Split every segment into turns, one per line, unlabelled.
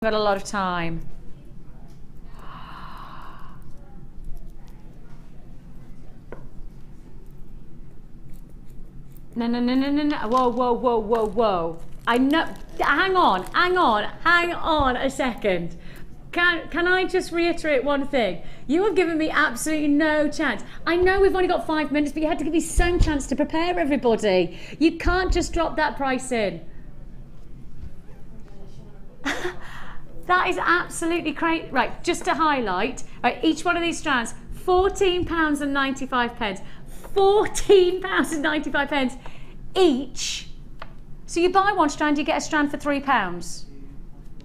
Got a lot of time. No. Whoa. I know. Hang on a second. Can I just reiterate one thing? You have given me absolutely no chance. I know we've only got 5 minutes, but you had to give me some chance to prepare everybody. You can't just drop that price in. That is absolutely crazy. Right, just to highlight, right, each one of these strands, £14.95. £14.95 each. So you buy one strand, you get a strand for £3.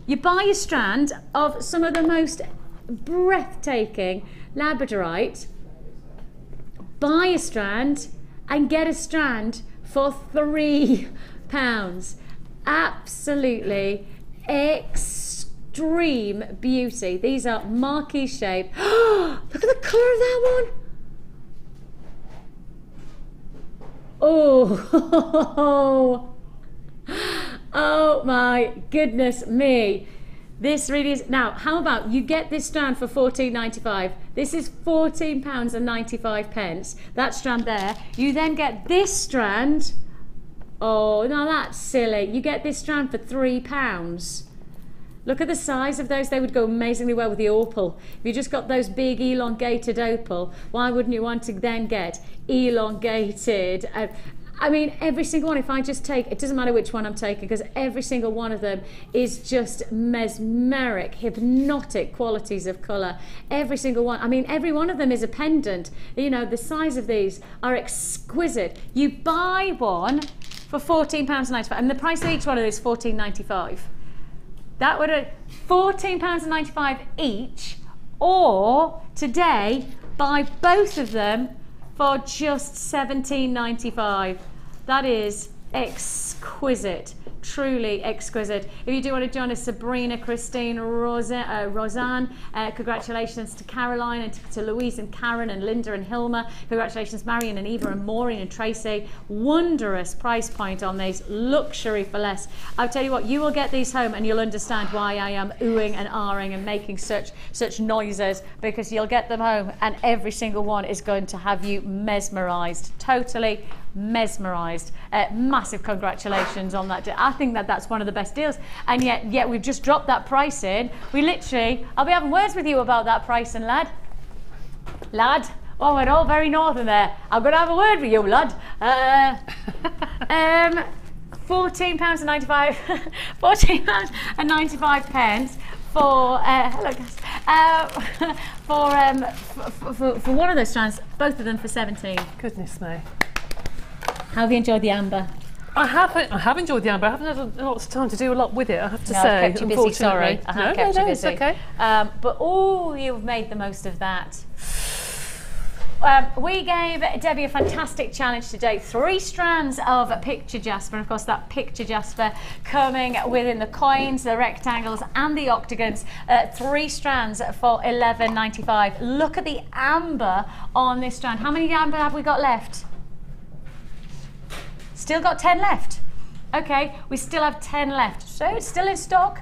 You buy a strand of some of the most breathtaking labradorite, buy a strand and get a strand for £3. Absolutely extreme beauty. These are marquee shape. Look at the colour of that one. Oh my goodness me. This really is. Now, how about you get this strand for £14.95. This is £14.95. That strand there. You then get this strand. Oh, now that's silly. You get this strand for £3. Look at the size of those. They would go amazingly well with the opal. If you just got those big elongated opal, why wouldn't you want to then get elongated? I mean, every single one, if I just take, it doesn't matter which one I'm taking, because every single one of them is just mesmeric, hypnotic qualities of colour. Every single one. I mean, every one of them is a pendant. You know, the size of these are exquisite. You buy one for £14.95, and the price of each one of these is £14.95. That would have £14.95 each, or today buy both of them for just £17.95. That is exquisite, truly exquisite. If you do want to join us, Sabrina, Christine, Roseanne, congratulations to Caroline and to Louise and Karen and Linda and Hilma. Congratulations Marion and Eva and Maureen and Tracy. Wondrous price point on these, luxury for less. I'll tell you what, you will get these home and you'll understand why I am oohing and ahhing and making such noises, because you'll get them home and every single one is going to have you mesmerized, totally mesmerized. Massive congratulations on that. I think that that's one of the best deals, and yet we've just dropped that price in. We literally, I'll be having words with you about that pricing, lad. Oh, we're all very northern there. I'm gonna have a word with you, lad. £14.95 £14.95 for hello guys, for one of those strands, both of them for 17.
Goodness me.
How have you enjoyed the amber?
I have enjoyed the amber. I haven't had a lot of time to do a lot with it, I have to say.
I've kept you busy, sorry. I have kept you busy.
It's okay.
But oh, you've made the most of that. We gave Debbie a fantastic challenge today. 3 strands of picture jasper, and of course that picture jasper coming within the coins, the rectangles and the octagons. 3 strands for £11.95. Look at the amber on this strand. How many amber have we got left? Still got 10 left. Okay, we still have 10 left. So it's still in stock,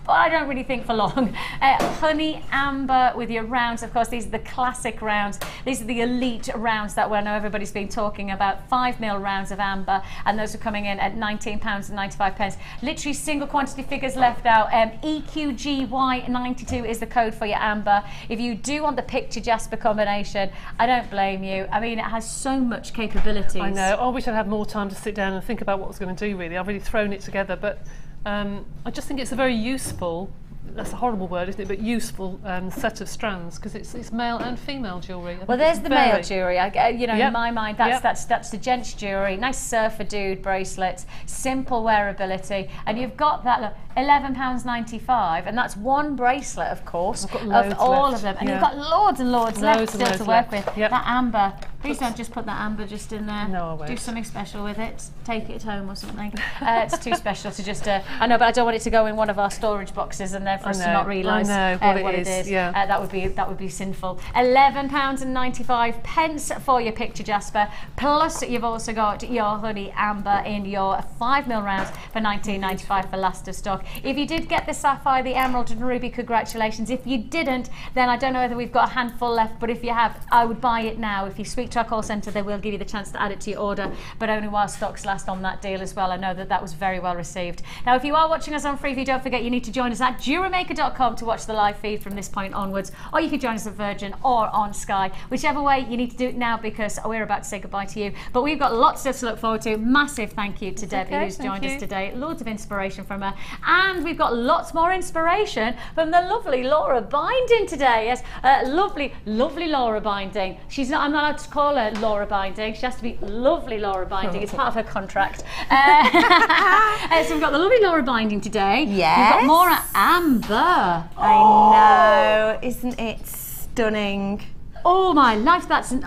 but I don't really think for long. Honey amber with your rounds. Of course, these are the classic rounds. These are the elite rounds that I know everybody's been talking about. 5mm rounds of amber, and those are coming in at £19.95. Literally single quantity figures left out. EQGY92 is the code for your amber. If you do want the picture jasper combination, I don't blame you. I mean, it has so much capabilities.
I know. I wish I'd had more time to sit down and think about what I was going to do, really. I've really thrown it together, but I just think it's a very useful, that's a horrible word, isn't it, but useful set of strands, because it's male and female jewellery.
Well, there's the male jewellery. You know, in my mind, that's the gents jewellery. Nice surfer dude bracelets, simple wearability, and you've got that, look, £11.95, and that's one bracelet, of course, of all of them, and you've got loads and loads left still to work with. That amber, please don't just put that amber just in there.
No, I won't.
Do something special with it. Take it home or something. It's too special to just. I know, but I don't want it to go in one of our storage boxes and then for us to not realise what it is.
Yeah.
That would be sinful. £11.95 for your picture jasper. Plus, you've also got your honey amber in your 5mm rounds for £19.95 for last of stock. If you did get the sapphire, the emerald and ruby, congratulations. If you didn't, then I don't know whether we've got a handful left, but if you have, I would buy it now. If you speak to our call centre, they will give you the chance to add it to your order, but only while stocks last on that deal as well. I know that that was very well received. Now, if you are watching us on Freeview, don't forget you need to join us at JewelleryMaker.com to watch the live feed from this point onwards, or you can join us at Virgin or on Sky. Whichever way, you need to do it now because we're about to say goodbye to you. But we've got lots of stuff to look forward to. Massive thank you to Debbie, who's joined us today. Loads of inspiration from her. And we've got lots more inspiration from the lovely Laura Binding today. Yes, lovely, lovely Laura Binding. She's not, I'm not allowed to call her Laura Binding. She has to be lovely Laura Binding. It's part of her contract. So we've got the lovely Laura Binding today.
Yes.
We've got Maura Amber.
I know. Isn't it stunning?
Oh my life, that's an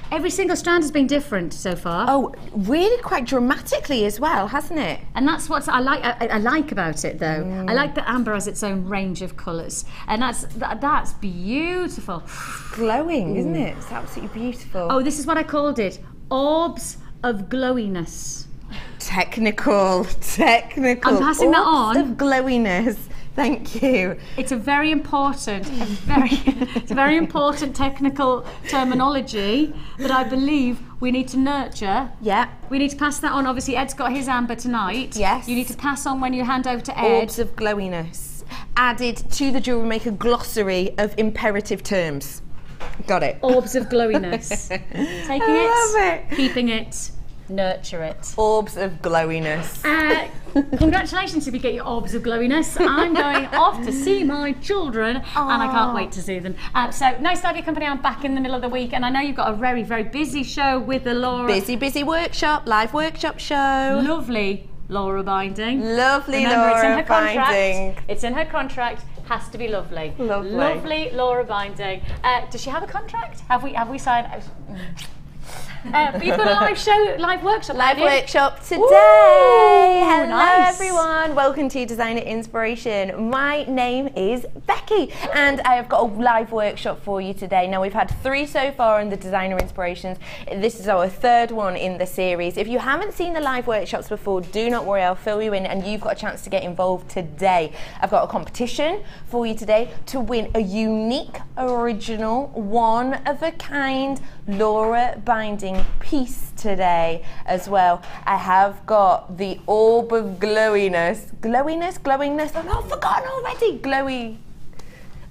every single strand has been different so far.
Oh, really quite dramatically as well, hasn't it?
And that's what I like about it though. I like that amber has its own range of colours, and that's beautiful.
Glowing, isn't it? It's absolutely beautiful.
Oh, this is what I called it. Orbs of glowiness.
Technical.
I'm passing that on.
Orbs of glowiness. Thank you.
It's a very important, it's a very important technical terminology that I believe we need to nurture.
Yeah.
We need to pass that on. Obviously, Ed's got his amber tonight.
Yes.
You need to pass on when you hand over to Ed.
Orbs of glowiness. Added to the Jewellery Maker glossary of imperative terms. Got it.
Orbs of glowiness. Taking it, keeping it, nurture it.
Orbs of glowiness.
Congratulations if you get your orbs of glowiness. I'm going off to see my children and I can't wait to see them. So nice to have your company. I'm back in the middle of the week and I know you've got a very, very busy show with the Laura.
Busy workshop, live workshop show.
Lovely Laura Binding.
Lovely.
Remember,
Laura Binding.
It's in her contract. Has to be lovely. Lovely Laura Binding. Does she have a contract? Have we signed? But you've got a live workshop.
Live workshop today.
Ooh,
Hello
nice.
everyone. Welcome to Designer Inspiration. My name is Becky and I have got a live workshop for you today. Now we've had 3 so far in the Designer Inspirations. This is our 3rd one in the series. If you haven't seen the live workshops before, do not worry, I'll fill you in and you've got a chance to get involved today. I've got a competition for you today to win a unique, original, one-of-a-kind Laura Binding piece today as well. I have got the orb of glowiness. Glowiness. I've forgotten already. Glowy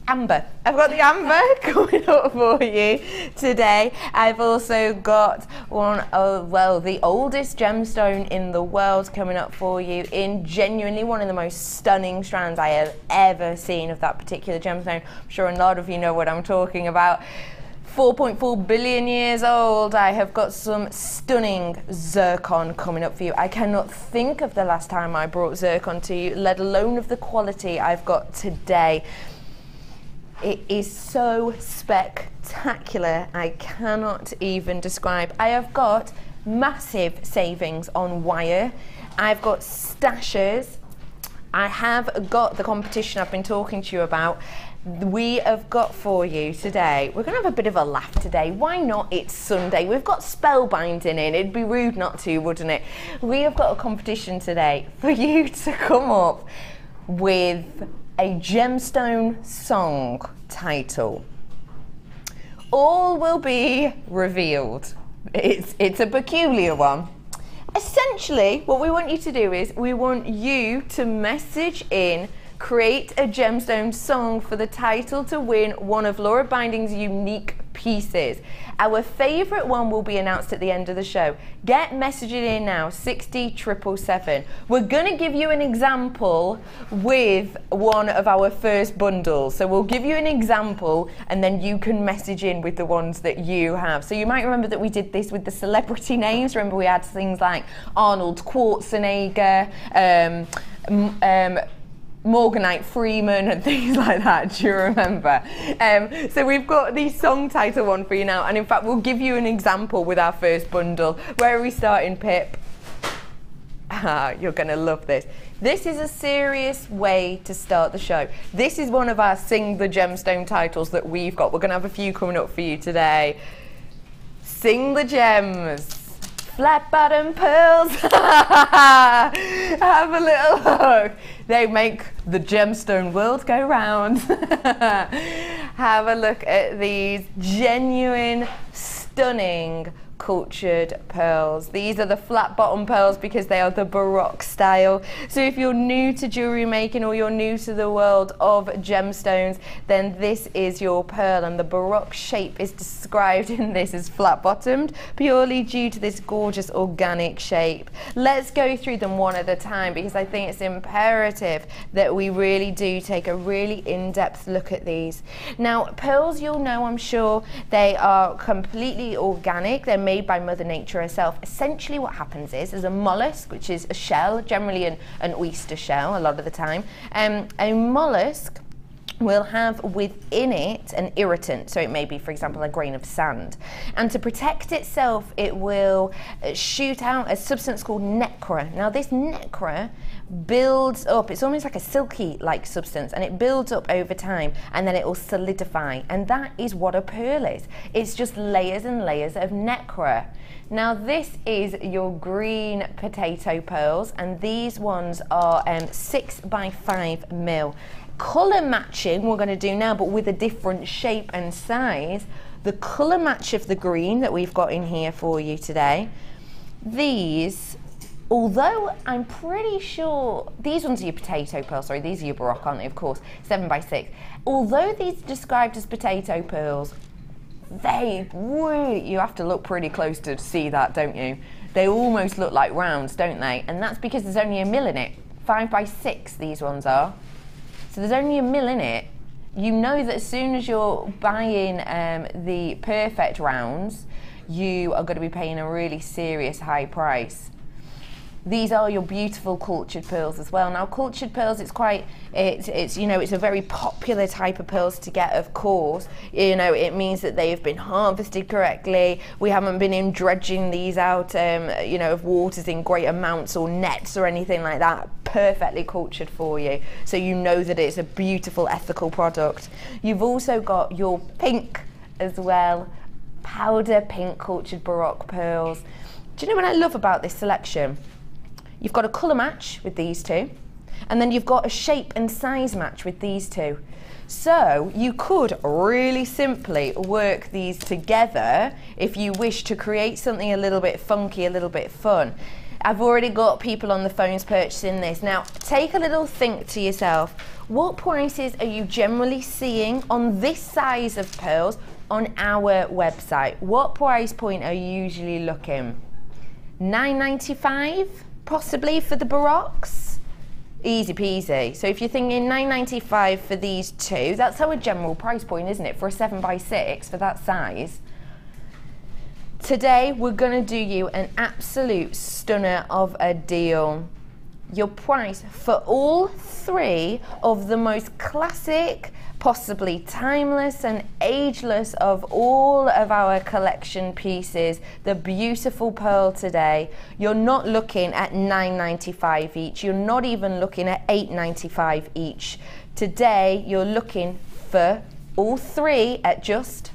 amber. I've got the amber coming up for you today. I've also got one of, well, the oldest gemstone in the world coming up for you in genuinely one of the most stunning strands I have ever seen of that particular gemstone. I'm sure a lot of you know what I'm talking about. 4.4 billion years old. I have got some stunning zircon coming up for you. I cannot think of the last time I brought zircon to you, let alone of the quality I've got today. It is so spectacular, I cannot even describe. I have got massive savings on wire. I've got stashes. I have got the competition I've been talking to you about. We have got for you today, we're going to have a bit of a laugh today. Why not? It's Sunday. We've got spellbinding in. It'd be rude not to, wouldn't it? We have got a competition today for you to come up with a gemstone song title. All will be revealed. It's a peculiar one. Essentially, what we want you to do is we want you to message in, create a gemstone song for the title to win one of Laura Binding's unique pieces. Our favourite one will be announced at the end of the show. Get messaging in now, 60777. We're going to give you an example with one of our first bundles. So we'll give you an example and then you can message in with the ones that you have. So you might remember that we did this with the celebrity names. Remember we had things like Arnold Schwarzenegger, Morganite Freeman and things like that. Do you remember? So we've got the song title one for you now, and in fact we'll give you an example with our first bundle. Where are we starting, Pip? You're going to love this. This is a serious way to start the show. This is one of our Sing the Gemstone titles that we've got. We're going to have a few coming up for you today. Sing the Gems. flat bottom pearls. Have a little look. They make the gemstone world go round. Have a look at these genuine, stunning cultured pearls. These are the flat bottom pearls because they are the Baroque style. So if you're new to jewellery making or you're new to the world of gemstones, then this is your pearl, and the Baroque shape is described in this as flat bottomed purely due to this gorgeous organic shape. Let's go through them one at a time because I think it's imperative that we really do take a really in-depth look at these. Now, pearls, you'll know, I'm sure, they are completely organic. They're made by Mother Nature herself. Essentially what happens is, there's a mollusk, which is a shell, generally an oyster shell a lot of the time. A mollusk will have within it an irritant, so it may be, for example, a grain of sand, and to protect itself it will shoot out a substance called nacre. Now this nacre builds up, it's almost like a silky like substance, and it builds up over time and then it will solidify, and that is what a pearl is. It's just layers and layers of nacre. Now this is your green potato pearls, and these ones are 6 by 5 mil. Colour matching we're going to do now, but with a different shape and size. The colour match of the green that we've got in here for you today. These, although I'm pretty sure these ones are your potato pearls, sorry, these are your Baroque, aren't they, of course, 7 by 6. Although these are described as potato pearls, they really, you have to look pretty close to see that, don't you? They almost look like rounds, don't they? And that's because there's only a mil in it. 5 by 6 these ones are. So there's only a mil in it. You know that as soon as you're buying the perfect rounds, you are going to be paying a really serious high price. These are your beautiful cultured pearls as well. Now cultured pearls, it's you know, it's a very popular type of pearls to get, of course. You know, it means that they have been harvested correctly. We haven't been in dredging these out, you know, of waters in great amounts or nets or anything like that. Perfectly cultured for you. So you know that it's a beautiful, ethical product. You've also got your pink as well. Powder pink cultured Baroque pearls. Do you know what I love about this selection? You've got a colour match with these two, and then you've got a shape and size match with these two. So you could really simply work these together if you wish to create something a little bit funky, a little bit fun. I've already got people on the phones purchasing this. Now take a little think to yourself, what prices are you generally seeing on this size of pearls on our website? What price point are you usually looking? $9.95? Possibly for the Baroques? Easy peasy. So if you're thinking $9.95 for these two, that's our general price point, isn't it, for a 7 by 6 for that size? Today we're going to do you an absolute stunner of a deal. Your price for all 3 of the most classic, possibly timeless and ageless of all of our collection pieces, the beautiful pearl today, you're not looking at $9.95 each, you're not even looking at $8.95 each. Today you're looking for all 3 at just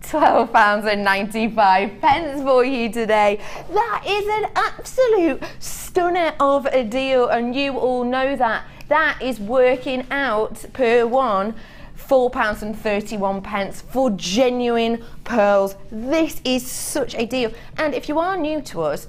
£12.95 for you today. That is an absolute stunner of a deal, and you all know that. That is working out per one £4.31 for genuine pearls. This is such a deal. And if you are new to us,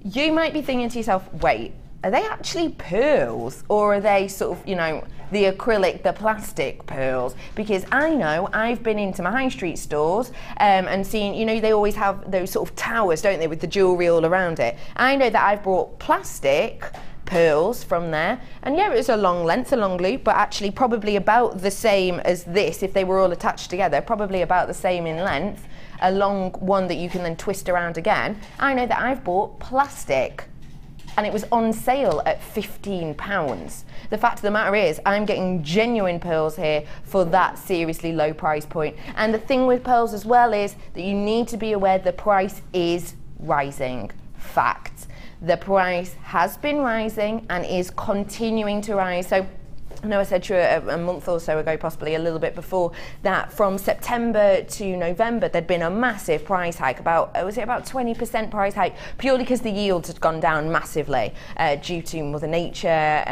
you might be thinking to yourself, wait, are they actually pearls, or are they sort of, you know, the acrylic, the plastic pearls? Because I know I've been into my high street stores and seen, you know, they always have those sort of towers, don't they, with the jewellery all around it. I know that I've bought plastic pearls from there, and yeah, it's a long length, a long loop, but actually probably about the same as this if they were all attached together, probably about the same in length, a long one that you can then twist around again. I know that I've bought plastic, and it was on sale at £15. The fact of the matter is, I'm getting genuine pearls here for that seriously low price point. And the thing with pearls as well is that you need to be aware the price is rising. Fact. The price has been rising and is continuing to rise. So I know I said to you a month or so ago, possibly a little bit before, that from September to November there'd been a massive price hike, about 20% price hike, purely because the yields had gone down massively due to Mother Nature,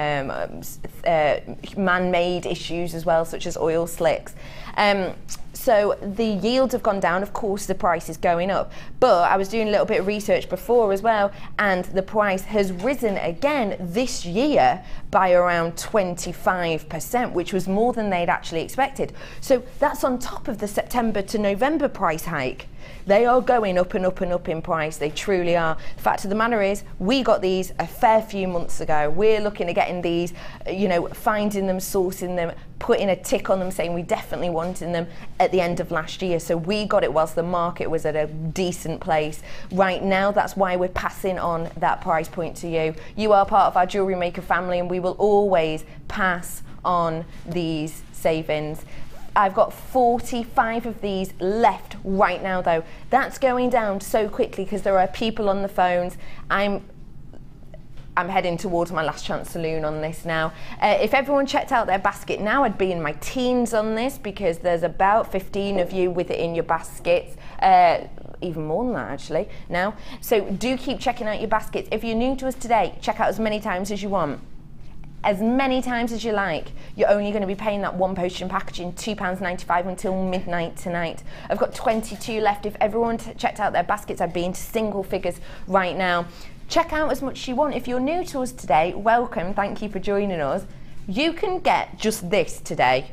man-made issues as well, such as oil slicks. So the yields have gone down, of course the price is going up, but I was doing a little bit of research before as well, and the price has risen again this year by around 25%, which was more than they'd actually expected. So that's on top of the September to November price hike. They are going up and up and up in price, they truly are. The fact of the matter is, we got these a fair few months ago. We're looking at getting these, you know, finding them, sourcing them, putting a tick on them saying we definitely wanted them at the end of last year. So we got it whilst the market was at a decent place. Right now, that's why we're passing on that price point to you. You are part of our Jewellery Maker family, and we will always pass on these savings. I've got 45 of these left right now though. That's going down so quickly because there are people on the phones. I'm heading towards my last chance saloon on this now. If everyone checked out their basket now, I'd be in my teens on this, because there's about 15 of you with it in your baskets. Even more than that actually now. So do keep checking out your baskets. If you're new to us today, check out as many times as you want. As many times as you like. You're only going to be paying that one postage and packaging, £2.95 until midnight tonight. I've got 22 left. If everyone checked out their baskets, I'd be into single figures right now. Check out as much as you want. If you're new to us today, welcome, thank you for joining us. You can get just this today,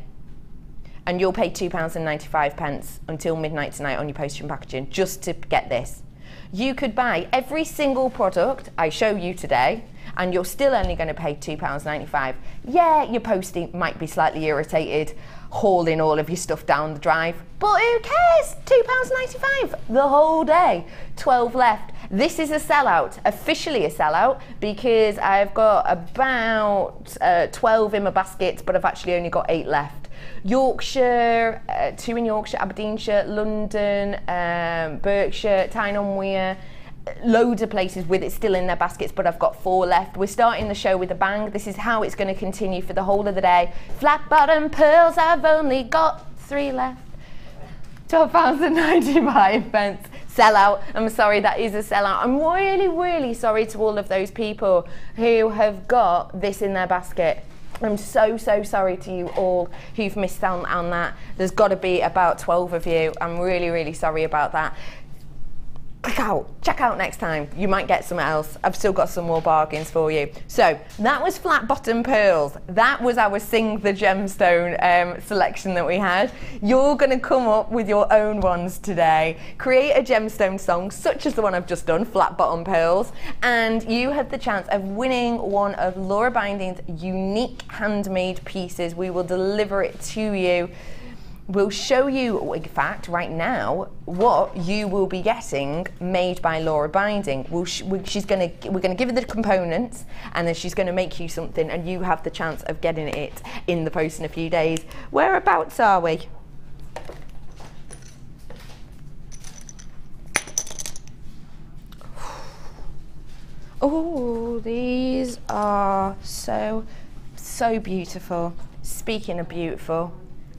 and you'll pay £2.95 until midnight tonight on your postage and packaging just to get this. You could buy every single product I show you today, and you're still only going to pay £2.95. Yeah, your postie might be slightly irritated hauling all of your stuff down the drive, but who cares? £2.95 the whole day. 12 left. This is a sellout, officially a sellout, because I've got about 12 in my basket, but I've actually only got 8 left. Yorkshire, 2 in Yorkshire, Aberdeenshire, London, Berkshire, Tyne-on-Wear, loads of places with it still in their baskets, but I've got 4 left. We're starting the show with a bang. This is how it's going to continue for the whole of the day. Flat bottom pearls, I've only got 3 left. £12.95. Sellout. I'm sorry, that is a sellout. I'm really, really sorry to all of those people who have got this in their basket. I'm so, so sorry to you all who've missed out on that. There's got to be about 12 of you. I'm really, really sorry about that. Check out next time. You might get something else. I've still got some more bargains for you. So that was flat bottom pearls. That was our Sing the Gemstone selection that we had. You're going to come up with your own ones today. Create a gemstone song such as the one I've just done, flat bottom pearls, and you have the chance of winning one of Laura Binding's unique handmade pieces. We will deliver it to you. We'll show you, in fact, right now, what you will be getting made by Laura Binding. We're going to give her the components, and then she's going to make you something, and you have the chance of getting it in the post in a few days. Whereabouts are we? Oh, these are so, so beautiful. Speaking of beautiful,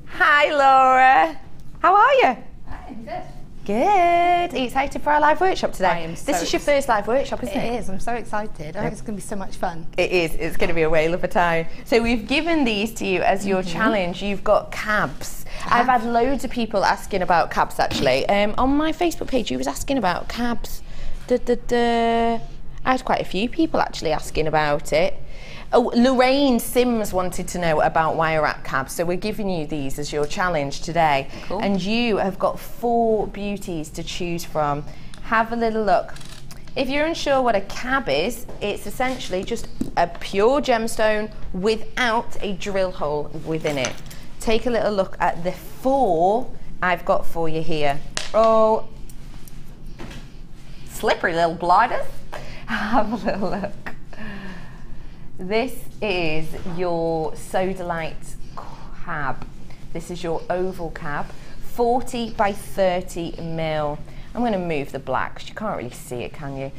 hi Laura, how are you?
Hi, good.
Good. Are you excited for our live workshop today?
I am so
This is your first live workshop, isn't it?
It is, I'm so excited. I think it's going to be so much fun.
It is, it's going to be a whale of a time. So we've given these to you as your challenge. You've got cabs. I've had loads of people asking about cabs actually. On my Facebook page, you was asking about cabs. I had quite a few people actually asking about it. Oh, Lorraine Sims wanted to know about wire wrap cabs, so we're giving you these as your challenge today.
Cool.
And you have got 4 beauties to choose from. Have a little look. If you're unsure what a cab is, it's essentially just a pure gemstone without a drill hole within it. Take a little look at the 4 I've got for you here. Oh, slippery little gliders. Have a little look. This is your Sodalite cab. This is your oval cab, 40 by 30 mil. I'm going to move the black because you can't really see it, can you?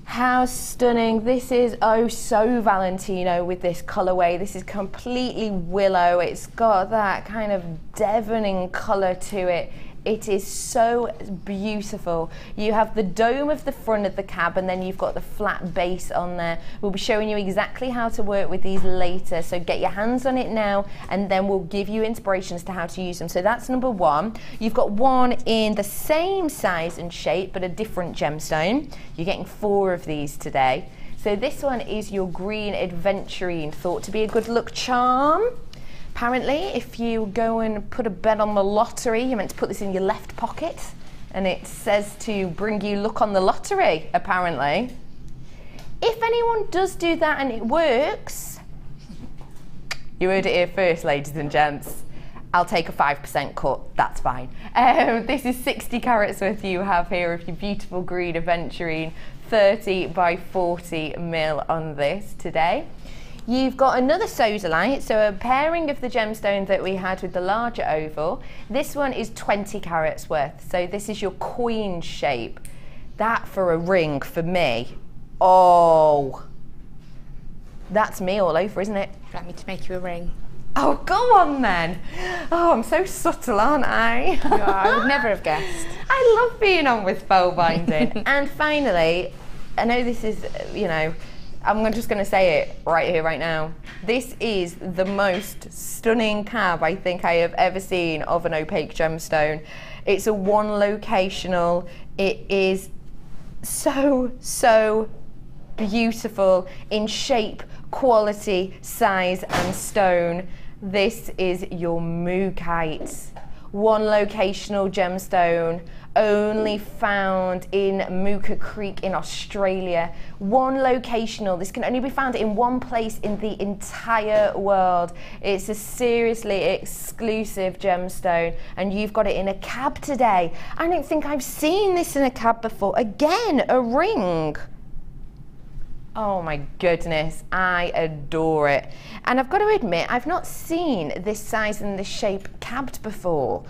How stunning. This is oh so Valentino with this colourway. This is completely willow. It's got that kind of devoning colour to it. It is so beautiful. You have the dome of the front of the cab, and then you've got the flat base on there. We'll be showing you exactly how to work with these later, so get your hands on it now, and then we'll give you inspiration as to how to use them. So that's number one. You've got one in the same size and shape, but a different gemstone. You're getting 4 of these today. So this one is your green adventurine, thought to be a good luck charm. Apparently, if you go and put a bet on the lottery, you're meant to put this in your left pocket, and it says to bring you luck on the lottery, apparently. If anyone does do that and it works, you heard it here first, ladies and gents. I'll take a 5% cut, that's fine. This is 60 carats worth you have here of your beautiful green aventurine, 30 by 40 mil on this today. You've got another sodalite, so a pairing of the gemstone that we had with the larger oval. This one is 20 carats worth, so this is your coin shape. That for a ring for me, oh, that's me all over, isn't it?
Would you like me to make you a ring?
Oh, go on then. Oh, I'm so subtle, aren't I?
You are, I would never have guessed.
I love being on with bow binding. And finally, I know this is, you know, I'm just going to say it right here, right now. This is the most stunning cab I think I have ever seen of an opaque gemstone. It's a one locational. It is so, so beautiful in shape, quality, size and stone. This is your Mookite. One locational gemstone, only found in Mooka Creek in Australia. One locational. This can only be found in one place in the entire world. It's a seriously exclusive gemstone, and you've got it in a cab today. I don't think I've seen this in a cab before. Again, a ring. Oh my goodness, I adore it. And I've got to admit, I've not seen this size and this shape cabbed before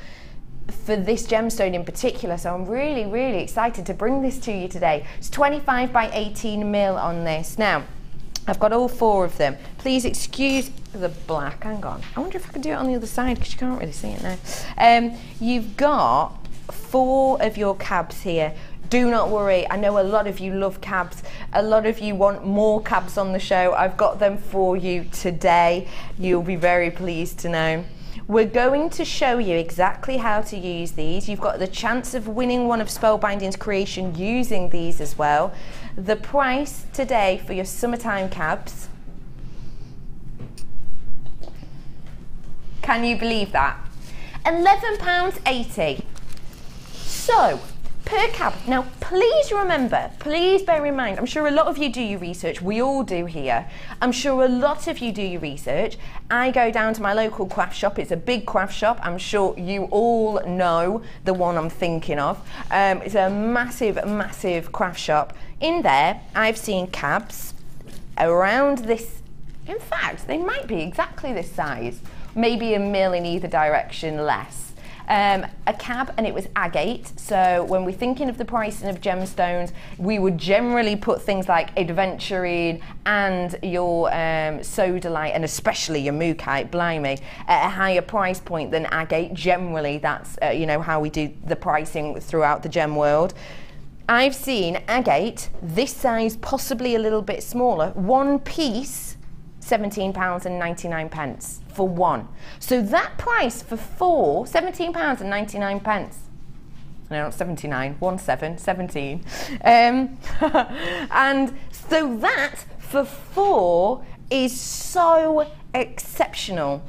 for this gemstone in particular, so I'm really, really excited to bring this to you today. It's 25 by 18 mil on this. Now, I've got all 4 of them. Please excuse the black, hang on. I wonder if I can do it on the other side, because you can't really see it now. You've got 4 of your cabs here. Do not worry, I know a lot of you love cabs. A lot of you want more cabs on the show. I've got them for you today. You'll be very pleased to know. We're going to show you exactly how to use these. You've got the chance of winning one of Spellbinding's creation using these as well. The price today for your summertime cabs, can you believe that? £11.80. So, per cab. Now, please remember, please bear in mind, I'm sure a lot of you do your research, we all do here. I'm sure a lot of you do your research. I go down to my local craft shop. It's a big craft shop. I'm sure you all know the one I'm thinking of. It's a massive, massive craft shop. In there, I've seen cabs around this. In fact, they might be exactly this size, maybe a mil in either direction less. A cab, and it was agate. So when we're thinking of the pricing of gemstones, we would generally put things like adventurine and your sodalite, and especially your Mookite, blimey, at a higher price point than agate. Generally, that's you know, how we do the pricing throughout the gem world. I've seen agate this size, possibly a little bit smaller, one piece, £17.99 for one. So that price for 4, £17.99. No, not 79, 17. And so that for 4 is so exceptional.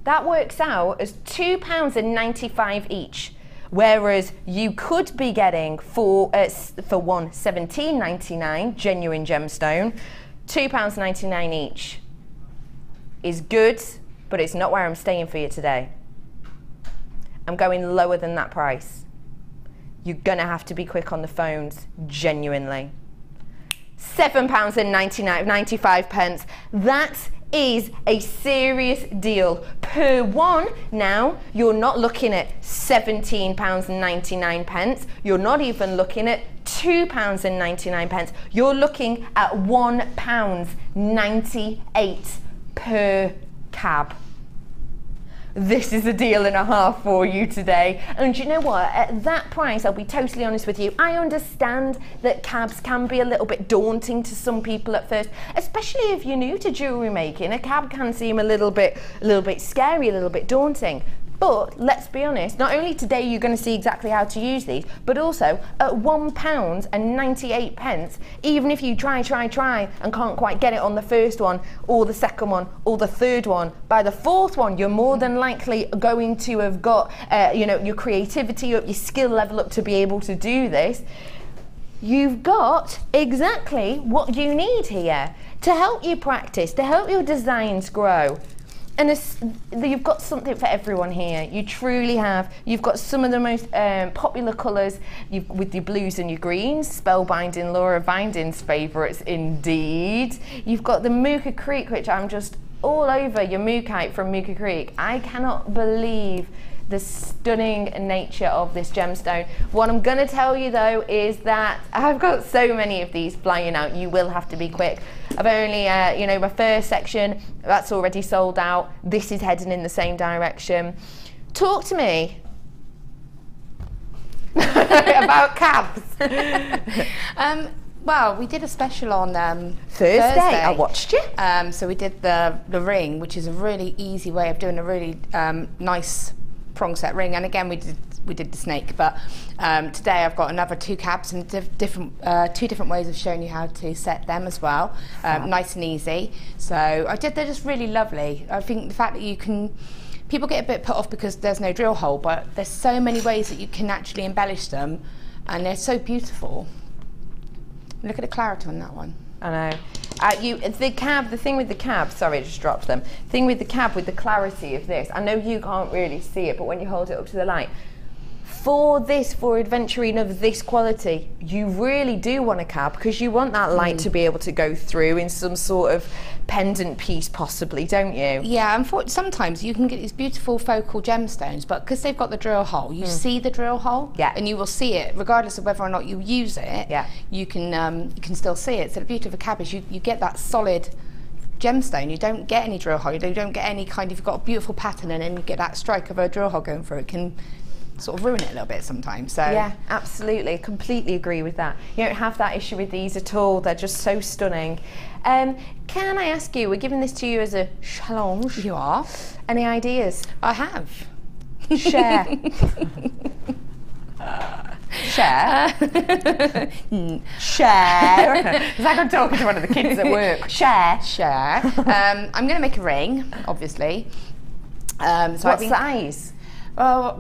That works out as £2.95 each. Whereas you could be getting for one £17.99 genuine gemstone, £2.99 each is good, but it's not where I'm staying for you today. I'm going lower than that price. You're gonna have to be quick on the phones, genuinely. £7.95. That is a serious deal per one. Now, you're not looking at £17.99. You're not even looking at £2.99, you're looking at £1.98 per cab. This is a deal and a half for you today. And you know what? At that price, I'll be totally honest with you, I understand that cabs can be a little bit daunting to some people at first, especially if you're new to jewellery making. A cab can seem a little bit scary, a little bit daunting. But let's be honest, not only today you're going to see exactly how to use these, but also at £1.98, even if you try and can't quite get it on the first one, or the second one, or the third one, by the fourth one you're more than likely going to have got you know, your creativity up, your skill level up to be able to do this. You've got exactly what you need here to help you practice, to help your designs grow. And you've got something for everyone here. You truly have. You've got some of the most popular colours with your blues and your greens, spellbinding, Laura Binding's favourites indeed. You've got the Mooka Creek, which I'm just all over your Mookite from Mooka Creek. I cannot believe the stunning nature of this gemstone. What I'm going to tell you though is that I've got so many of these flying out, you will have to be quick. I've only, you know, my first section, that's already sold out. This is heading in the same direction. Talk to me about cabs.
Well, we did a special on
Thursday. I watched you.
So we did the ring, which is a really easy way of doing a really nice prong set ring, and again we did the snake, but today I've got another 2 cabs and two different ways of showing you how to set them as well, nice and easy. So they're just really lovely. I think the fact that you can, people get a bit put off because there's no drill hole, but there's so many ways that you can actually embellish them, and they're so beautiful. Look at the clarity on that one.
I know. The thing with the cab, sorry I just dropped them. Thing with the cab, with the clarity of this, I know you can't really see it, but when you hold it up to the light, for adventuring of this quality, you really do want a cab, because you want that light to be able to go through in some sort of pendant piece possibly, don't you?
Yeah, and sometimes you can get these beautiful focal gemstones, but because they've got the drill hole, you see the drill hole, and you will see it regardless of whether or not you use it. You can still see it. So the beauty of a cab is you get that solid gemstone. You don't get any drill hole, you don't get any kind of, you've got a beautiful pattern and then you get that strike of a drill hole going through. It can sort of ruin it a little bit sometimes. So
yeah, absolutely, completely agree with that. You don't have that issue with these at all. They're just so stunning. Can I ask you, we're giving this to you as a challenge.
You are.
Any ideas?
I have.
Share. Share. Share. It's like I'm talking to one of the kids at work. Share.
Share. I'm going to make a ring, obviously. So
what size?
Well,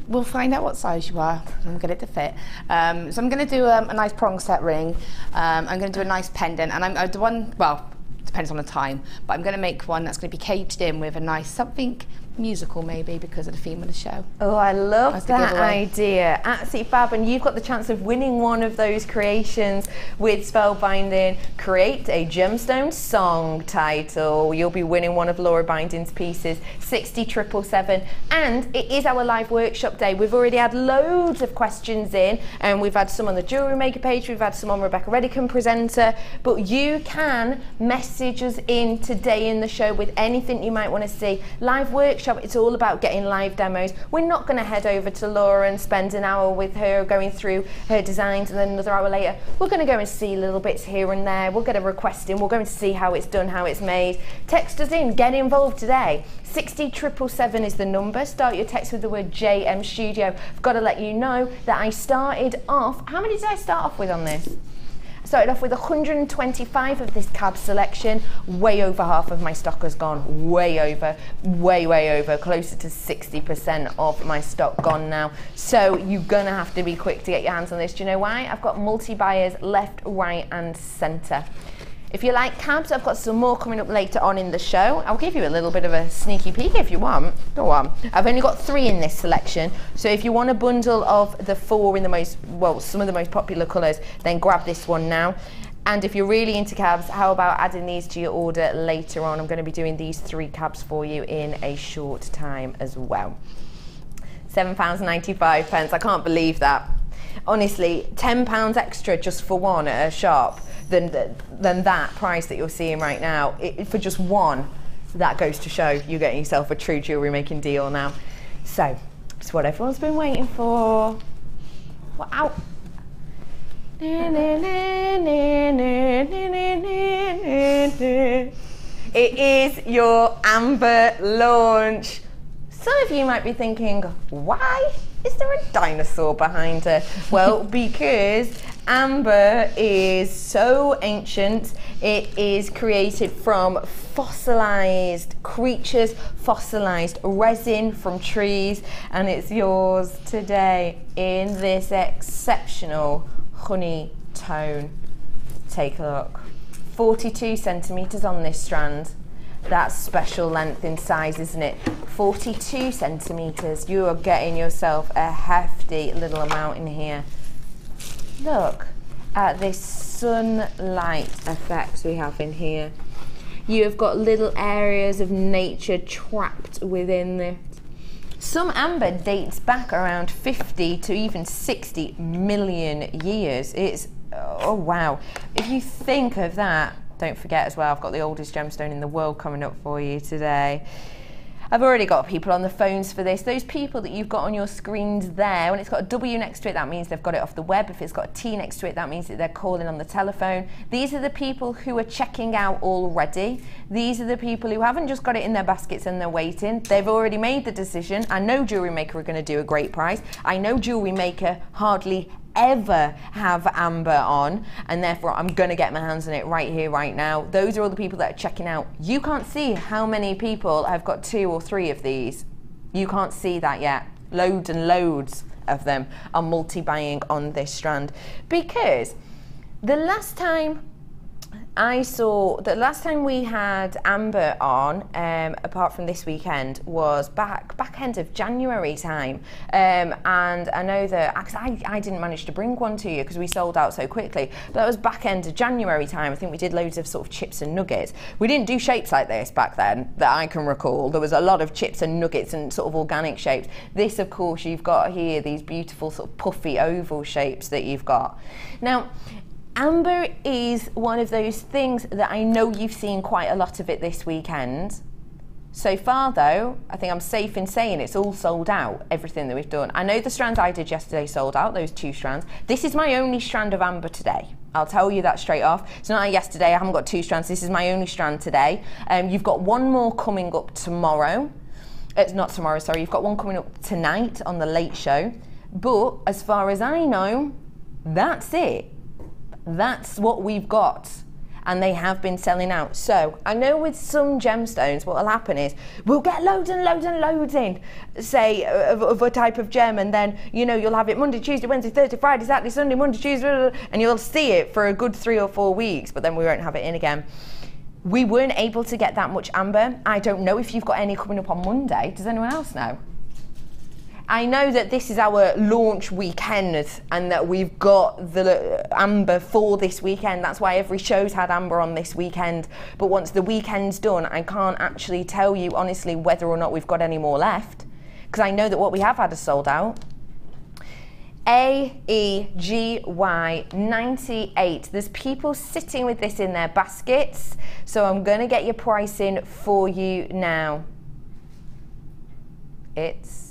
we'll find out what size you are and get it to fit. So I'm going to do a nice prong set ring. I'm going to do a nice pendant, and I do one, well, depends on the time, but I'm going to make one that's going to be caged in with a nice something musical, maybe, because of the theme of the show.
Oh, I love that idea. Absolutely fab. And you've got the chance of winning one of those creations with Spellbinding. Create a gemstone song title. You'll be winning one of Laura Binding's pieces, 60777. And it is our live workshop day. We've already had loads of questions in, and we've had some on the Jewellery Maker page, we've had some on Rebecca Redicon Presenter, but you can message us in today in the show with anything you might want to see. Live workshop, it's all about getting live demos. We're not going to head over to Laura and spend an hour with her going through her designs and then another hour later. We're going to go and see little bits here and there. We'll get a request in. We'll go and see how it's done, how it's made. Text us in. Get involved today. 60777 is the number. Start your text with the word JM Studio. I've got to let you know that I started off, how many did I start off with on this? Started off with 125 of this cab selection. Way over half of my stock has gone. Way over, way over. Closer to 60% of my stock gone now. So you're gonna have to be quick to get your hands on this. Do you know why? I've got multi-buyers left, right and center. If you like cabs, I've got some more coming up later on in the show. I'll give you a little bit of a sneaky peek if you want. Go on. I've only got 3 in this selection, so if you want a bundle of the 4 in the most, well, some of the most popular colours, then grab this one now. And if you're really into cabs, how about adding these to your order later on? I'm going to be doing these 3 cabs for you in a short time as well. £7.95. I can't believe that. honestly, £10 extra just for one at a shop than that price that you're seeing right now. For just one, that goes to show you're getting yourself a true jewellery making deal now. So, it's what everyone's been waiting for. Wow. It is your amber launch. Some of you might be thinking, why is there a dinosaur behind her? Well, because amber is so ancient. It is created from fossilized creatures, fossilized resin from trees, and it's yours today in this exceptional honey tone. Take a look. 42 centimeters on this strand. That's special length in size, isn't it? 42 centimeters. You are getting yourself a hefty little amount in here. Look at this sunlight effect we have in here. You have got little areas of nature trapped within this. Some amber dates back around 50 to even 60 million years. It's, oh wow. If you think of that, don't forget as well, I've got the oldest gemstone in the world coming up for you today. I've already got people on the phones for this. Those people that you've got on your screens there, when it's got a W next to it, that means they've got it off the web. If it's got a T next to it, that means that they're calling on the telephone. These are the people who are checking out already. These are the people who haven't just got it in their baskets and they're waiting. They've already made the decision. I know Jewellery Maker are going to do a great price. I know Jewellery Maker hardly ever have amber on, and therefore I'm going to get my hands on it right here, right now. Those are all the people that are checking out. You can't see how many people have got 2 or 3 of these. You can't see that yet. Loads and loads of them are multi-buying on this strand, because the last time we had amber on, apart from this weekend, was back end of January time. And I know that, I didn't manage to bring one to you because we sold out so quickly, but that was back end of January time. I think we did loads of sort of chips and nuggets. We didn't do shapes like this back then that I can recall. There was a lot of chips and nuggets and sort of organic shapes. This, of course, you've got here these beautiful sort of puffy oval shapes that you've got. Now, amber is one of those things that I know you've seen quite a lot of it this weekend. So far though, I think I'm safe in saying it's all sold out, everything that we've done. I know the strands I did yesterday sold out, those 2 strands. This is my only strand of amber today. I'll tell you that straight off. It's not like yesterday, I haven't got 2 strands. This is my only strand today. You've got one more coming up tomorrow. It's not tomorrow, sorry. You've got one coming up tonight on the late show. But as far as I know, that's it. That's what we've got, and they have been selling out. So I know with some gemstones what will happen is we'll get loads and loads and loads in, say, of a type of gem, and then, you know, you'll have it Monday, Tuesday, Wednesday, Thursday, Friday, Saturday, Sunday, Monday, Tuesday, and you'll see it for a good 3 or 4 weeks, but then we won't have it in again. We weren't able to get that much amber. I don't know if you've got any coming up on Monday. Does anyone else know? I know that this is our launch weekend and that we've got the amber for this weekend. That's why every show's had amber on this weekend. But once the weekend's done, I can't actually tell you honestly whether or not we've got any more left, because I know that what we have had is sold out. AEGY 98. There's people sitting with this in their baskets, so I'm going to get your pricing for you now. It's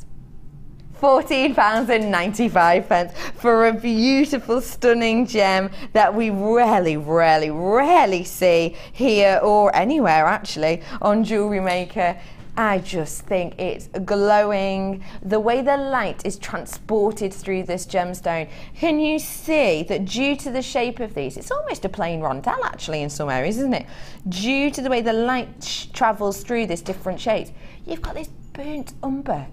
£14.95 for a beautiful, stunning gem that we rarely see here or anywhere actually on Jewellery Maker. I just think it's glowing. The way the light is transported through this gemstone, can you see that due to the shape of these, it's almost a plain rondelle actually in some areas, isn't it? Due to the way the light travels through this different shapes, you've got this burnt umber,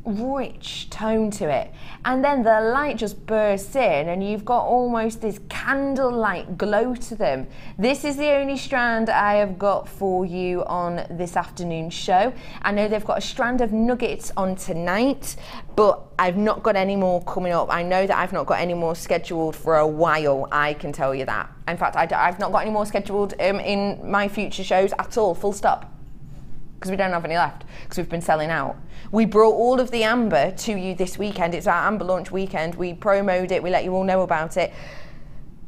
rich tone to it, and then the light just bursts in and you've got almost this candlelight glow to them. This is the only strand I have got for you on this afternoon's show. I know they've got a strand of nuggets on tonight, but I've not got any more coming up. I know that I've not got any more scheduled for a while, I can tell you that. In fact, I've not got any more scheduled in my future shows at all, full stop. because we don't have any left because we've been selling out. We brought all of the amber to you this weekend. It's our amber launch weekend. We promoted it. We let you all know about it.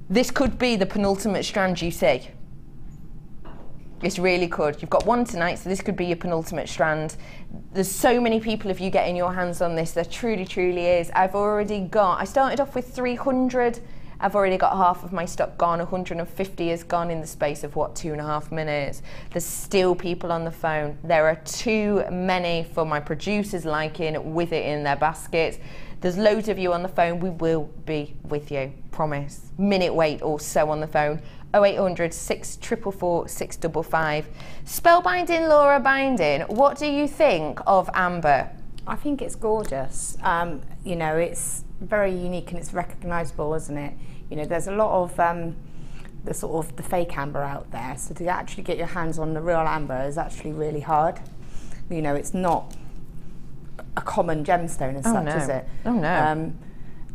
This could be the penultimate strand you see. This really could. You've got one tonight, so this could be your penultimate strand. There's so many people, if you getting your hands on this, there truly, truly is. I started off with 300. I've already got half of my stock gone. 150 is gone in the space of, what, 2.5 minutes. There's still people on the phone. There are too many for my producers liking with it in their baskets. There's loads of you on the phone. We will be with you, promise. Minute wait or so on the phone. 0800 644 655. Spellbinding, Laura Binding, what do you think of amber?
I think it's gorgeous. You know, it's very unique and it's recognisable, isn't it? You know, there's a lot of the fake amber out there, so to actually get your hands on the real amber is actually really hard. You know, it's not a common gemstone as such, is it?
Oh no.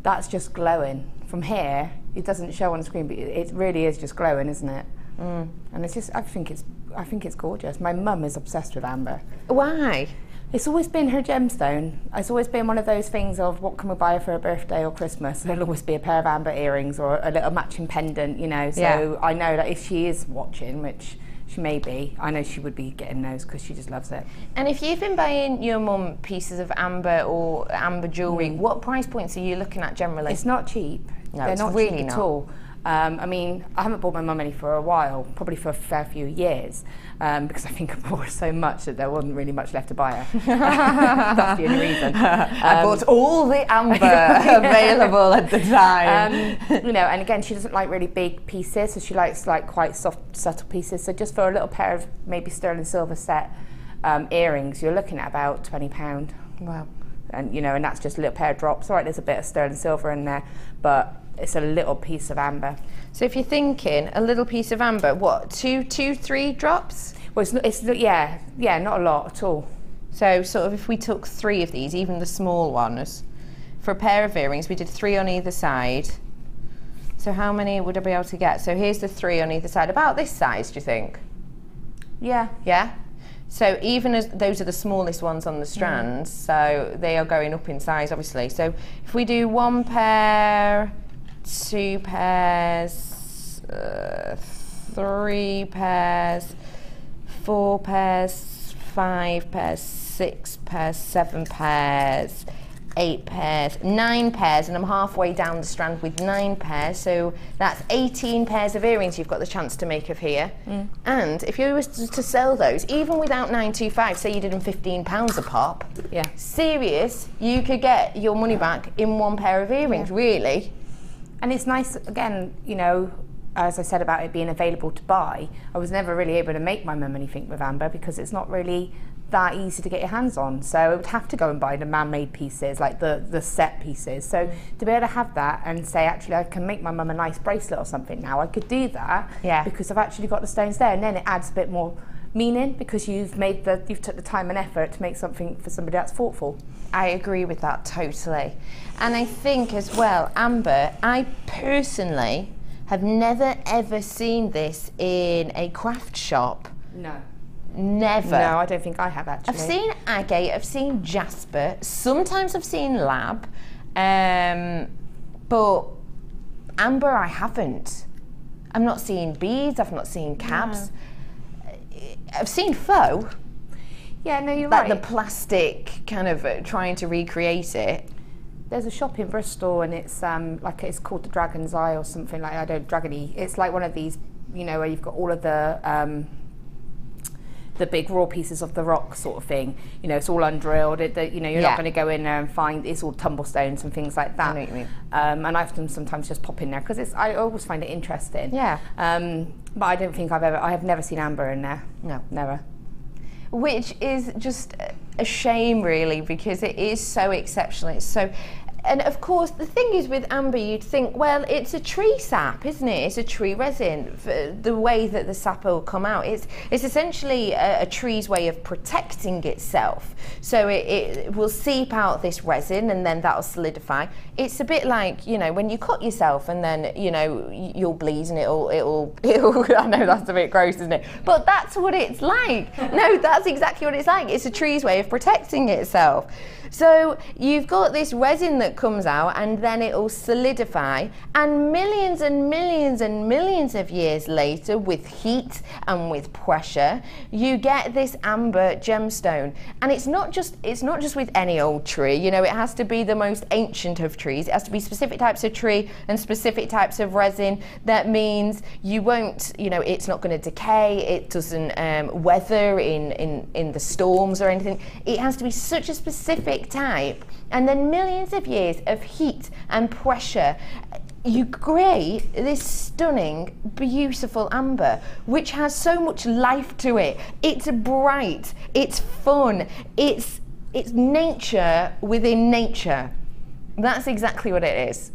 That's just glowing. From here, it doesn't show on the screen, but it really is just glowing, isn't it? And it's just, I think it's gorgeous. My mum is obsessed with amber.
Why?
It's always been her gemstone. It's always been one of those things of what can we buy for her birthday or Christmas. There'll always be a pair of amber earrings or a little matching pendant, you know. So I know that if she is watching, which she may be, I know she would be getting those because she just loves it.
And if you've been buying your mum pieces of amber or amber jewellery, what price points are you looking at generally?
It's not cheap.
No,
they're
it's
not
really
cheap
not.
at all. I mean, I haven't bought my mum any for a while, probably for a fair few years, because I think I bought her so much that there wasn't really much left to buy her. That's the only reason.
I bought all the amber available at the time.
You know, and again, she doesn't like really big pieces, so she likes like quite soft, subtle pieces. So just for a little pair of maybe sterling silver set earrings, you're looking at about £20.
Wow.
And you know, and that's just a little pair of drops. All right, there's a bit of sterling silver in there, but it's a little piece of amber.
So if you're thinking a little piece of amber, what, 3 drops?
Well, yeah, not a lot at all.
So sort of if we took 3 of these, even the small ones, for a pair of earrings, we did 3 on either side. So how many would I be able to get? So here's the 3 on either side, about this size, do you think?
Yeah.
Yeah? So even as those are the smallest ones on the strands, so they are going up in size, obviously. So if we do 1 pair, 2 pairs, 3 pairs, 4 pairs, 5 pairs, 6 pairs, 7 pairs, 8 pairs, 9 pairs, and I'm halfway down the strand with 9 pairs, so that's 18 pairs of earrings you've got the chance to make of here. And if you were to sell those, even without 925, say you did them £15 a pop, serious, you could get your money back in 1 pair of earrings, really.
And it's nice, again, you know, as I said about it being available to buy, I was never really able to make my mum anything with amber because it's not really that easy to get your hands on. So I would have to go and buy the man-made pieces, like the set pieces. So to be able to have that and say, actually, I can make my mum a nice bracelet or something now, I could do that because I've actually got the stones there. And then it adds a bit more meaning because you've took the time and effort to make something for somebody that's thoughtful.
I agree with that totally. And I think as well, amber, I personally have never ever seen this in a craft shop.
No.
Never.
No, I don't think I have actually.
I've seen agate, I've seen jasper, sometimes I've seen lab, but amber I haven't. I'm not seeing beads, I've not seen caps. No. I've seen faux.
Yeah, no, you're
like
right.
The plastic kind of trying to recreate it.
There's a shop in Bristol and it's like it's called the Dragon's Eye or something like, I don't, Dragony. It's like one of these, you know, where you've got all of the big raw pieces of the rock sort of thing. You know, it's all undrilled. You know, you're not going to go in there and find, it's all tumblestones and things like that.
I know what you mean.
And I often sometimes just pop in there because I always find it interesting.
Yeah.
But I don't think I have never seen amber in there.
No.
Never.
Which is just a shame really because it is so exceptional. It's so, And of course, the thing is with amber, you'd think, well, it's a tree sap, isn't it? It's a tree resin. The way that the sap will come out, it's essentially a tree's way of protecting itself. So it will seep out this resin, and then that'll solidify. It's a bit like, you know, when you cut yourself, and then, you know, you'll bleed, and it'll. I know that's a bit gross, isn't it? But that's what it's like. No, that's exactly what it's like. It's a tree's way of protecting itself. So you've got this resin that comes out, and then it'll solidify, and millions and millions and millions of years later, with heat and with pressure, you get this amber gemstone. And it's not just with any old tree. You know, it has to be the most ancient of trees. It has to be specific types of tree and specific types of resin. That means you won't, you know, it's not going to decay. It doesn't weather in the storms or anything. It has to be such a specific type, and then millions of years of heat and pressure, you create this stunning, beautiful amber, which has so much life to it. It's bright, it's fun, it's nature within nature. That's exactly what it is.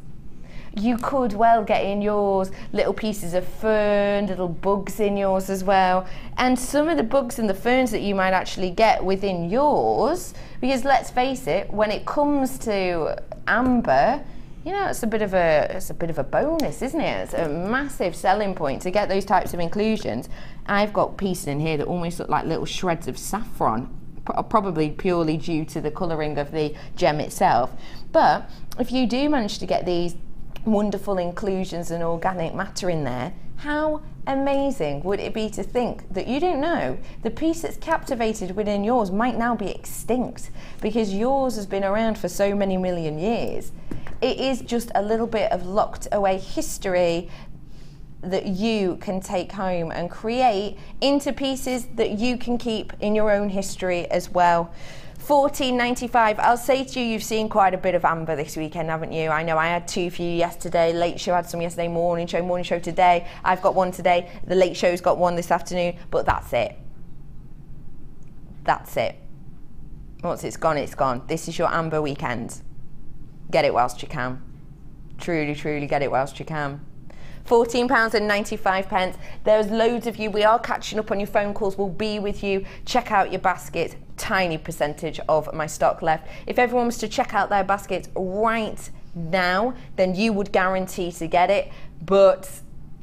You could well get in yours little pieces of fern, little bugs in yours as well. And some of the bugs and the ferns that you might actually get within yours, because let's face it, when it comes to amber, you know, it's a bit of a bonus, isn't it? It's a massive selling point to get those types of inclusions. I've got pieces in here that almost look like little shreds of saffron, probably purely due to the colouring of the gem itself. But if you do manage to get these wonderful inclusions and organic matter in there, how amazing would it be to think that you don't know the piece that's captivated within yours might now be extinct because yours has been around for so many million years. It is just a little bit of locked away history that you can take home and create into pieces that you can keep in your own history as well. $14.95. I'll say to you, you've seen quite a bit of amber this weekend, haven't you? I know I had two for you yesterday. Late show had some yesterday, morning show today. I've got one today. The late show's got one this afternoon, but that's it. That's it. Once it's gone, it's gone. This is your amber weekend. Get it whilst you can. Truly, truly get it whilst you can. £14.95. There's loads of you. We are catching up on your phone calls. We'll be with you. Check out your baskets. Tiny percentage of my stock left. If everyone was to check out their baskets right now, then you would guarantee to get it. But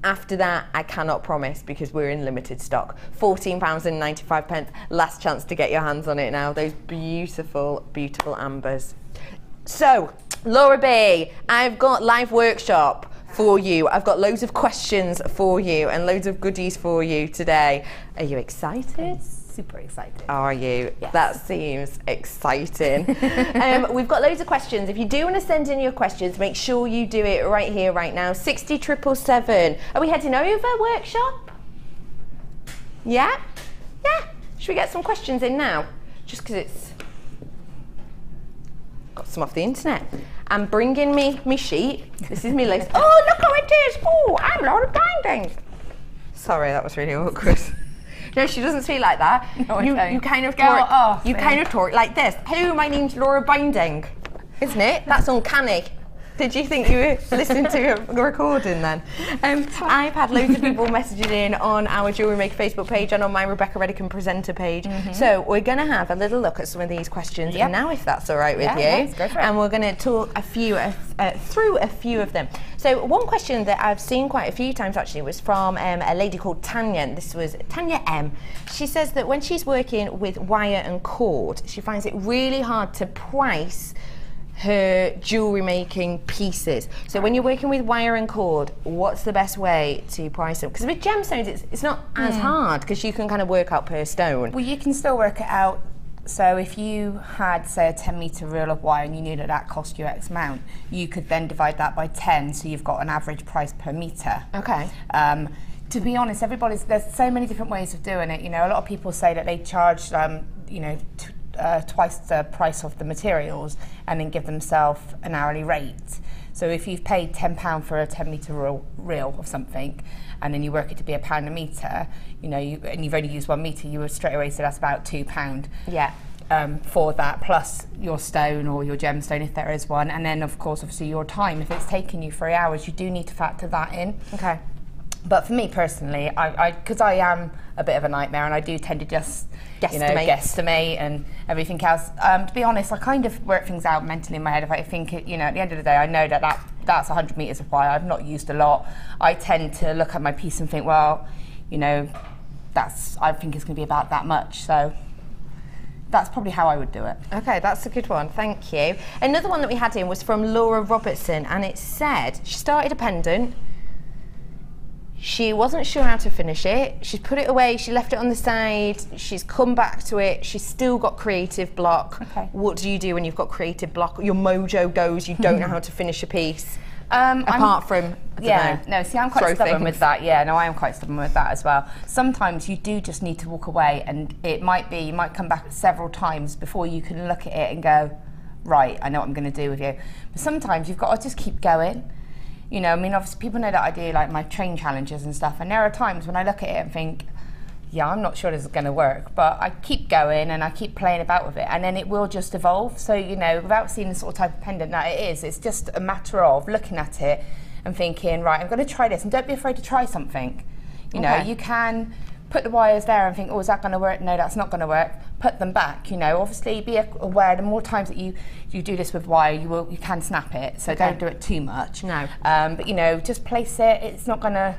after that, I cannot promise because we're in limited stock. £14.95. Last chance to get your hands on it now. Those beautiful, beautiful ambers. So, Laura B, I've got live workshop for you. I've got loads of questions for you and loads of goodies for you today. Are you excited?
Super excited.
Are you?
Yes.
That seems exciting. We've got loads of questions. If you do want to send in your questions, make sure you do it right here, right now. 60777. Are we heading over workshop? Yeah? Yeah? Should we get some questions in now? Just because it's got some off the internet. I'm bringing me sheet. This is me list. Oh, look how it is. Oh, I'm Laura Binding. Sorry, that was really awkward. No, she doesn't speak like that. No, you kind of talk. You kind of talk like this. Hello, my name's Laura Binding. Isn't it? That's uncanny. Did you think you were listening to a recording then? I've had loads of people messaging in on our Jewellery Maker Facebook page and on my Rebecca Redican presenter page. So we're going to have a little look at some of these questions now, if that's all right with you.
Yes, go for it.
And we're going to talk through a few of them. So one question that I've seen quite a few times actually was from a lady called Tanya. And this was Tanya M. She says that when she's working with wire and cord, she finds it really hard to price her jewellery making pieces. So when you're working with wire and cord, what's the best way to price them? Because with gemstones, it's not as hard because you can kind of work out per stone.
Well, you can still work it out. So if you had, say, a 10-metre reel of wire and you knew that that cost you X amount, you could then divide that by 10, so you've got an average price per metre.
Okay.
To be honest, there's so many different ways of doing it. You know, a lot of people say that they charge, you know, twice the price of the materials and then give themselves an hourly rate. So if you've paid £10 for a 10-metre reel of something and then you work it to be £1 a metre, you know, and you've only used 1 metre, you would straight away say that's about £2.
Yeah.
for that, plus your stone or your gemstone if there is one, and then of course obviously your time. If it's taking you 3 hours, you do need to factor that in.
Okay.
But for me personally, because I am a bit of a nightmare and I do tend to just guesstimate and everything else. To be honest, I kind of work things out mentally in my head. If I think at the end of the day, I know that's 100 meters of wire. I've not used a lot. I tend to look at my piece and think, well, I think it's going to be about that much. So that's probably how I would do it.
Okay, that's a good one, thank you. Another one that we had in was from Laura Robertson, and it said she started a pendant. She wasn't sure how to finish it. She's put it away, she left it on the side, she's come back to it, she's still got creative block.
Okay.
What do you do when you've got creative block? Your mojo goes, you don't know how to finish a piece. Apart from,
no, see, I'm quite stubborn with that. Yeah, no, I am quite stubborn with that as well. Sometimes you do just need to walk away, and you might come back several times before you can look at it and go, right, I know what I'm going to do with you. But sometimes you've got to just keep going. Obviously people know that I do like my train challenges and stuff, and there are times when I look at it and think, yeah, I'm not sure this is going to work, but I keep going and I keep playing about with it, and then it will just evolve. So, without seeing the sort of type of pendant that it is, it's just a matter of looking at it and thinking, right, I'm going to try this, and don't be afraid to try something. You can put the wires there and think, oh, is that going to work? No, that's not going to work. Put them back. Obviously be aware the more times that you do this with wire, you can snap it. So don't do it too much. No. But just place it. It's not going to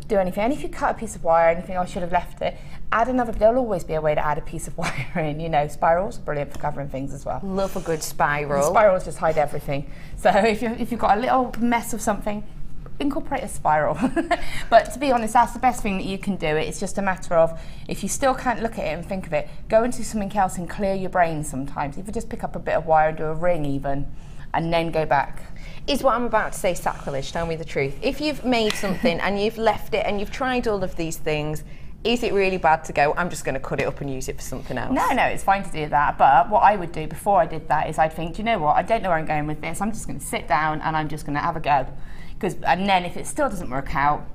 do anything. And if you cut a piece of wire and you think, oh, I should have left it, add another. There'll always be a way to add a piece of wire in. Spirals are brilliant for covering things as well.
Love a good spiral.
And spirals just hide everything. So if you've got a little mess of something, incorporate a spiral. But to be honest, that's the best thing that you can do. It's just a matter of, if you still can't look at it and think of it, go into something else and clear your brain sometimes. If you just pick up a bit of wire and do a ring even, and then go back.
Is what I'm about to say sacrilege? Tell me the truth. If you've made something and you've left it and you've tried all of these things, is it really bad to go, I'm just going to cut it up and use it for something else?
No, it's fine to do that. But what I would do before I did that is I'd think, do you know what, I don't know where I'm going with this. I'm just going to sit down and I'm just going to have a go. And then if it still doesn't work out,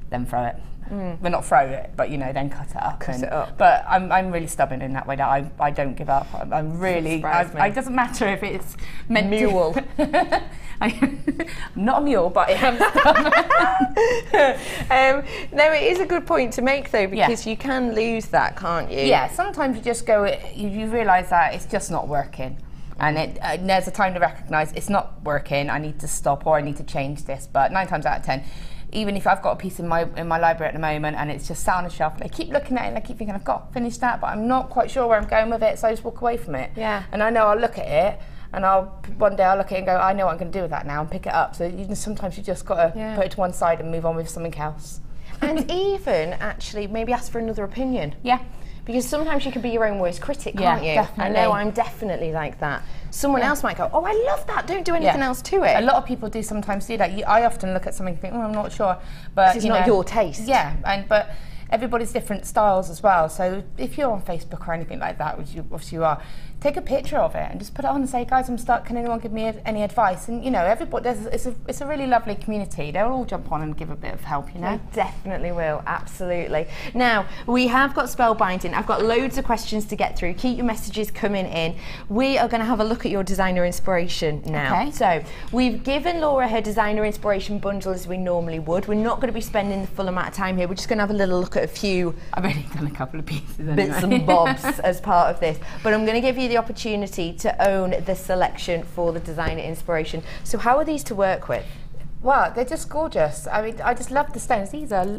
then throw it. Well, not throw it, but then cut it up.
Cut it up.
But I'm really stubborn in that way, that I don't give up. I'm really, it doesn't matter if it's meant
mule.
to. I'm not a mule, but I am stubborn.
No, it is a good point to make though, because you can lose that, can't you?
Yeah, sometimes you just go, you realise that it's just not working. And there's a time to recognise it's not working, I need to stop or I need to change this. But 9 times out of 10, even if I've got a piece in my library at the moment and it's just sat on a shelf, and I keep looking at it and I keep thinking, I've got to finish that, but I'm not quite sure where I'm going with it, so I just walk away from it.
Yeah.
And I know I'll look at it, and one day I'll look at it and go, I know what I'm going to do with that now, and pick it up. So sometimes you just got to put it to one side and move on with something else.
And even actually maybe ask for another opinion.
Yeah.
Because sometimes you can be your own worst critic, can't you?
Definitely.
I know I'm definitely like that. Someone else might go, oh, I love that, don't do anything else to it.
A lot of people do sometimes do that. I often look at something and think, oh, I'm not sure. But
it's not your taste.
Yeah, but everybody's different styles as well. So if you're on Facebook or anything like that, which you obviously are, take a picture of it and just put it on and say, guys, I'm stuck, can anyone give me any advice? And everybody, it's a really lovely community. They'll all jump on and give a bit of help,
They definitely will, absolutely. Now, we have got spellbinding. I've got loads of questions to get through. Keep your messages coming in. We are going to have a look at your designer inspiration now. Okay. So, we've given Laura her designer inspiration bundle as we normally would. We're not going to be spending the full amount of time here. We're just going to have a little look at a few
I've only done a couple of pieces anyway.
Bits and bobs as part of this. But I'm going to give you the opportunity to own the selection for the designer inspiration. So how are these to work with?
Well, they're just gorgeous. I mean, I just love the stones.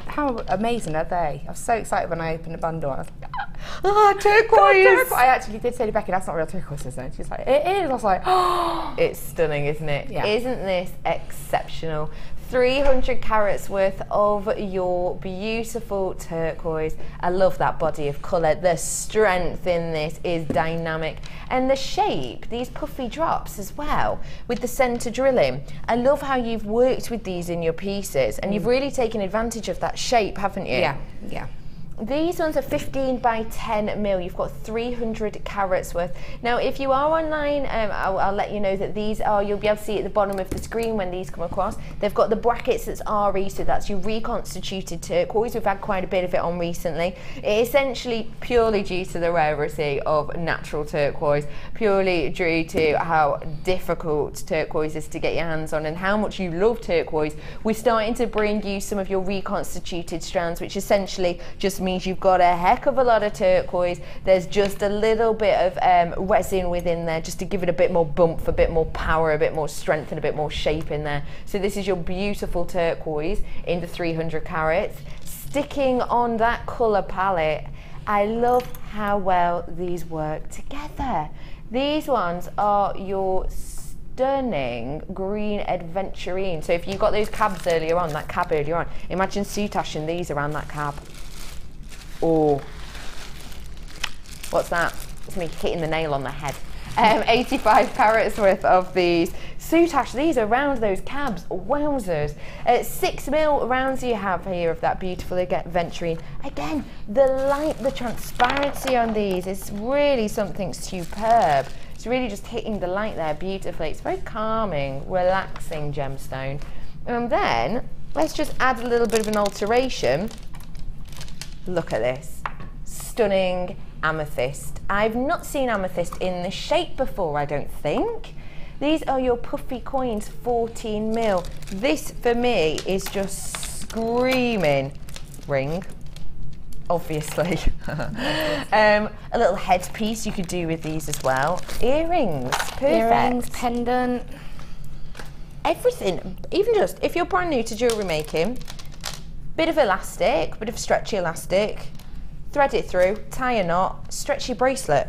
How amazing are they? I was so excited when I opened the bundle. I was like, turquoise! I actually did say to Becky, that's not real turquoise, is it? She's like, it is. I was like, oh.
It's stunning, isn't it?
Yeah.
Isn't this exceptional? 300 carats worth of your beautiful turquoise. I love that body of colour. The strength in this is dynamic. And the shape, these puffy drops as well, with the centre drilling. I love how you've worked with these in your pieces, and you've really taken advantage of that shape, haven't you?
Yeah.
These ones are 15 by 10 mil. You've got 300 carats worth. Now, if you are online, I'll let you know that these are, you'll be able to see at the bottom of the screen when these come across. They've got the brackets that's RE, so that's your reconstituted turquoise. We've had quite a bit of it on recently. It essentially purely due to the rarity of natural turquoise, purely due to how difficult turquoise is to get your hands on and how much you love turquoise. We're starting to bring you some of your reconstituted strands, which essentially just means you've got a heck of a lot of turquoise. There's just a little bit of resin within there just to give it a bit more bump, a bit more power, a bit more strength and a bit more shape in there. So this is your beautiful turquoise in the 300 carats. Sticking on that colour palette, I love how well these work together. These ones are your stunning green adventurine. So if you got those cabs earlier on, that cab earlier on, imagine soutashing these around that cab. Oh, what's that? It's me hitting the nail on the head. 85 carats worth of these. Soutache these around those cabs. Wowzers. 6 mil rounds you have here of that beautiful adventurine. Again, the light, the transparency on these is really something superb. It's really just hitting the light there beautifully. It's very calming, relaxing gemstone. And then let's just add a little bit of an alteration. Look at this, stunning amethyst. I've not seen amethyst in this shape before, I don't think. These are your puffy coins, 14 mil. This for me is just screaming ring, obviously. A little headpiece you could do with these as well. Earrings, perfect.
Earrings, pendant.
Everything, even just, if you're brand new to jewellery making, bit of elastic, bit of stretchy elastic, thread it through, tie a knot, stretch your bracelet.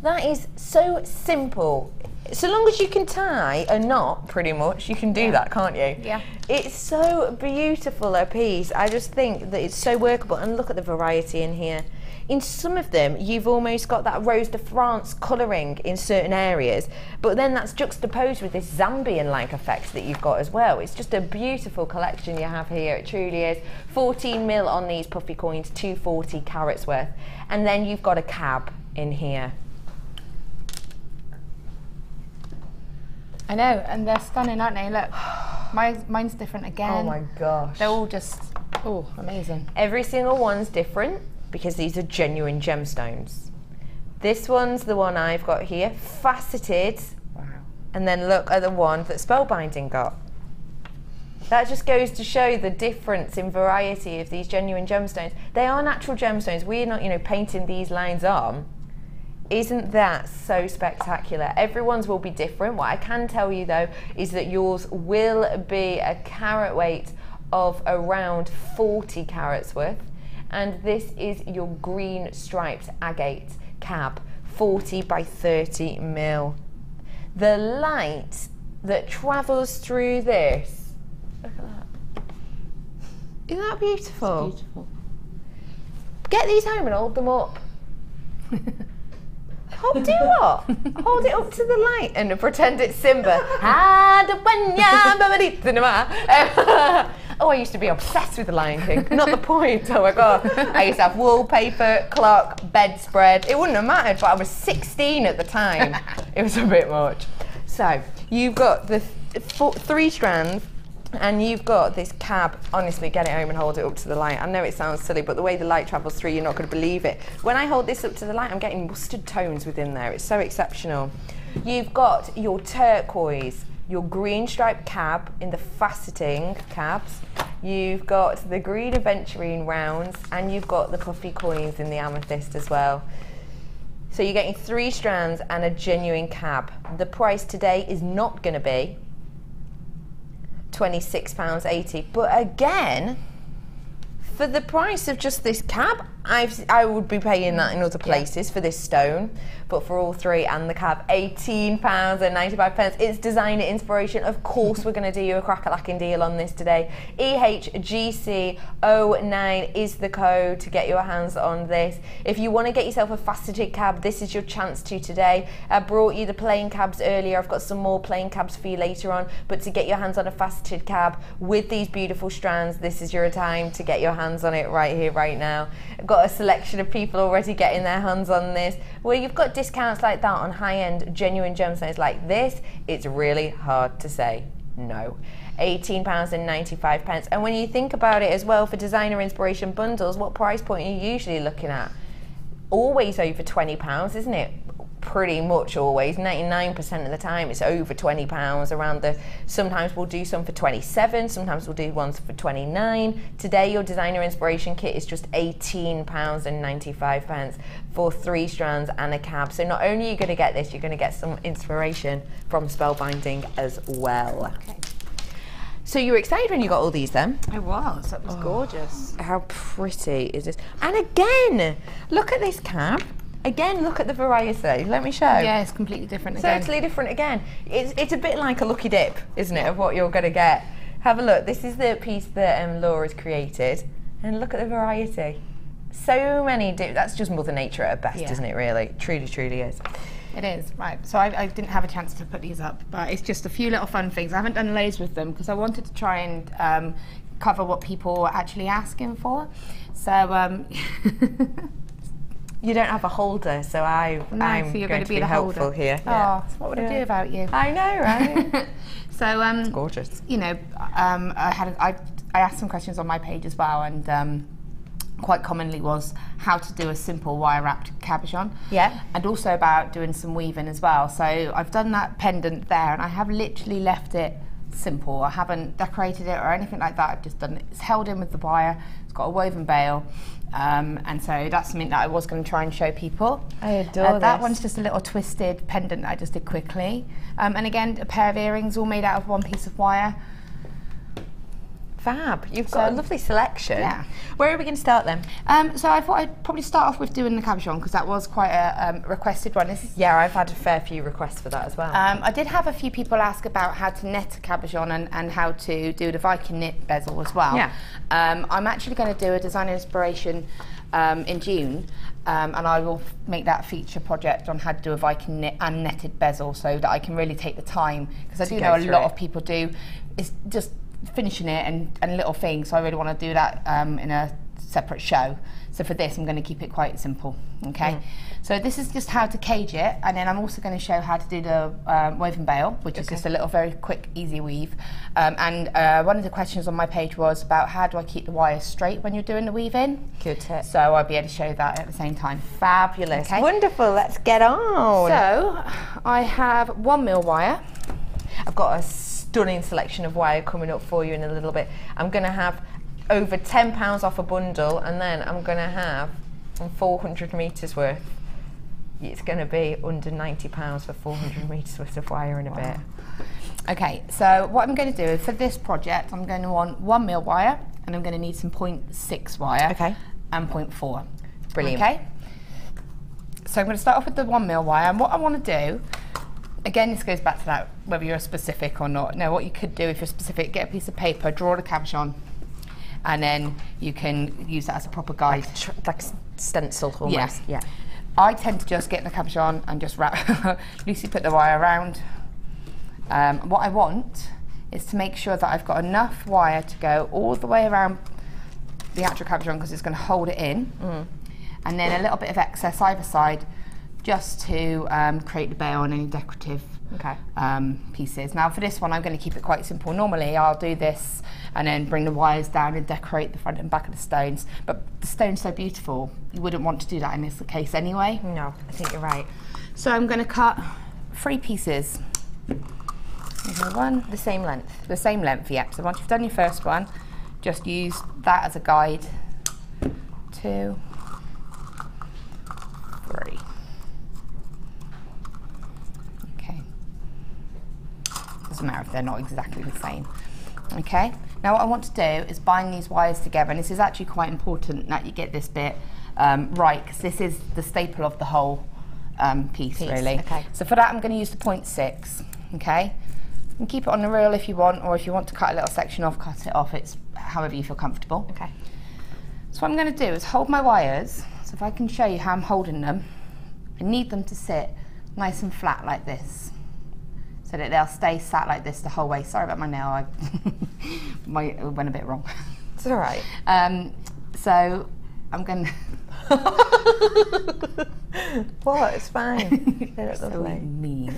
That is so simple. So long as you can tie a knot, pretty much, you can do that, can't you?
Yeah.
It's so beautiful a piece. I just think that it's so workable. And look at the variety in here. In some of them, you've almost got that Rose de France colouring in certain areas, but then that's juxtaposed with this Zambian-like effect that you've got as well. It's just a beautiful collection you have here, it truly is. 14 mil on these puffy coins, 240 carats worth. And then you've got a cab in here.
I know, and they're stunning, aren't they? Look, mine's different again.
Oh my gosh.
They're all just, oh, amazing.
Every single one's different because these are genuine gemstones. This one's the one I've got here, faceted.
Wow.
And then look at the one that Spellbinding got. That just goes to show the difference in variety of these genuine gemstones. They are natural gemstones. We're not, painting these lines on. Isn't that so spectacular? Everyone's will be different. What I can tell you though is that yours will be a carat weight of around 40 carats worth. And this is your green striped agate cab, 40 by 30 mil. The light that travels through this, look at that. Isn't that beautiful?
It's beautiful.
Get these home and hold them up. Do what? Hold it up to the light and pretend it's Simba. Oh, I used to be obsessed with the Lion King. Not the point. Oh my God. I used to have wallpaper, clock, bedspread. It wouldn't have mattered, but I was 16 at the time. It was a bit much. So you've got the 3 strands. And you've got this cab. Honestly, get it home and hold it up to the light. I know it sounds silly, but the way the light travels through, you're not going to believe it. When I hold this up to the light, I'm getting mustard tones within there. It's so exceptional. You've got your turquoise, your green striped cab in the faceting cabs. You've got the green aventurine rounds, and you've got the puffy coins in the amethyst as well. So you're getting 3 strands and a genuine cab. The price today is not going to be £26.80, but again, for the price of just this cab, I would be paying that in other places for this stone, but for all three and the cab, £18.95. It's designer inspiration. Of course, we're going to do you a crack-a-lacking deal on this today. EHGC09 is the code to get your hands on this. If you want to get yourself a faceted cab, this is your chance to today. I brought you the plain cabs earlier. I've got some more plain cabs for you later on, but to get your hands on a faceted cab with these beautiful strands, this is your time to get your hands on it right here, right now. I've got a selection of people already getting their hands on this. Where you've got discounts like that on high-end genuine gemstones like this, it's really hard to say no. £18.95. And when you think about it as well, for designer inspiration bundles, what price point are you usually looking at? Always over £20, isn't it? Pretty much always, 99% of the time it's over £20 around the, sometimes we'll do some for 27, sometimes we'll do ones for 29. Today your designer inspiration kit is just £18.95 for 3 strands and a cab. So not only are you going to get this, you're going to get some inspiration from spellbinding as well.
Okay.
So you were excited when you got all these then?
I was. That was gorgeous.
How pretty is this? And again, look at this cab. Again, look at the variety. Let me show.
Yeah, it's completely different again.
Totally different again. It's a bit like a lucky dip, isn't it, of what you're going to get. Have a look. This is the piece that Laura's created. And look at the variety. So many that's just Mother Nature at her best, isn't it, really? Truly, truly is.
It is, right. So I didn't have a chance to put these up, but it's just a few little fun things. I haven't done loads with them because I wanted to try and cover what people were actually asking for. So,
you don't have a holder, so I'm
so you're
going to be the helpful
holder
here.
Oh, so what would I do without you?
I know, right?
So,
it's gorgeous.
You know, I asked some questions on my page as well, and quite commonly was how to do a simple wire wrapped cabochon.
Yeah.
And also about doing some weaving as well. So I've done that pendant there, and I have literally left it simple. I haven't decorated it or anything like that. I've just done it. It's held in with the wire. It's got a woven bail. And so that's something that I was going to try and show people.
I adore
That
this.
one's just a little twisted pendant that I just did quickly. And again, a pair of earrings all made out of one piece of wire.
Fab. You've got a lovely selection.
Yeah.
Where are we going to start then?
So I thought I'd probably start off with doing the cabochon because that was quite a requested one.
Yeah, I've had a fair few requests for that as well.
I did have a few people ask about how to net a cabochon and how to do the Viking knit bezel as well.
Yeah.
I'm actually going to do a design inspiration in June, and I will make that a feature project on how to do a Viking knit and netted bezel so that I can really take the time, because I do know a lot of people do. It's just finishing it and little things, so I really want to do that in a separate show. So for this I'm going to keep it quite simple. Okay, so this is just how to cage it, and then I'm also going to show how to do the woven bail, which is just a little very quick easy weave. And one of the questions on my page was about how do I keep the wires straight when you're doing the weaving.
Good tip.
So I'll be able to show you that at the same time.
Fabulous.
Okay.
Wonderful. Let's get on.
So I have 1mm wire.
I've got a stunning selection of wire coming up for you in a little bit. I'm going to have over £10 off a bundle, and then I'm going to have 400 metres worth. It's going to be under £90 for 400 metres worth of wire in a bit.
Okay, so what I'm going to do for this project, I'm going to want 1mm wire, and I'm going to need some 0.6 wire and 0.4.
Brilliant.
Okay, so I'm going to start off with the 1mm wire, and what I want to do, again, this goes back to that, whether you're specific or not. Now, what you could do if you're specific, get a piece of paper, draw the cabochon, and then you can use that as a proper guide.
Like stencil almost.
Yeah. I tend to just get the cabochon and just wrap, loosely put the wire around. What I want is to make sure that I've got enough wire to go all the way around the actual cabochon, because it's going to hold it in, and then a little bit of excess either side, just to create the bail and any decorative pieces. Now for this one I'm going to keep it quite simple. Normally I'll do this and then bring the wires down and decorate the front and back of the stones, but the stone's so beautiful you wouldn't want to do that in this case anyway.
No, I think you're right.
So I'm going to cut 3 pieces. One.
The same length?
The same length, yeah. So once you've done your first one, just use that as a guide. 2, 3. Doesn't matter if they're not exactly the same. Okay, now what I want to do is bind these wires together, and this is actually quite important that you get this bit right, because this is the staple of the whole piece, really.
Okay.
So for that, I'm going to use the 0.6. Okay. You can keep it on the reel if you want, or if you want to cut a little section off, cut it off. It's however you feel comfortable.
Okay.
So what I'm going to do is hold my wires. So if I can show you how I'm holding them, I need them to sit nice and flat like this, so that they'll stay sat like this the whole way. Sorry about my nail, it went a bit wrong.
It's all right.
So I'm going to...
What? It's fine. They look
So
lovely.
mean.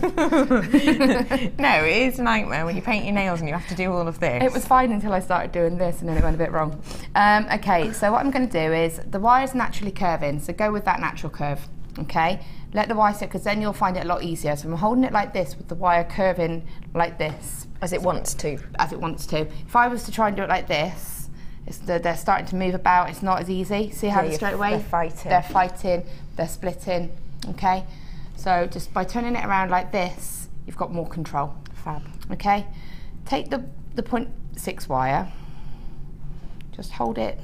No, it is a nightmare when you paint your nails and you have to do all of this.
It was fine until I started doing this, and then it went a bit wrong. Okay, so what I'm going to do is, the wire's naturally curving, so go with that natural curve, okay? Let the wire sit, because then you'll find it a lot easier. So I'm holding it like this, with the wire curving like this.
As it wants to.
As it wants to. If I was to try and do it like this, they're starting to move about, it's not as easy. See how straight away?
They're fighting.
They're fighting, they're splitting, okay? So just by turning it around like this, you've got more control.
Fab.
Okay? Take the 0.6 wire, just hold it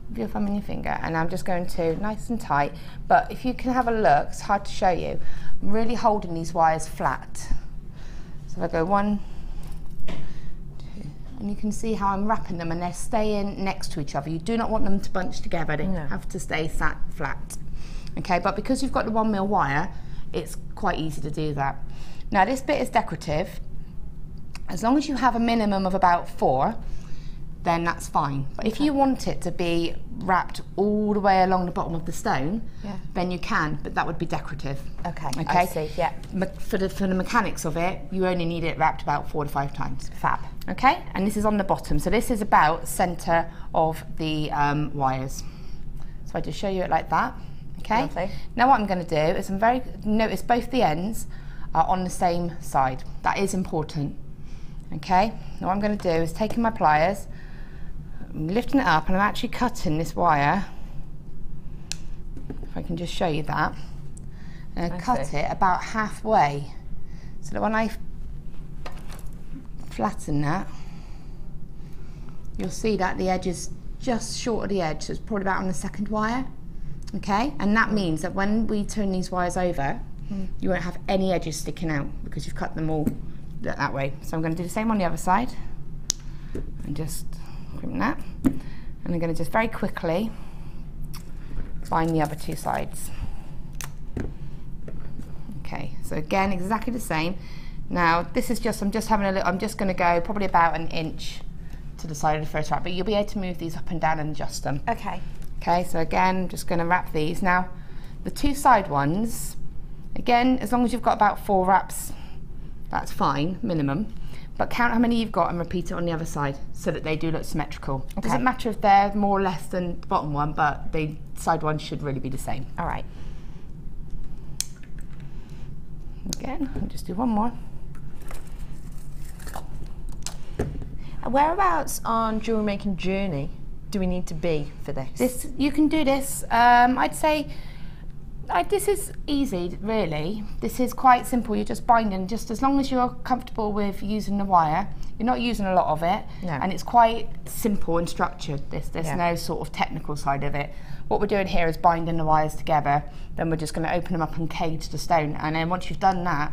with your thumb and your finger, and I'm just going to, nice and tight, but if you can have a look, it's hard to show you, I'm really holding these wires flat. So if I go 1, 2, and you can see how I'm wrapping them, and they're staying next to each other. You do not want them to bunch together, they have to stay sat flat. Okay, but because you've got the 1mm wire, it's quite easy to do that. Now this bit is decorative. As long as you have a minimum of about 4, then that's fine. But if you want it to be wrapped all the way along the bottom of the stone, then you can, but that would be decorative.
Okay, I see, yeah.
For the mechanics of it, you only need it wrapped about 4 to 5 times.
Fab.
Okay, and this is on the bottom, so this is about centre of the wires. So I just show you it like that. Okay.
Lovely.
Now what I'm going to do is notice both the ends are on the same side. That is important. Okay. Now what I'm going to do is taking my pliers, I'm lifting it up, and I'm actually cutting this wire. If I can just show you that, and I cut it about halfway, so that when I flatten that, you'll see that the edge is just short of the edge, so it's probably about on the 2nd wire. Okay, and that means that when we turn these wires over, you won't have any edges sticking out because you've cut them all that way. So I'm going to do the same on the other side, and just crimp that, and I'm going to just very quickly bind the other 2 sides. Okay, so again, exactly the same. Now this is just, I'm just going to go probably about 1 inch to the side of the first wrap, but you'll be able to move these up and down and adjust them.
Okay.
Okay, so again, I'm just going to wrap these. Now, the 2 side ones, again, as long as you've got about 4 wraps, that's fine, minimum. But count how many you've got and repeat it on the other side so that they do look symmetrical. It doesn't matter if they're more or less than the bottom one, but the side ones should really be the same.
All right.
Again, I'll just do 1 more.
Whereabouts on jewellery making journey do we need to be for this?
You can do this. I'd say this is easy, really. This is quite simple. You're just binding, just as long as you're comfortable with using the wire. You're not using a lot of it, and it's quite simple and structured. There's no sort of technical side of it. What we're doing here is binding the wires together. Then we're just going to open them up and cage the stone, and then once you've done that,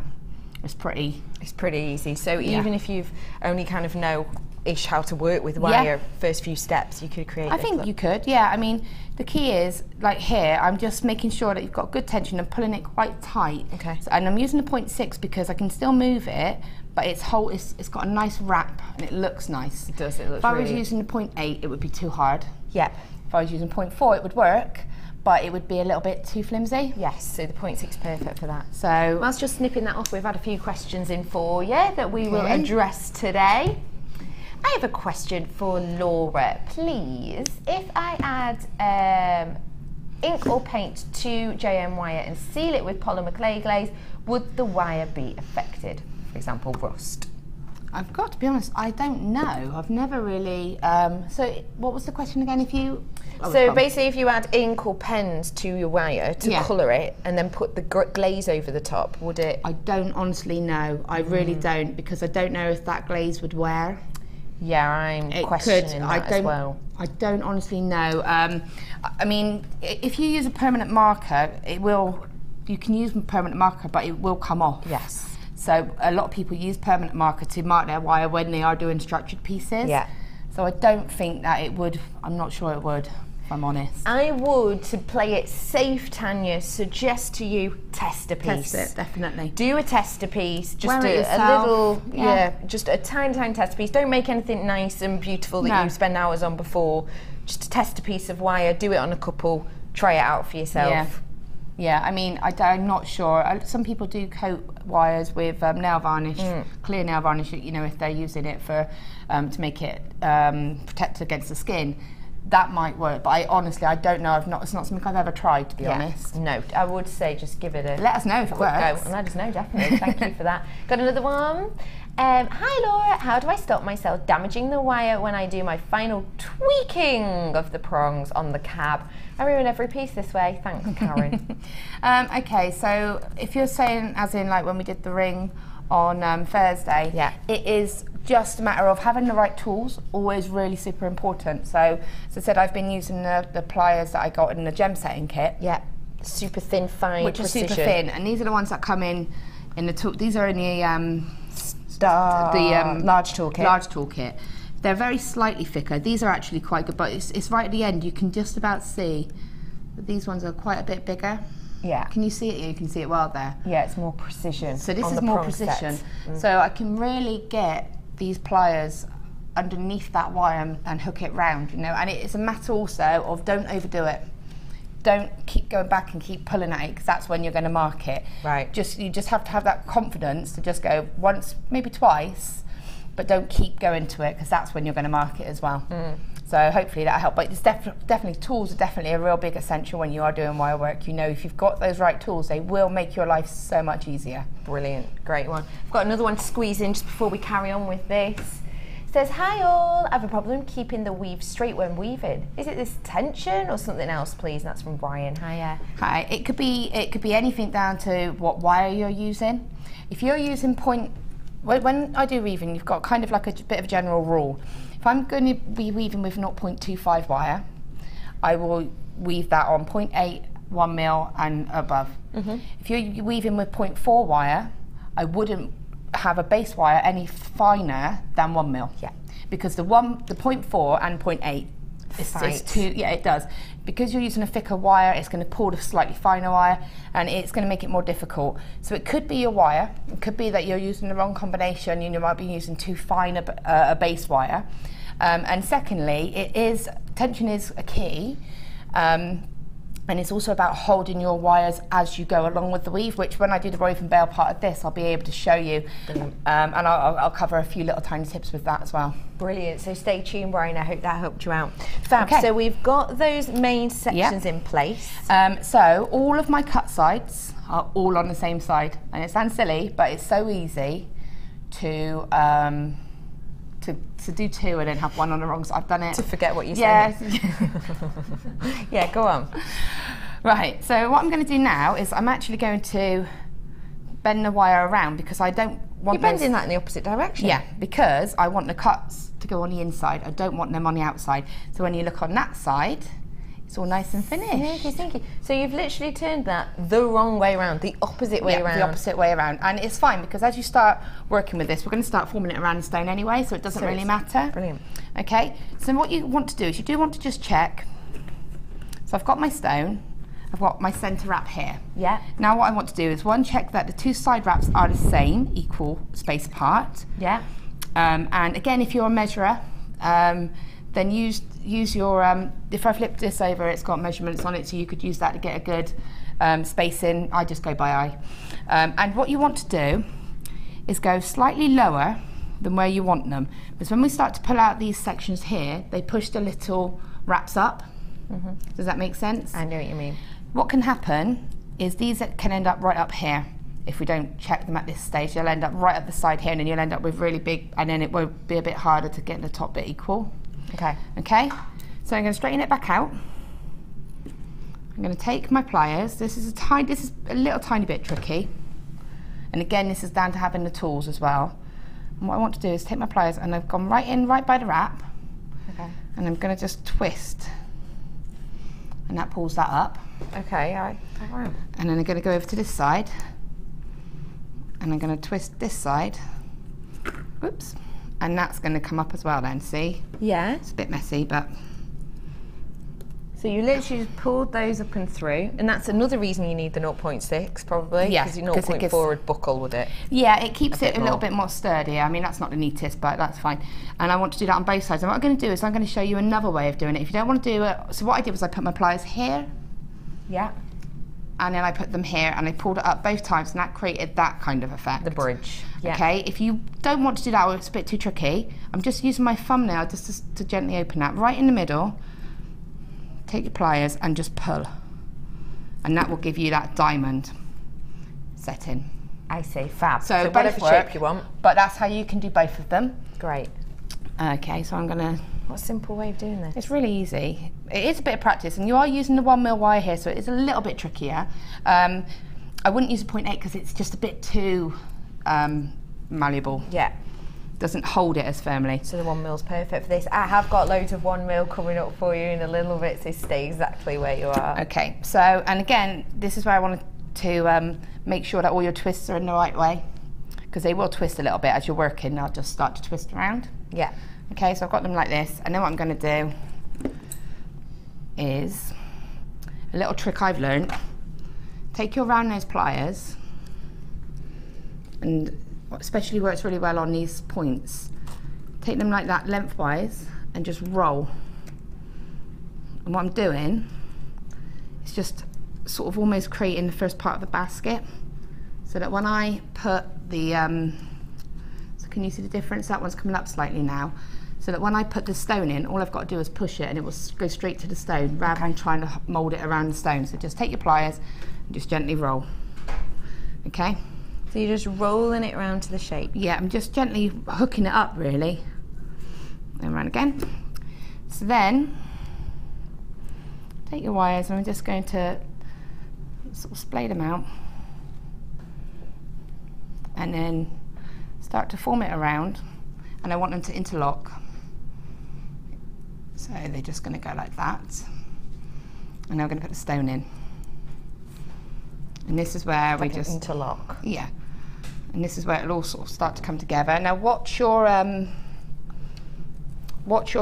it's pretty
easy. So even if you've only kind of know-ish how to work with wire, first few steps, you could create.
I think you could, yeah. I mean, the key is, like here, I'm just making sure that you've got good tension and pulling it quite tight.
Okay.
So, and I'm using the 0.6 because I can still move it, but it's got a nice wrap and it looks nice.
It does. It looks.
If I was using the 0.8, it would be too hard.
Yep.
If I was using 0.4, it would work, but it would be a little bit too flimsy.
Yes, so the 0.6 is perfect for that.
So
whilst just snipping that off, we've had a few questions in for you that we will address today. I have a question for Laura, please. If I add ink or paint to JM wire and seal it with polymer clay glaze, would the wire be affected? For example, rust.
I've got to be honest, I don't know. I've never really. So what was the question again? If you.
So basically, if you add ink or pens to your wire to colour it and then put the glaze over the top, would it?
I don't honestly know. I really don't, because I don't know if that glaze would wear.
Yeah, I'm questioning that as well.
I don't honestly know. I mean, if you use a permanent marker, you can use a permanent marker, but it will come off.
Yes.
So a lot of people use permanent marker to mark their wire when they are doing structured pieces.
Yeah.
So I don't think that it would, I'm not sure it would, if I'm honest.
I would, to play it safe, Tanya, suggest to you test a piece.
Test it, definitely.
Do a tester piece, just
Wear it
a
yourself.
little, just a tiny tester piece. Don't make anything nice and beautiful that you spend hours on before. Just test a piece of wire, do it on a couple, try it out for yourself.
Yeah, I mean, I'm not sure. Some people do coat wires with nail varnish, clear nail varnish, you know, if they're using it for to make it protect against the skin. That might work, but I don't know. It's not something I've ever tried, to be honest.
No, I would say just give it a
Let us know if it works.
go. And let us know, definitely. Thank you for that. Got another one. Hi Laura, how do I stop myself damaging the wire when I do my final tweaking of the prongs on the cab? I ruin every piece this way. Thanks, Karen.
Okay, so if you're saying, as in like when we did the ring on Thursday, it is just a matter of having the right tools, always really super important. So, as I said, I've been using the pliers that I got in the gem setting kit.
Yeah, super thin, fine,
which
precision.
are super thin, and these are the ones that come in the tool. These are in the
large toolkit.
Large toolkit. They're very slightly thicker. These are actually quite good, but it's right at the end. You can just about see that these ones are quite a bit bigger.
Yeah.
Can you see it? You can see it well there.
Yeah, it's more precision.
So this is more precision. So I can really get these pliers underneath that wire and hook it round, you know. And it's a matter also of don't overdo it. Don't keep going back and keep pulling at it, because that's when you're going to mark it.
Right.
You just have to have that confidence to just go once, maybe twice, but don't keep going to it, because that's when you're going to mark it as well. So hopefully that'll help. But it's definitely tools are definitely a real big essential when you are doing wire work. You know, if you've got those right tools, they will make your life so much easier.
Brilliant, great one. I've got another one to squeeze in just before we carry on with this. It says, hi all, I have a problem keeping the weave straight when weaving. Is it this tension or something else, please? And that's from Brian. Hiya.
Hi. It could be anything down to what wire you're using. If you're using when I do weaving, you've got kind of like a bit of a general rule. If I'm going to be weaving with 0.25 wire, I will weave that on 0.8, 1 mil and above. If you're weaving with 0.4 wire, I wouldn't have a base wire any finer than 1 mil.
Yeah.
Because the 0.4 and 0.8 is too, it does. Because you're using a thicker wire, it's going to pull the slightly finer wire, and it's going to make it more difficult. So it could be your wire. It could be that you're using the wrong combination. You might be using too fine a base wire. And secondly, tension is a key. And it's also about holding your wires as you go along with the weave, which when I do the woven bale part of this, I'll be able to show you. And I'll cover a few little tiny tips with that as well.
Brilliant, so stay tuned, Brian, I hope that helped you out. Fab,
Okay.
so we've got those main sections in place.
So all of my cut sides are all on the same side. And it sounds silly, but it's so easy to do two and then have one on the wrong side. I've done it.
To forget what you said.
Yeah.
Yeah, go on.
Right, so what I'm going to do now is I'm actually going to bend the wire around, because I don't want
You're bending that in the opposite direction.
Yeah, because I want the cuts to go on the inside. I don't want them on the outside. So when you look on that side, it's all nice and finished.
Thinking. So you've literally turned that the wrong way around, the opposite way around.
The opposite way around. And it's fine, because as you start working with this, we're going to start forming it around the stone anyway, so it doesn't really matter.
Brilliant.
Okay, so what you want to do is you do want to just check. So I've got my stone, I've got my centre wrap here.
Yeah.
Now what I want to do is check that the two side wraps are the same, equal space apart.
Yeah.
And again, if you're a measurer, then use your, if I flip this over, it's got measurements on it, so you could use that to get a good spacing. I just go by eye. And what you want to do is go slightly lower than where you want them. Because when we start to pull out these sections here, they push the little wraps up. Does that make sense?
I know what you mean.
What can happen is these can end up right up here. If we don't check them at this stage, they'll end up right at the side here, and then you'll end up with really big, and then it will be a bit harder to get the top bit equal.
Okay.
Okay, so I'm going to straighten it back out. I'm going to take my pliers. This is a little tiny bit tricky. And again, this is down to having the tools as well. And what I want to do is take my pliers, and I've gone right in, right by the wrap.
Okay.
And I'm going to just twist. And that pulls that up.
Okay,
And then I'm going to go over to this side. And I'm going to twist this side. Oops. And that's going to come up as well then, see?
Yeah.
It's a bit messy, but...
So you literally just pulled those up and through, and that's another reason you need the 0.6 probably.
Yes,
because your 0.4 would buckle with it.
Yeah, it keeps it a little bit more sturdy. I mean, that's not the neatest, but that's fine. And I want to do that on both sides. And what I'm going to do is I'm going to show you another way of doing it. If you don't want to do it, so what I did was I put my pliers here.
Yeah.
And then I put them here, and I pulled it up both times, and that created that kind of effect.
The bridge. Yeah.
Okay, if you don't want to do that or it's a bit too tricky, I'm just using my thumbnail just to gently open that right in the middle. Take your pliers and just pull, and that will give you that diamond setting.
I see, fab.
So
whatever shape you want.
But that's how you can do both of them.
Great.
Okay, so I'm gonna...
What a simple way of doing this.
It's really easy. It is a bit of practice, and you are using the 1mm wire here, so it is a little bit trickier. I wouldn't use a 0.8 because it's just a bit too malleable.
Yeah.
Doesn't hold it as firmly.
So the 1mm is perfect for this. I have got loads of 1mm coming up for you in a little bit, so stay exactly where you are.
Okay, so, and again, this is where I wanted to make sure that all your twists are in the right way, because they will twist a little bit as you're working. They'll just start to twist around.
Yeah.
Okay, so I've got them like this, and then what I'm going to do is a little trick I've learned. Take your round nose pliers, and especially works really well on these points. Take them like that lengthwise and just roll. And what I'm doing is just sort of almost creating the first part of the basket, so that when I put the, so can you see the difference? That one's coming up slightly now. So that when I put the stone in, all I've got to do is push it and it will go straight to the stone rather than trying to mould it around the stone. So just take your pliers and just gently roll. Okay?
So you're just rolling it around to the shape?
Yeah, I'm just gently hooking it up really. And around again. So then, take your wires and I'm just going to sort of splay them out. And then start to form it around. And I want them to interlock. So they're just going to go like that. And now we're going to put the stone in. And this is where we just
interlock.
Yeah. And this is where it'll all sort of start to come together. Now watch your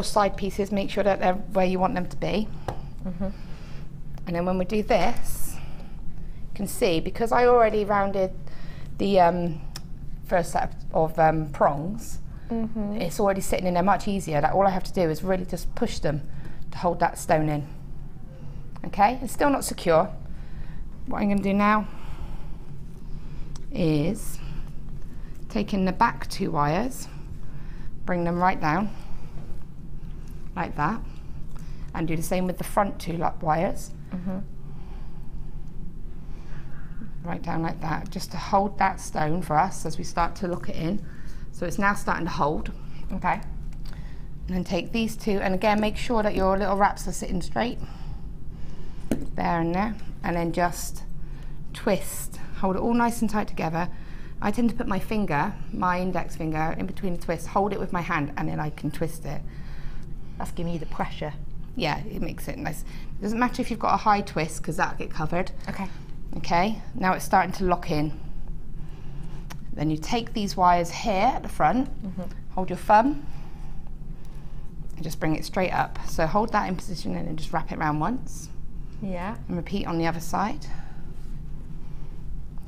side pieces, make sure that they're where you want them to be.
Mm-hmm.
And then when we do this, you can see, because I already rounded the first set of prongs,
mm-hmm.
it's already sitting in there much easier. That all I have to do is really just push them to hold that stone in. Okay, it's still not secure. What I'm going to do now is taking the back two wires, bring them right down like that, and do the same with the front two wires.
Mm-hmm.
Right down like that, just to hold that stone for us as we start to lock it in. So it's now starting to hold.
Okay.
And then take these two, and again make sure that your little wraps are sitting straight. There and there. And then just twist. Hold it all nice and tight together. I tend to put my finger, my index finger, in between the twists, hold it with my hand, and then I can twist it.
That's giving you the pressure.
Yeah, it makes it nice. It doesn't matter if you've got a high twist, because that'll get covered.
Okay.
Okay, now it's starting to lock in. Then you take these wires here at the front,
mm-hmm.
hold your thumb, and just bring it straight up. So hold that in position and then just wrap it around once.
Yeah.
And repeat on the other side.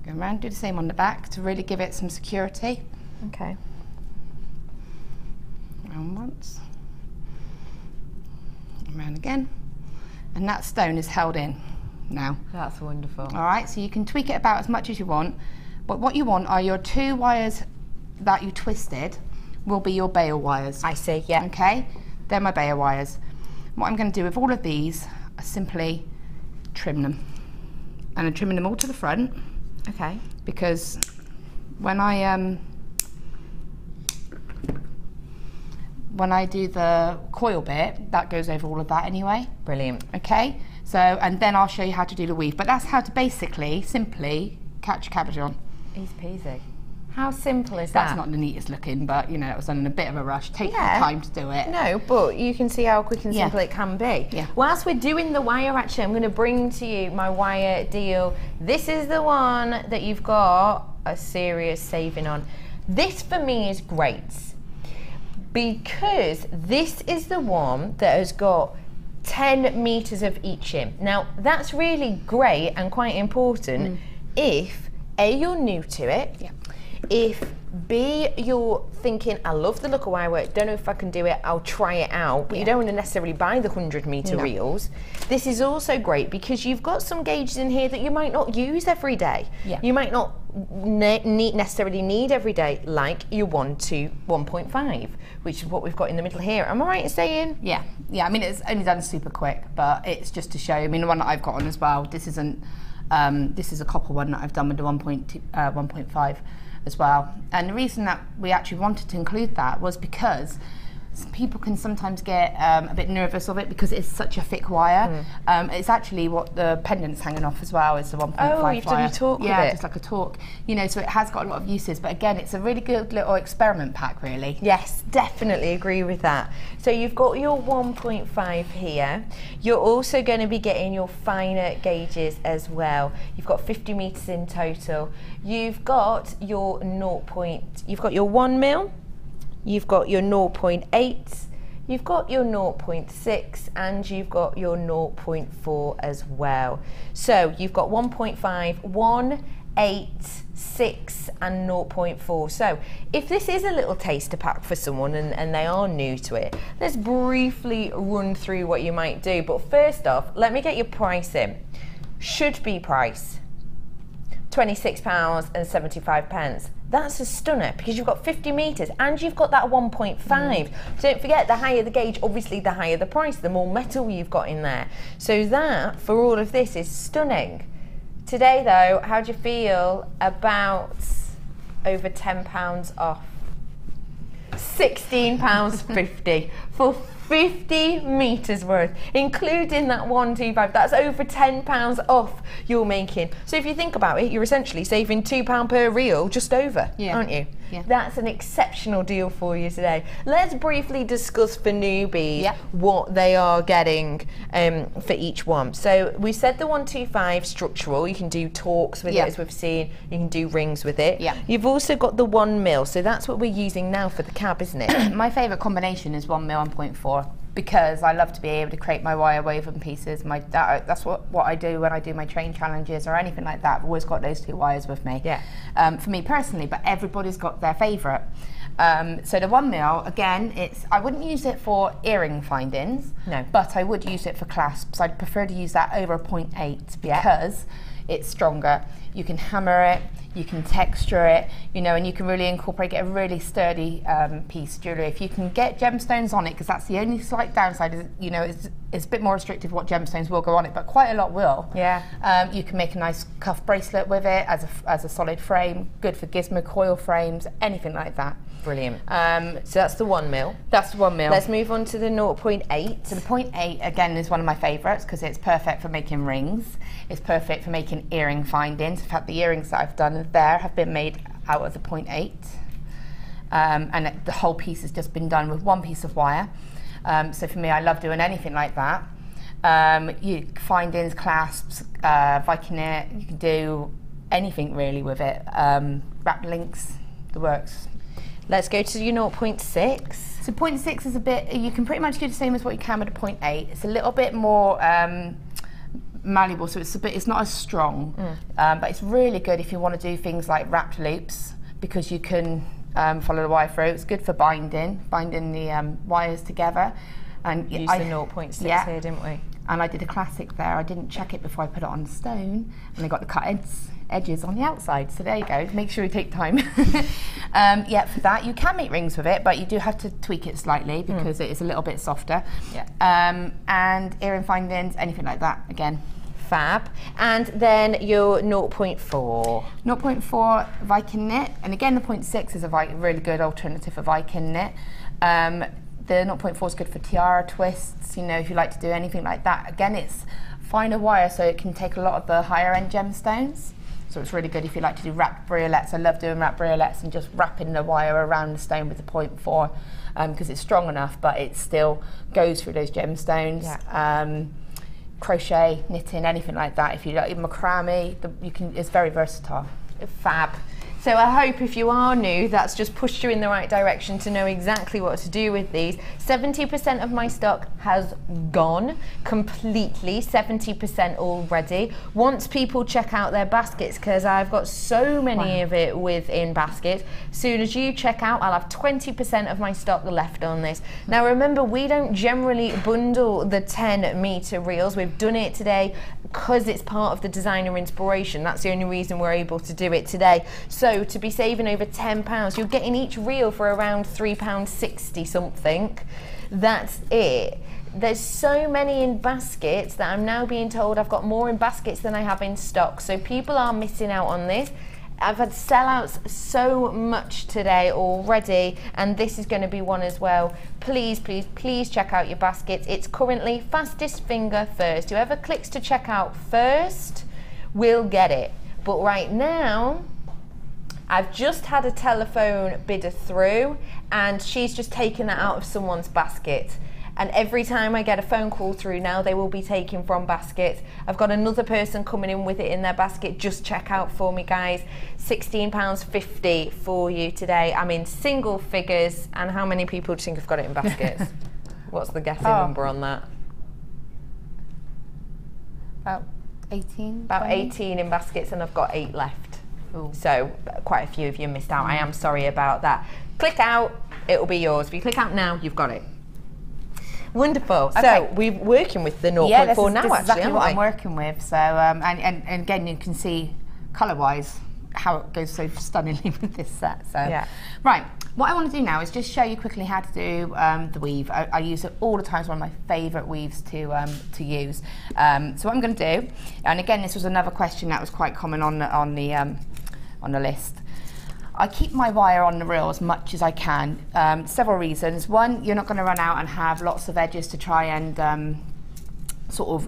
Go around, do the same on the back to really give it some security.
Okay.
Around once. Around again. And that stone is held in now.
That's wonderful.
All right, so you can tweak it about as much as you want, but what you want are your two wires that you twisted will be your bail wires.
I see, yeah.
Okay, they're my bail wires. What I'm going to do with all of these is simply trim them. And I'm trimming them all to the front.
Okay.
Because when I do the coil bit, that goes over all of that anyway.
Brilliant.
Okay, so, and then I'll show you how to do the weave. But that's how to basically, simply catch a cabbage on.
Easy peasy. How simple is
That's
that?
not the neatest looking, but you know, it was done in a bit of a rush. Take your time to do it.
No, but you can see how quick and simple it can be.
Yeah.
Whilst we're doing the wire, actually, I'm going to bring to you my wire deal. This is the one that you've got a serious saving on. This for me is great because this is the one that has got 10 meters of each in. Now, that's really great and quite important if A, you're new to it.
Yeah.
If B, you're thinking, I love the look of wire work, don't know if I can do it, I'll try it out, but you don't want to necessarily buy the 100-meter reels. This is also great because you've got some gauges in here that you might not use every day.
Yeah.
You might not necessarily need every day, like your 1 to 1.5, which is what we've got in the middle here. Am I right in saying?
Yeah, I mean, it's only done super quick, but it's just to show. I mean, the one that I've got on as well, this isn't, this is a copper one that I've done with the 1.5 as well. And the reason that we actually wanted to include that was because people can sometimes get a bit nervous of it because it's such a thick wire. It's actually what the pendant's hanging off as well, is the 1.5
Oh, you've done
wire.
your torque with
Yeah,
it.
just like a torque. You know, so it has got a lot of uses, but again, it's a really good little experiment pack, really.
Yes, definitely agree with that. So you've got your 1.5 here. You're also going to be getting your finer gauges as well. You've got 50 meters in total. You've got your you've got your 1 mil, you've got your 0.8, you've got your 0.6, and you've got your 0.4 as well. So you've got 1.5, 1, 8, 6 and 0.4. So if this is a little taster pack for someone and they are new to it, let's briefly run through what you might do. But first off, let me get your price in. Should be price £26.75. That's a stunner because you've got 50 meters and you've got that 1.5. Don't forget, the higher the gauge, obviously the higher the price, the more metal you've got in there. So that for all of this is stunning. Today though, how do you feel about over £10 off? £16.50 for 50 meters worth, including that 125. That's over £10 off you're making. So if you think about it, you're essentially saving £2 per reel, just over, aren't you?
Yeah.
That's an exceptional deal for you today. Let's briefly discuss for newbies what they are getting for each one. So we said the 125 structural, you can do torques with it as we've seen, you can do rings with it. You've also got the 1 mil, so that's what we're using now for the cab, isn't it?
My favourite combination is 1 mil and 0.4 because I love to be able to create my wire woven pieces. That's what I do when I do my train challenges or anything like that. I've always got those 2 wires with me. For me personally, but everybody's got their favourite. So the 1 mil, again, I wouldn't use it for earring findings, but I would use it for clasps. I'd prefer to use that over a 0.8 because it's stronger. You can hammer it, you can texture it, you know, and you can really get a really sturdy piece of jewellery. If you can get gemstones on it, because that's the only slight downside, is, you know, it's a bit more restrictive what gemstones will go on it, but quite a lot will. You can make a nice cuff bracelet with it as a solid frame, good for gizmo coil frames, anything like that.
Brilliant. So that's the 1 mil.
That's the 1 mil.
Let's move on to the 0.8.
So the 0.8 again is one of my favourites because it's perfect for making rings. It's perfect for making earring findings. In fact, the earrings that I've done there have been made out of the 0.8, and the whole piece has just been done with 1 piece of wire. So for me, I love doing anything like that. Findings, clasps, Viking knit. You can do anything really with it. Wrap links, the works.
Let's go to your 0.6.
So 0.6 is a bit, you can pretty much do the same as what you can with a 0.8. It's a little bit more malleable, so it's not as strong, but it's really good if you want to do things like wrapped loops because you can follow the wire through. It's good for binding the wires together. And
use the 0.6 here, didn't we?
And I did a classic there. I didn't check it before I put it on the stone, and I got the cut edges on the outside. So there you go. Make sure you take time. For that you can make rings with it, but you do have to tweak it slightly because it is a little bit softer. And earring findings, anything like that, again.
Fab. And then your 0.4.
0.4 Viking knit, and again the 0.6 is a really good alternative for Viking knit. The 0.4 is good for tiara twists, you know, if you like to do anything like that. Again, it's finer wire, so it can take a lot of the higher end gemstones. So it's really good if you like to do wrapped briolets. I love doing wrapped briolets and just wrapping the wire around the stone with the 0.4 because it's strong enough, but it still goes through those gemstones.
Yeah.
Crochet, knitting, anything like that. If you like macrame, it's very versatile.
Fab. So I hope if you are new, that's just pushed you in the right direction to know exactly what to do with these. 70% of my stock has gone completely, 70% already. Once people check out their baskets, because I've got so many of it within baskets, soon as you check out, I'll have 20% of my stock left on this. Now remember, we don't generally bundle the 10 meter reels. We've done it today because it's part of the designer inspiration. That's the only reason we're able to do it today. So to be saving over £10, you're getting each reel for around £3.60 something. That's it. There's so many in baskets that I'm now being told I've got more in baskets than I have in stock. So people are missing out on this. I've had sellouts so much today already, and this is going to be one as well. Please, please, please check out your baskets. It's currently fastest finger first. Whoever clicks to check out first will get it. But right now, I've just had a telephone bidder through, and she's just taken that out of someone's basket. And every time I get a phone call through now, they will be taken from baskets. I've got another person coming in with it in their basket. Just check out for me, guys. £16.50 for you today. I'm in single figures. And how many people do you think have got it in baskets? What's the guessing number on that?
About 18.
About
20?
18 in baskets, and I've got 8 left.
Ooh.
So quite a few of you missed out. I am sorry about that. Click out, it'll be yours. If you click out now, you've got it. Wonderful.
Okay.
So we're working with the 0.4
yeah,
now,
this is
actually,
exactly
aren't
what
we?
I'm working with. So, and again, you can see colour-wise how it goes so stunningly with this set. So,
yeah.
Right. What I want to do now is just show you quickly how to do the weave. I use it all the time. It's one of my favourite weaves to use. So what I'm going to do, and again, this was another question that was quite common on the list. I keep my wire on the reel as much as I can. Several reasons. One, you're not going to run out and have lots of edges to try and sort of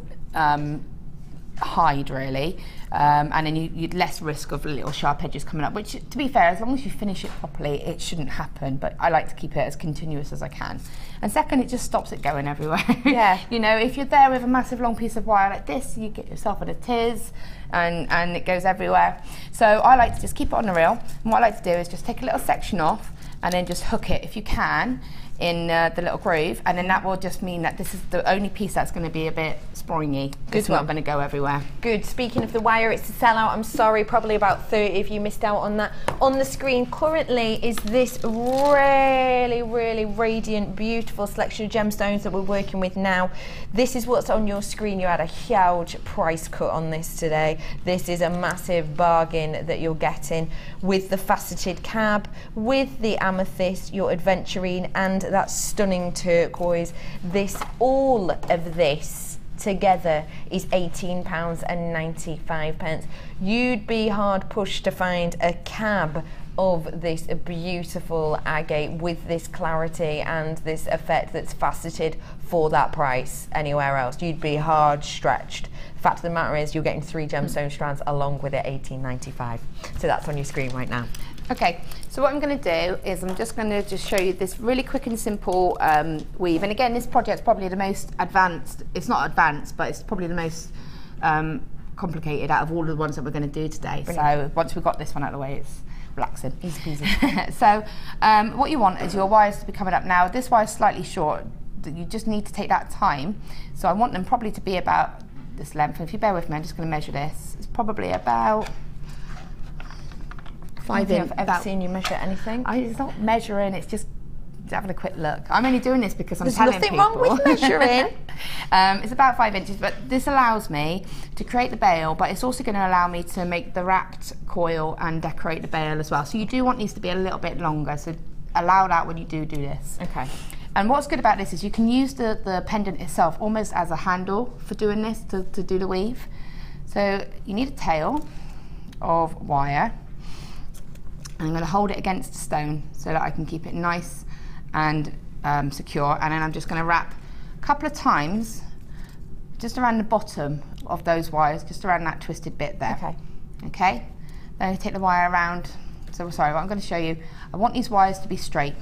hide, really. And then you'd less risk of little sharp edges coming up, which, to be fair, as long as you finish it properly, it shouldn't happen. But I like to keep it as continuous as I can. And second, it just stops it going everywhere.
Yeah.
You know, if you're there with a massive long piece of wire like this, you get yourself in a tiz, and it goes everywhere. So I like to just keep it on the reel. And what I like to do is just take a little section off and then just hook it, if you can, in the little groove, and then that will just mean that this is the only piece that's going to be a bit springy. It's not going to go everywhere.
Good. Speaking of the wire, it's a sellout. I'm sorry, probably about 30 if you missed out on that. On the screen currently is this really, really radiant, beautiful selection of gemstones that we're working with now. This is what's on your screen. You had a huge price cut on this today. This is a massive bargain that you're getting with the faceted cab, with the amethyst, your adventurine, and that stunning turquoise. All of this together is £18.95. You'd be hard pushed to find a cab of this beautiful agate with this clarity and this effect that's faceted for that price anywhere else. You'd be hard stretched. The fact of the matter is you're getting 3 gemstone strands along with it, £18.95. So that's on your screen right now.
Okay, so what I'm going to do is I'm just going to show you this really quick and simple weave. And again, this project's probably the most advanced. It's not advanced, but it's probably the most complicated out of all of the ones that we're going to do today. Brilliant. So once we've got this one out of the way, it's relaxing. Easy peasy. So what you want is your wires to be coming up. Now, this wire is slightly short. You just need to take that time. So I want them probably to be about this length. And if you bear with me, I'm just going to measure this. It's probably about 5 inches.
I've ever seen you measure anything.
It's not measuring, it's just having a quick look. I'm only doing this because I'm telling people.
There's nothing wrong with measuring.
It's about 5 inches, but this allows me to create the bail, but it's also going to allow me to make the wrapped coil and decorate the bail as well. So you do want these to be a little bit longer, so allow that when you do this.
Okay.
And what's good about this is you can use the pendant itself almost as a handle for doing this, to do the weave. So you need a tail of wire. And I'm going to hold it against the stone so that I can keep it nice and secure. And then I'm just going to wrap a couple of times just around the bottom of those wires, just around that twisted bit there.
Okay.
Okay, then I take the wire around. So sorry, what I'm going to show you, I want these wires to be straight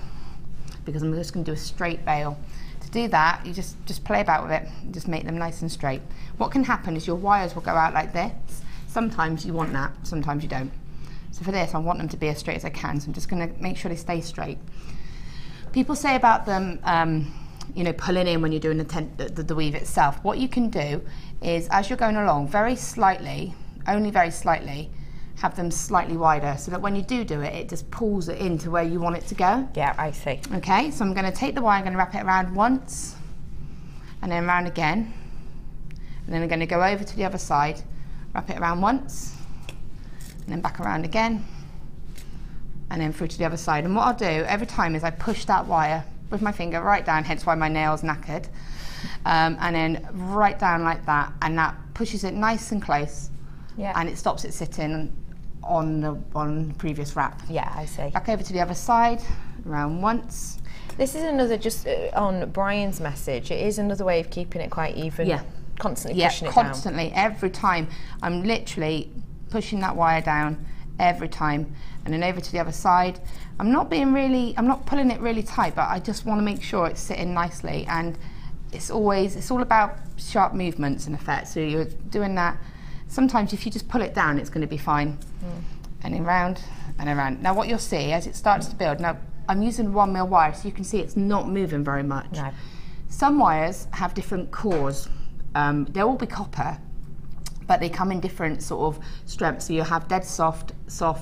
because I'm just going to do a straight bail. To do that, you just play about with it and just make them nice and straight. What can happen is your wires will go out like this. Sometimes you want that, sometimes you don't. So for this, I want them to be as straight as I can, so I'm just going to make sure they stay straight. People say about them, you know, pulling in when you're doing the weave itself. What you can do is, as you're going along, very slightly, only very slightly, have them slightly wider, so that when you do it, it just pulls it into where you want it to go.
Yeah, I see.
Okay, so I'm going to take the wire, I'm going to wrap it around once, and then around again, and then I'm going to go over to the other side, wrap it around once, and then back around again, and then through to the other side. And what I'll do every time is I push that wire with my finger right down, hence why my nail's knackered, and then right down like that, and that pushes it nice and close, and it stops it sitting on the previous wrap.
Yeah, I see.
Back over to the other side, around once.
This is another, just on Brian's message, it is another way of keeping it quite even. Yeah. Constantly pushing it down.
Constantly, every time. I'm literally pushing that wire down every time, and then over to the other side. I'm not pulling it really tight, but I just want to make sure it's sitting nicely, and it's all about sharp movements in effect. So you're doing that. Sometimes if you just pull it down, it's going to be fine. And then round and around. Now what you'll see as it starts to build, now I'm using 1mm wire, so you can see it's not moving very much.
No. Some
wires have different cores. They'll all be copper, but they come in different sort of strengths. So you have dead soft, half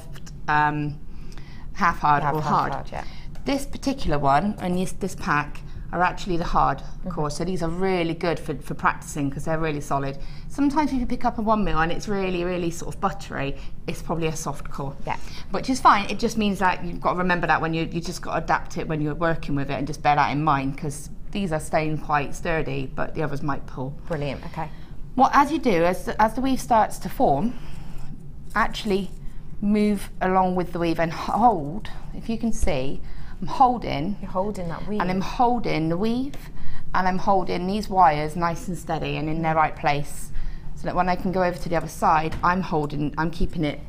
hard, or hard.
Yeah.
This particular one and this pack are actually the hard cores, so these are really good for practicing because they're really solid. Sometimes if you pick up a 1mm and it's really sort of buttery, it's probably a soft core.
Yeah.
Which is fine, it just means that you've got to remember that when you just got to adapt it when you're working with it, and just bear that in mind, because these are staying quite sturdy, but the others might pull.
Brilliant, okay.
What as you do, as the weave starts to form, actually move along with the weave and hold, if you can see, I'm holding.
You're holding that weave.
And I'm holding the weave, and I'm holding these wires nice and steady and in their right place, so that when I can go over to the other side, I'm keeping it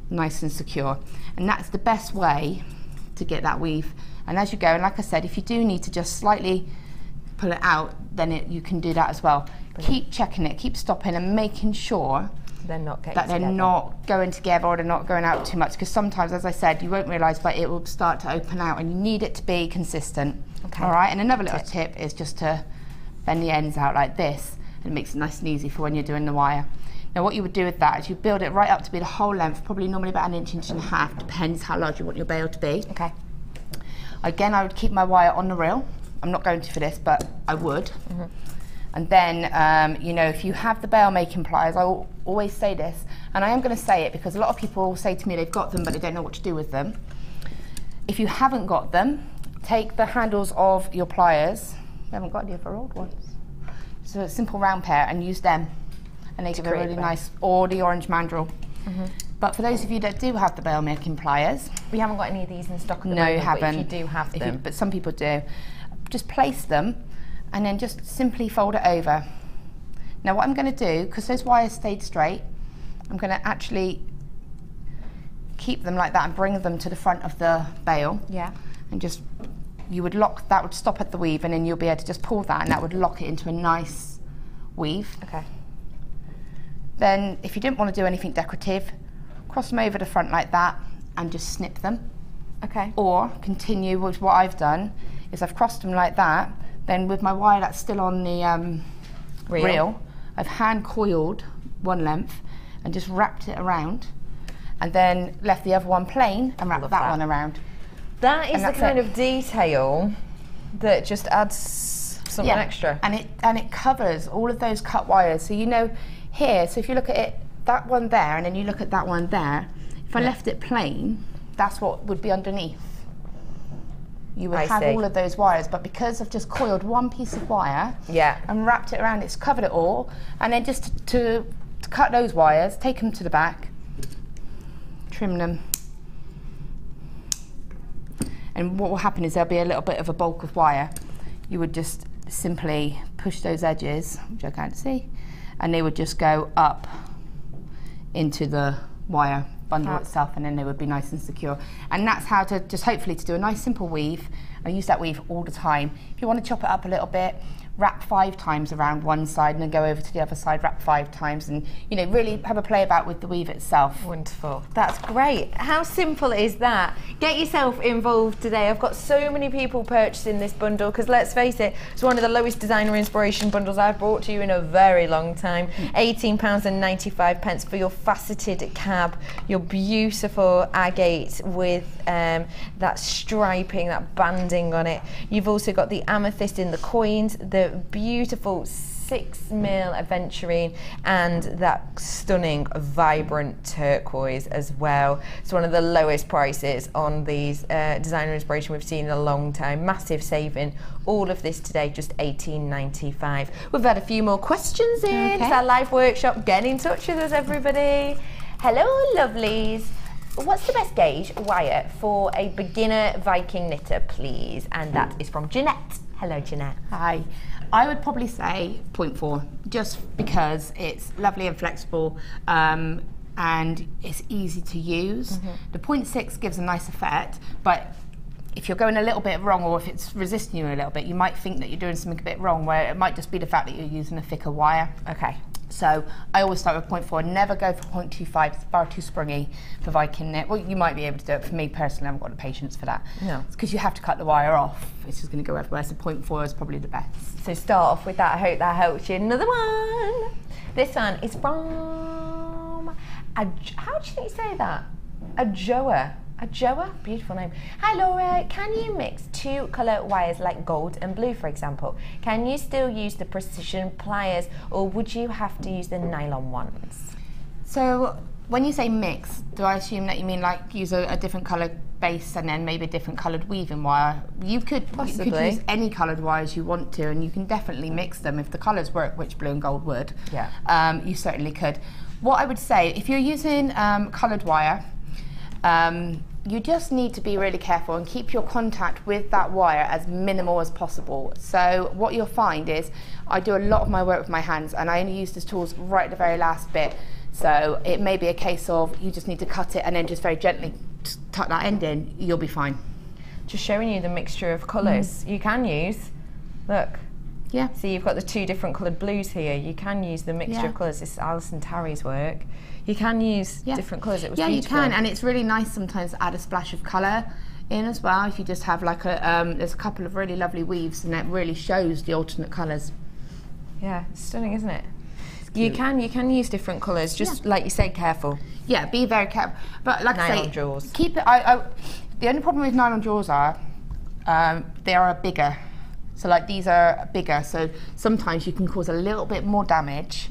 nice and secure. And that's the best way to get that weave. And as you go, and like I said, if you do need to just slightly pull it out, then you can do that as well. Brilliant. Keep checking it, keep stopping and making sure
they're not
going together or they're not going out too much, because sometimes, as I said, you won't realise, but it will start to open out, and you need it to be consistent.
Okay.
All right, and another little tip is just to bend the ends out like this, and it makes it nice and easy for when you're doing the wire. Now what you would do with that is you build it right up to be the whole length, probably normally about an inch and a half, depends how large you want your bail to be.
Okay.
Again, I would keep my wire on the reel. I'm not going to for this, but I would. And then, you know, if you have the bail making pliers, I will always say this, and I am going to say it because a lot of people say to me they've got them but they don't know what to do with them. If you haven't got them, take the handles of your pliers. You haven't got any of our old ones. So a simple round pair, and use them, and they give a really nice, or the orange mandrel. But for those of you that do have the bail making pliers,
we haven't got any of these in stock at the
moment. No, you haven't.
But if you do have them,
but some people do. Just place them, and then just simply fold it over. Now what I'm going to do, because those wires stayed straight, I'm going to actually keep them like that and bring them to the front of the bail.
Yeah.
And just, you would lock, that would stop at the weave, and then you'll be able to just pull that, and that would lock it into a nice weave.
Okay.
Then if you didn't want to do anything decorative, cross them over the front like that and just snip them.
Okay.
Or continue with what I've done, is I've crossed them like that, then with my wire that's still on the reel, I've hand coiled one length and just wrapped it around, and then left the other one plain and wrapped that one around.
That is the kind of detail that just adds something extra.
And it covers all of those cut wires. So you know here, so if you look at it, that one there, and then you look at that one there, if I left it plain, that's what would be underneath. You would have all of those wires, but because I've just coiled one piece of wire and wrapped it around, it's covered it all. And then just to cut those wires, take them to the back, trim them. And what will happen is there'll be a little bit of a bulk of wire. You would just simply push those edges, which I can't see, and they would just go up into the wire bundle
Fab.
itself, and then they would be nice and secure. And that's how to just hopefully to do a nice simple weave. I use that weave all the time. If you want to chop it up a little bit, wrap 5 times around one side and then go over to the other side, wrap 5 times, and you know, really have a play about with the weave itself.
Wonderful. That's great. How simple is that? Get yourself involved today. I've got so many people purchasing this bundle because let's face it, it's one of the lowest designer inspiration bundles I've brought to you in a very long time. £18.95 for your faceted cab, your beautiful agate with that striping, that banding on it. You've also got the amethyst in the coins, the beautiful 6mm aventurine, and that stunning vibrant turquoise as well. It's one of the lowest prices on these designer inspiration we've seen in a long time. Massive saving. All of this today, just £18.95. We've had a few more questions in.
Okay.
It's our live workshop. Get in touch with us, everybody. Hello, lovelies. What's the best gauge wire for a beginner Viking knitter, please? And that is from Jeanette. Hello, Jeanette.
Hi. I would probably say 0.4, just because it's lovely and flexible, and it's easy to use. The 0.6 gives a nice effect, but if you're going a little bit wrong, or if it's resisting you a little bit, you might think that you're doing something a bit wrong, where it might just be the fact that you're using a thicker wire.
Okay.
So I always start with 0.4, never go for 0.25, it's far too springy for Viking knit. Well, you might be able to do it. For me personally, I haven't got the patience for that.
No.
It's because you have to cut the wire off. It's just going to go everywhere, so 0.4 is probably the best.
So start off with that. I hope that helps you. Another one. This one is from, how do you think you say that? Ajoa. Ajoa? Beautiful name. Hi Laura, can you mix 2 colour wires like gold and blue, for example? Can you still use the precision pliers, or would you have to use the nylon ones?
So when you say mix, do I assume that you mean like use a different colour base and then maybe a different coloured weaving wire? You could use any coloured wires you want to, and you can definitely mix them if the colours work, which blue and gold would.
Yeah.
You certainly could. What I would say, if you're using coloured wire, you just need to be really careful and keep your contact with that wire as minimal as possible. So what you'll find is I do a lot of my work with my hands, and I only use the tools right at the very last bit. So it may be a case of you just need to cut it and then just very gently tuck that end in, you'll be fine.
Just showing you the mixture of colours you can use. Look.
Yeah.
See, you've got the 2 different coloured blues here. You can use the mixture of colours. This is Alison Tarry's work. You can use different colours. It was beautiful.
You can, and it's really nice sometimes to add a splash of colour in as well. If you just have like a, there's a couple of really lovely weaves, and that really shows the alternate colours.
Yeah, it's stunning, isn't it? You can use different colours. Just like you say, careful.
Yeah, be very careful. But like I say,
nylon jaws.
Keep it. The only problem with nylon jaws are they are bigger. So like these are bigger, so sometimes you can cause a little bit more damage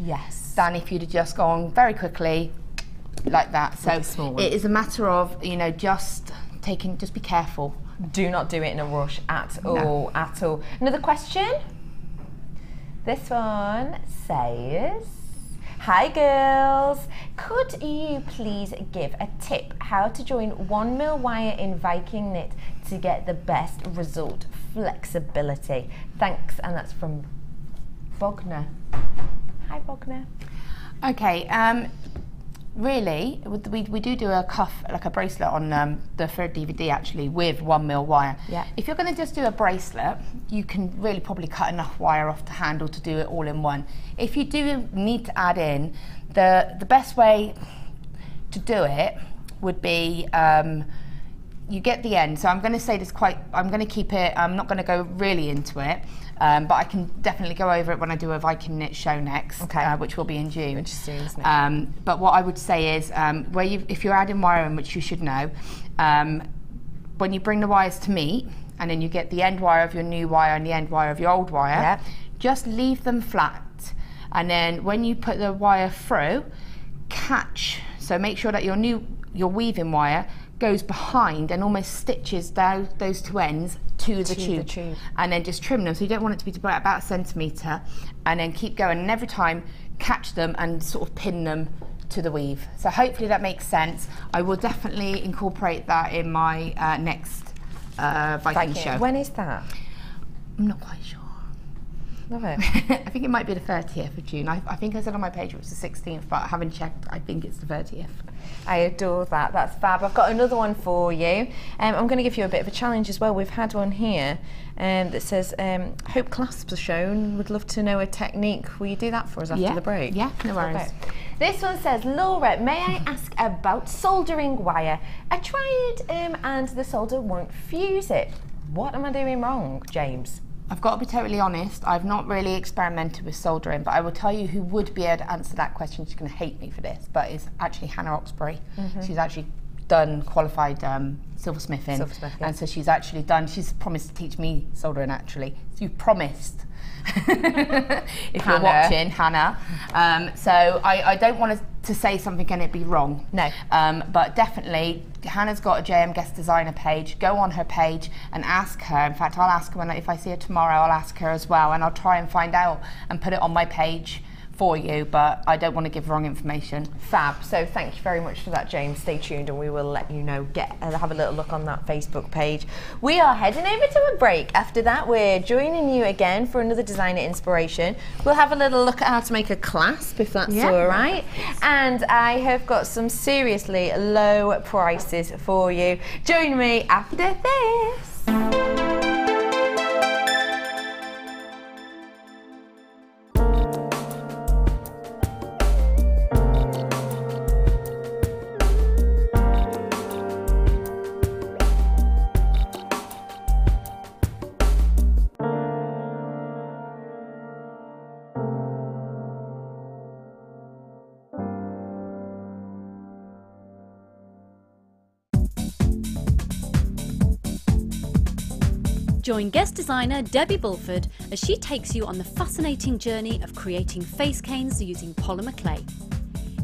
than if you'd have just gone very quickly like that. So it is a matter of, you know, just be careful.
Do not do it in a rush at all, at all. Another question? This one says, hi girls, could you please give a tip how to join 1mm wire in Viking knit to get the best result? Flexibility. Thanks. And that's from Bogner. Hi Bogner.
Okay, really, we do a cuff, like a bracelet on the 3rd DVD actually with 1mm wire.
Yeah.
If you're going to just do a bracelet, you can really probably cut enough wire off the handle to do it all in one. If you do need to add in, the best way to do it would be you get the end. So I'm going to say this I'm going to keep it, I'm not going to go really into it, but I can definitely go over it when I do a Viking knit show next, which will be in June.
Interesting, isn't it?
But what I would say is, if you're adding wire in, which you should know, when you bring the wires to meet, and then you get the end wire of your new wire and the end wire of your old wire, just leave them flat. And then when you put the wire through, catch. So make sure that your weaving wire goes behind and almost stitches down those 2 ends to the tube. And then just trim them. So you don't want it to be about 1 centimetre, and then keep going. And every time, catch them and sort of pin them to the weave. So hopefully that makes sense. I will definitely incorporate that in my next Viking show.
When is that?
I'm not quite sure.
Love it.
I think it might be the 30th of June. I think I said on my page it was the 16th, but I haven't checked. I think it's the 30th.
I adore that. That's fab. I've got another one for you. I'm going to give you a bit of a challenge as well. We've had one here that says, hope clasps are shown. Would love to know a technique. Will you do that for us after the break?
Yeah, no worries.
Okay. This one says, Laura, may I ask about soldering wire? I tried and the solder won't fuse it. What am I doing wrong, James?
I've got to be totally honest, I've not really experimented with soldering, but I will tell you who would be able to answer that question. She's going to hate me for this, but it's actually Hannah Oxbury. She's actually done qualified silversmithing, and so she's promised to teach me soldering actually. So you promised. If you're watching, Hannah. So I don't want to say something and it be wrong.
No.
But definitely, Hannah's got a JM Guest Designer page. Go on her page and ask her. In fact, I'll ask her if I see her tomorrow, I'll ask her as well, and I'll try and find out and put it on my page for you, but I don't want to give wrong information.
Fab. So thank you very much for that, James. Stay tuned and we will let you know. Have a little look on that Facebook page. We are heading over to a break. After that, we're joining you again for another designer inspiration. We'll have a little look at how to make a clasp, if that's all right. And I have got some seriously low prices for you. Join me after this.
Join guest designer Debbie Bulford as she takes you on the fascinating journey of creating face canes using polymer clay.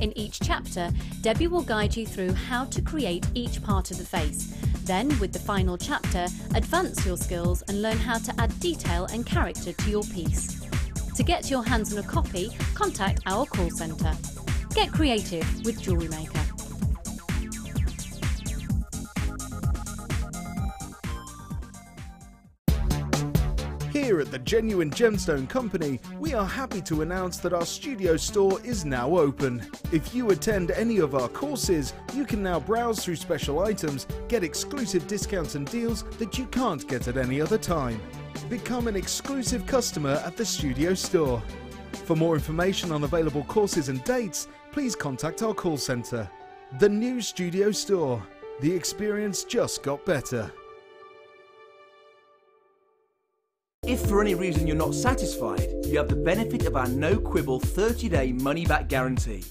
In each chapter, Debbie will guide you through how to create each part of the face. Then, with the final chapter, advance your skills and learn how to add detail and character to your piece. To get your hands on a copy, contact our call centre. Get creative with Jewellery Maker.
Here at the Genuine Gemstone Company, we are happy to announce that our studio store is now open. If you attend any of our courses, you can now browse through special items, get exclusive discounts and deals that you can't get at any other time. Become an exclusive customer at the studio store. For more information on available courses and dates, please contact our call centre. The new studio store. The experience just got better.
If for any reason you're not satisfied, you have the benefit of our no-quibble 30-day money-back guarantee.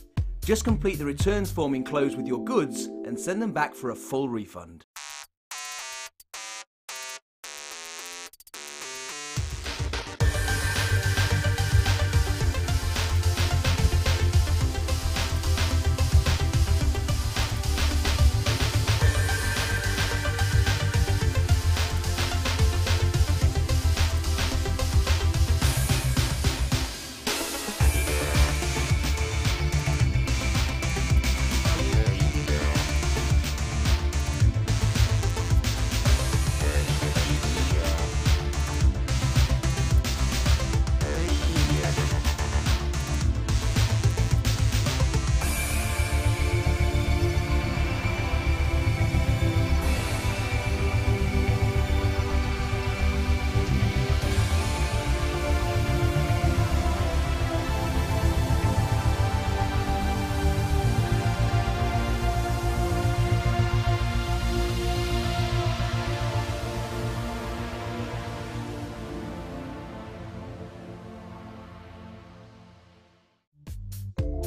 Just complete the returns form enclosed with your goods and send them back for a full refund.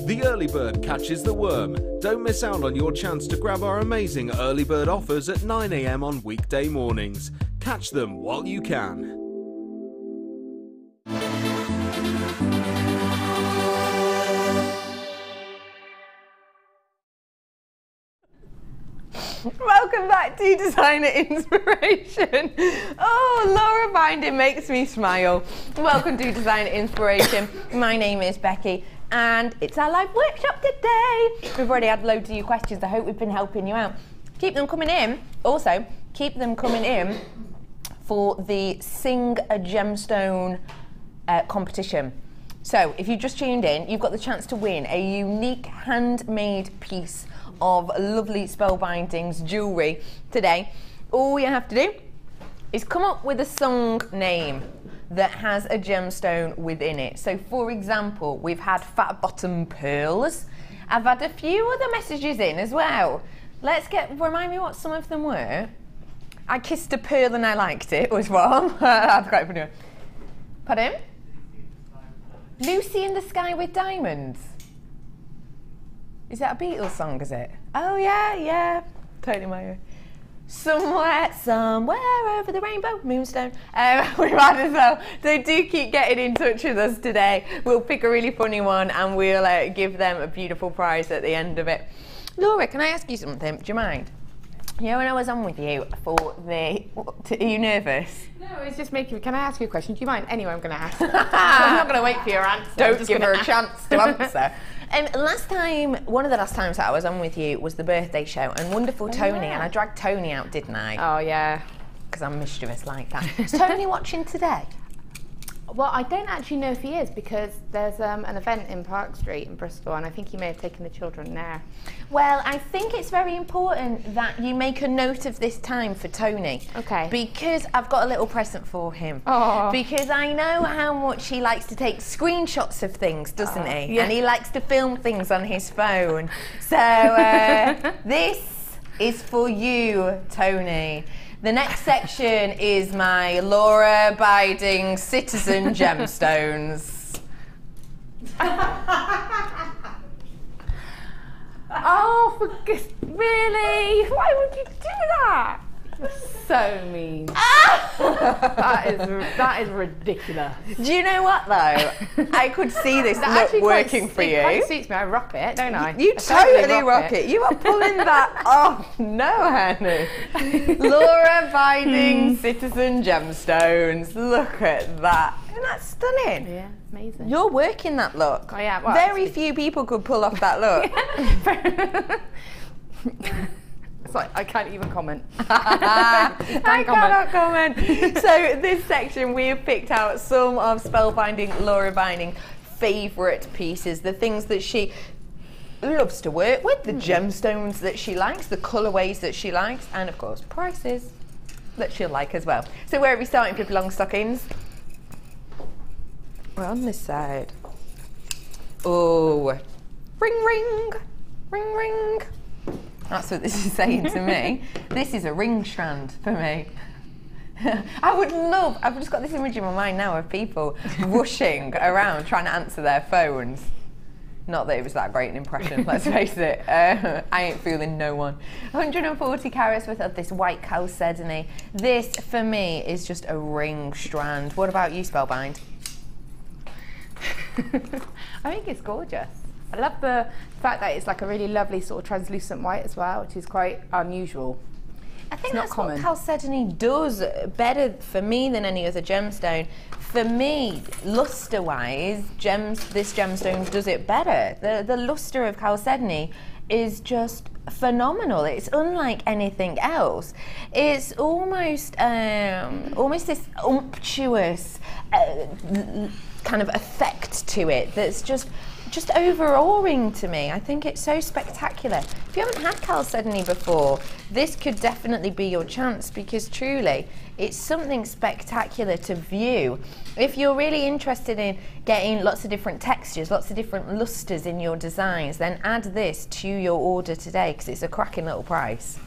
The early bird catches the worm. Don't miss out on your chance to grab our amazing early bird offers at 9 AM on weekday mornings. Catch them while you can.
Welcome back to Designer Inspiration. Oh, Laura Binding makes me smile. Welcome to Designer Inspiration. My name is Becky and it's our live workshop today. We've already had loads of your questions. I hope we've been helping you out. Keep them coming in. Also, keep them coming in for the Sing a Gemstone competition. So if you just tuned in, you've got the chance to win a unique handmade piece of lovely Spellbindings jewellery today. All you have to do is come up with a song name that has a gemstone within it. So for example, we've had Fat Bottom Pearls. I've had a few other messages in as well. Remind me what some of them were. I kissed a pearl and I liked it, was one. That's quite funny. Pardon? Lucy in the Sky with Diamonds. Is that a Beatles song, is it? Oh yeah, totally my own. Somewhere over the rainbow, Moonstone. We might as well. So do keep getting in touch with us today. We'll pick a really funny one and we'll give them a beautiful prize at the end of it. Laura, can I ask you something? Do you mind? You know when I was on with you for the... Are you nervous?
No, it's just making... Can I ask you a question? Do you mind? Anyway, I'm going to ask. I'm not going to wait for your answer.
Don't give her a chance to answer. One of the last times that I was on with you was the birthday show, and wonderful Tony, and I dragged Tony out, didn't I?
Oh, yeah.
Because I'm mischievous like that. Is Tony watching today?
Well, I don't actually know if he is, because there's an event in Park Street in Bristol, and I think he may have taken the children there.
Well, I think it's very important that you make a note of this time for Tony.
Okay.
Because I've got a little present for him.
Oh.
Because I know how much he likes to take screenshots of things, doesn't he?
Yeah.
And he likes to film things on his phone. So this is for you, Tony. The next section is my law-abiding citizen gemstones.
Oh, really? Why would you do that? You're so mean. That is ridiculous.
Do you know what though? I could see this look working for you.
It quite suits me. I rock it, don't I?
You totally rock it. You are pulling that off. No, Hannah. Law-abiding citizen gemstones. Look at that. Isn't that stunning?
Yeah, amazing.
You're working that look.
Oh yeah. Well,
very few people could pull off that look.
It's like, I can't even comment.
I cannot comment. So this section we have picked out some of Spellbinding, Laura-binding favourite pieces, the things that she loves to work with, the gemstones that she likes, the colourways that she likes, and of course prices that she'll like as well. So where are we starting, Pippi Longstockings? We're on this side. Oh, ring ring, ring ring. That's what this is saying to me. This is a ring strand for me. I've just got this image in my mind now of people rushing around trying to answer their phones. Not that it was that great an impression, let's face it. I ain't fooling no one. 140 carats worth of this white chalcedony. This, for me, is just a ring strand. What about you, Spellbind?
I think it's gorgeous. I love the fact that it's like a really lovely sort of translucent white as well, which is quite unusual.
I think
It's not
that's
common.
what chalcedony does better for me than any other gemstone. For me, luster-wise, this gemstone does it better. The luster of chalcedony is just phenomenal. It's unlike anything else. It's almost this umptuous kind of effect to it that's just overawing to me. I think it's so spectacular. If you haven't had chalcedony before, this could definitely be your chance, because truly it's something spectacular to view. If you're really interested in getting lots of different textures, lots of different lusters in your designs, then add this to your order today, because it's a cracking little price.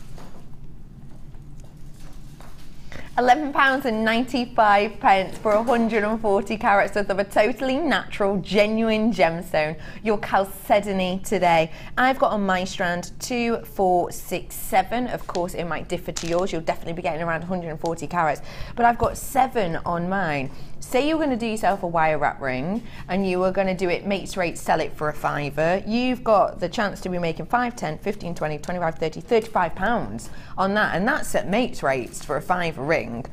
£11.95 for 140 carats worth of a totally natural, genuine gemstone, your chalcedony today. I've got on my strand 2, 4, 6, 7. Of course, it might differ to yours. You'll definitely be getting around 140 carats, but I've got 7 on mine. Say you're going to do yourself a wire wrap ring and you are going to do it mates rate, sell it for a £5. You've got the chance to be making 5, 10, 15, 20, 25, 30, 35 pounds on that, and that's at mates rates for a £5 ring.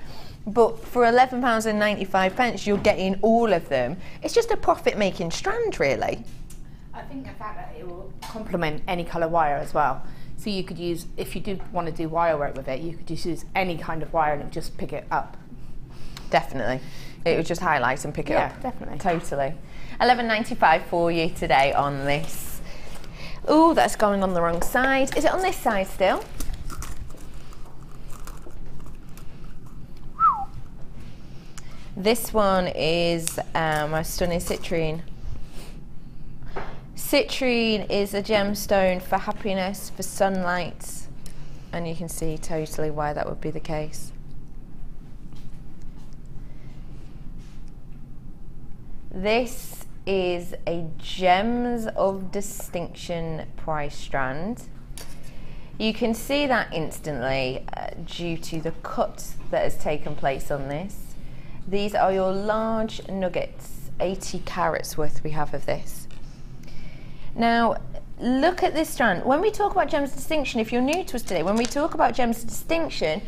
But for £11.95, you're getting all of them. It's just a profit-making strand, really.
I think the fact that it will complement any colour wire as well. So you could use, if you did want to do wire work with it, you could just use any kind of wire and it would just pick it up.
Definitely. It would just highlight and pick it up.
Yeah, definitely.
Totally. £11.95 for you today on this. Oh, that's going on the wrong side. Is it on this side still? This one is my stunning citrine. Citrine is a gemstone for happiness, for sunlight, and you can see totally why that would be the case. This is a Gems of Distinction price strand. You can see that instantly due to the cut that has taken place on this. These are your large nuggets, 80 carats worth we have of this. Now, look at this strand. When we talk about Gems of Distinction, if you're new to us today, when we talk about Gems of Distinction,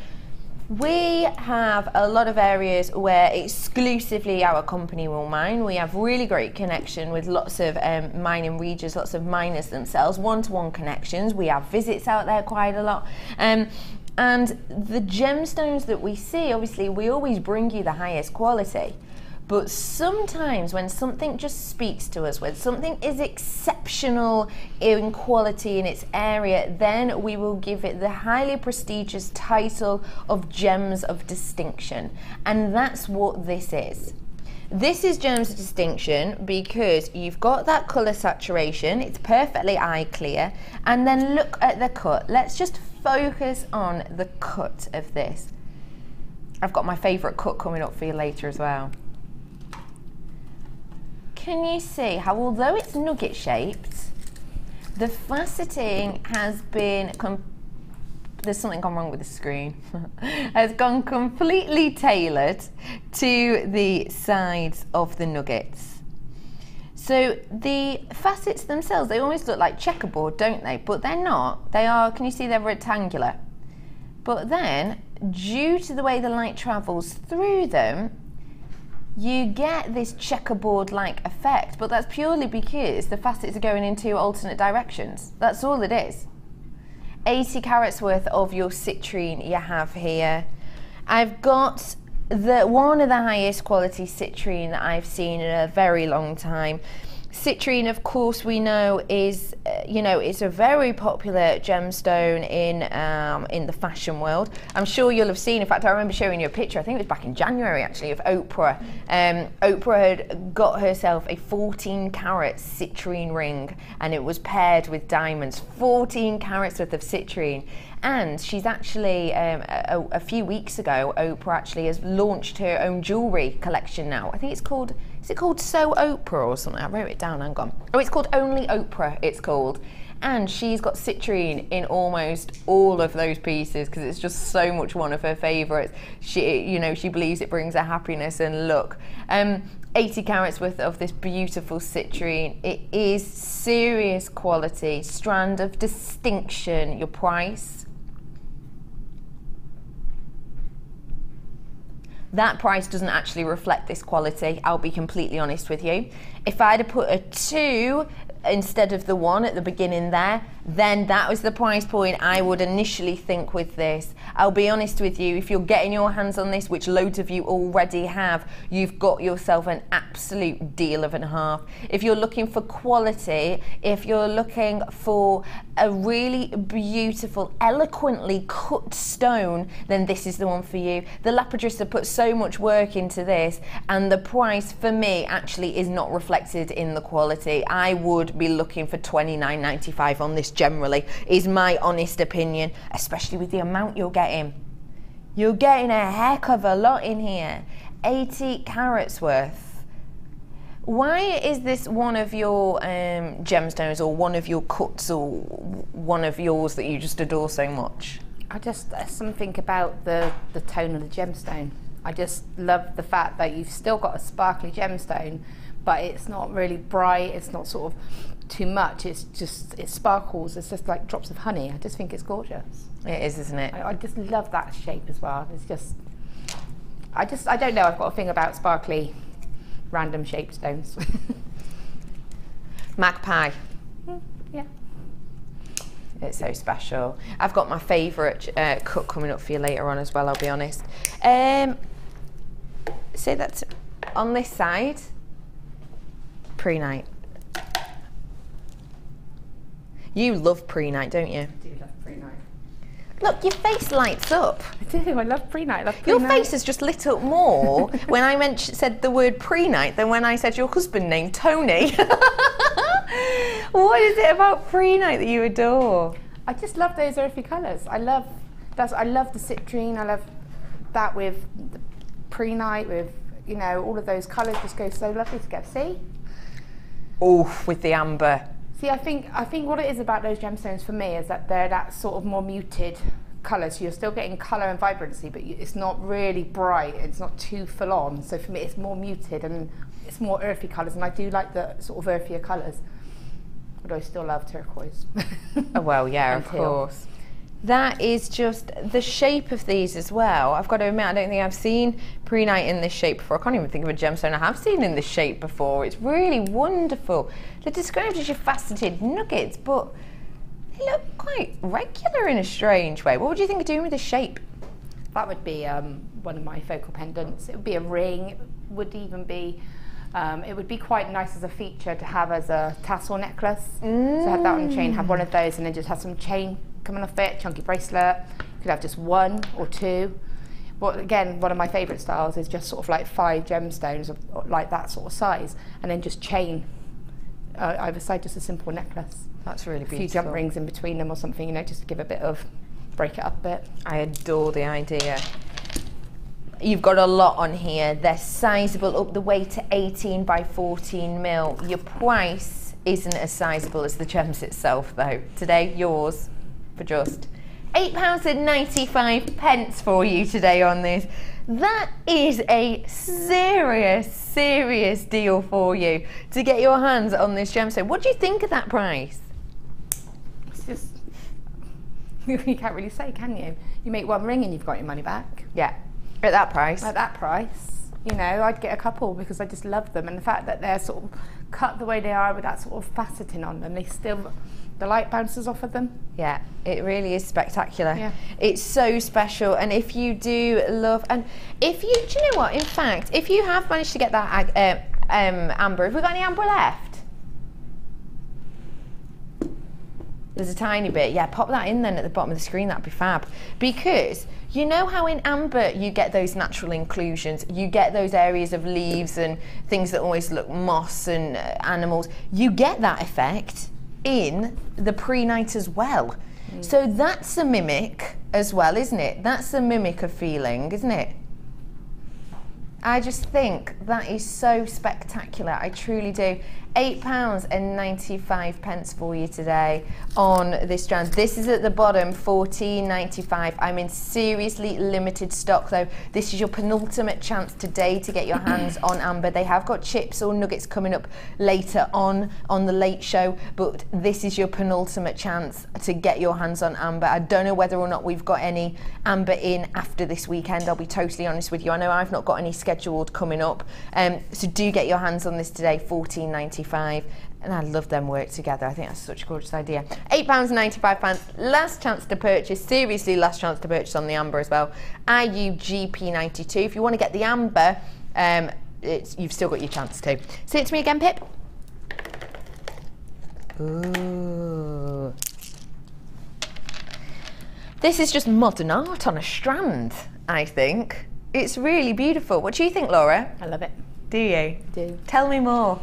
we have a lot of areas where exclusively our company will mine. We have really great connection with lots of mining regions, lots of miners themselves, one-to-one connections. We have visits out there quite a lot. And the gemstones that we see, obviously, we always bring you the highest quality. But sometimes when something just speaks to us, when something is exceptional in quality in its area, then we will give it the highly prestigious title of Gems of Distinction. And that's what this is. This is Gems of Distinction because you've got that colour saturation, it's perfectly eye clear, and then look at the cut. Let's just focus on the cut of this. I've got my favourite cut coming up for you later as well. Can you see how, although it's nugget shaped, the faceting has been, there's something gone wrong with the screen, has gone completely tailored to the sides of the nuggets. So the facets themselves, they almost look like checkerboard, don't they? But they're not. They are, can you see they're rectangular? But then, due to the way the light travels through them, you get this checkerboard-like effect, but that's purely because the facets are going in two alternate directions. That's all it is. 80 carats worth of your citrine you have here. I've got one of the highest quality citrine that I've seen in a very long time. Citrine, of course, we know is, it's a very popular gemstone in the fashion world. I'm sure you'll have seen, in fact, I remember showing you a picture, I think it was back in January actually, of Oprah. Oprah had got herself a 14 carat citrine ring and it was paired with diamonds, 14 carats worth of citrine. And she's actually, a few weeks ago, Oprah actually has launched her own jewellery collection now. I think it's called, is it called So Oprah or something? I wrote it down, hang on. Oh, it's called Only Oprah, it's called. And she's got citrine in almost all of those pieces because it's just so much one of her favourites. She believes it brings her happiness, and look. 80 carats worth of this beautiful citrine. It is serious quality, strand of distinction. Your price? That price doesn't actually reflect this quality, I'll be completely honest with you. If I'd have put a 2 instead of the 1 at the beginning there, then that was the price point I would initially think with this. I'll be honest with you, if you're getting your hands on this, which loads of you already have, you've got yourself an absolute deal of and a half. If you're looking for quality, if you're looking for a really beautiful, eloquently cut stone, then this is the one for you. The lapidrissa put so much work into this, and the price for me actually is not reflected in the quality. I would be looking for $29.95 on this generally, is my honest opinion, especially with the amount you're getting. You're getting a heck of a lot in here. 80 carats worth. Why is this one of your gemstones, or one of your cuts, or one of yours that you just adore so much?
There's something about the tone of the gemstone. I just love the fact that you've still got a sparkly gemstone, but it's not really bright, it's not sort of too much, it sparkles, it's just like drops of honey. I just think it's gorgeous.
It is, isn't it?
I just love that shape as well. It's just, I don't know, I've got a thing about sparkly, random shaped stones.
Magpie.
Yeah.
It's so special. I've got my favourite cut coming up for you later on as well, I'll be honest. Say that's on this side, pre-night. You love pre-night, don't you?
I do love pre-night.
Look, your face lights up.
I do. I love pre-night.
Your face has just lit up more when I said the word pre-night than when I said your husband name, Tony. What is it about pre-night that you adore?
I just love those earthy colours. I love the citrine. I love that with the pre-night, with, you know, all of those colours just go so lovely together. See?
Oh, with the amber.
See, I think what it is about those gemstones for me is that they're that sort of more muted colour. So you're still getting colour and vibrancy, but it's not really bright. It's not too full on. So for me, it's more muted and it's more earthy colours. And I do like the sort of earthier colours. Although I still love turquoise.
Oh, well, yeah, of course. That is just the shape of these as well. I've got to admit, I don't think I've seen pre-night in this shape before. I can't even think of a gemstone I have seen in this shape before. It's really wonderful. They're described as your faceted nuggets, but they look quite regular in a strange way. What would you think of doing with this shape?
That would be one of my focal pendants. It would be a ring. It would even be, it would be quite nice as a feature to have as a tassel necklace. So have that on a chain, have one of those, and then just have some chain coming off it, chunky bracelet. You could have just one or two. But again, one of my favourite styles is just sort of like 5 gemstones of like that sort of size, and then just chain either side, just a simple necklace.
That's really beautiful.
A few jump rings in between them or something, you know, just to give a bit of, break it up a bit.
I adore the idea. You've got a lot on here. They're sizable up the way to 18 by 14 mil. Your price isn't as sizable as the gems itself though. Today, yours for just £8.95 for you today on this. That is a serious deal for you to get your hands on this gemstone. What do you think of that price?
It's just, you can't really say, can you? You make one ring and you've got your money back.
Yeah, at that price.
At that price, you know, I'd get a couple because I just love them, and the fact that they're sort of cut the way they are with that sort of faceting on them, the light bounces off of them.
Yeah, it really is spectacular.
Yeah.
It's so special, and if you do love, and if you, do you know what, in fact, if you have managed to get that amber, have we got any amber left? There's a tiny bit. Yeah, pop that in then at the bottom of the screen, that'd be fab. Because you know how in amber you get those natural inclusions, you get those areas of leaves and things that always look moss and animals. You get that effect in the pre-night as well. So that's a mimic as well, isn't it? That's a mimic of feeling, isn't it? I just think that is so spectacular. I truly do. £8.95 for you today on this strand. This is at the bottom, £14.95. I'm in seriously limited stock though. This is your penultimate chance today to get your hands on amber. They have got chips or nuggets coming up later on the late show, but this is your penultimate chance to get your hands on amber. I don't know whether or not we've got any amber in after this weekend. I'll be totally honest with you. I know I've not got any scheduled coming up, so do get your hands on this today. £14.95. And I love them work together. I think that's such a gorgeous idea. £8.95, last chance to purchase, seriously last chance to purchase on the amber as well. IUGP92. If you want to get the amber, you've still got your chance to. Say it to me again, Pip. Ooh. This is just modern art on a strand, I think. It's really beautiful. What do you think, Laura?
I love it.
Do you?
Do.
Tell me more.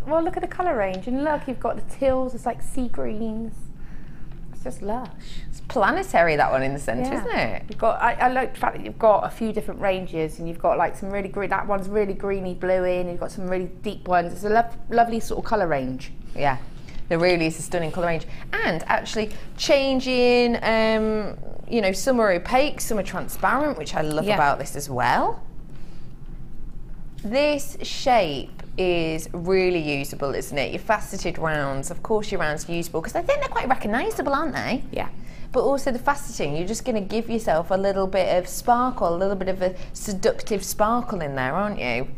Well, look at the colour range, and look, you've got the teals, it's like sea greens. It's just lush.
It's planetary, that one in the centre, isn't it?
You've got, I like the fact that you've got a few different ranges, and you've got like some really green, that one's really greeny bluey, and you've got some really deep ones. It's a lovely sort of colour range.
Yeah, there really is a stunning colour range. And actually changing, you know, some are opaque, some are transparent, which I love about this as well. This shape is really usable, isn't it? Your faceted rounds, of course your rounds are usable because I think they're quite recognisable, aren't they?
Yeah.
But also the faceting, you're just going to give yourself a little bit of sparkle, a little bit of a seductive sparkle in there, aren't you?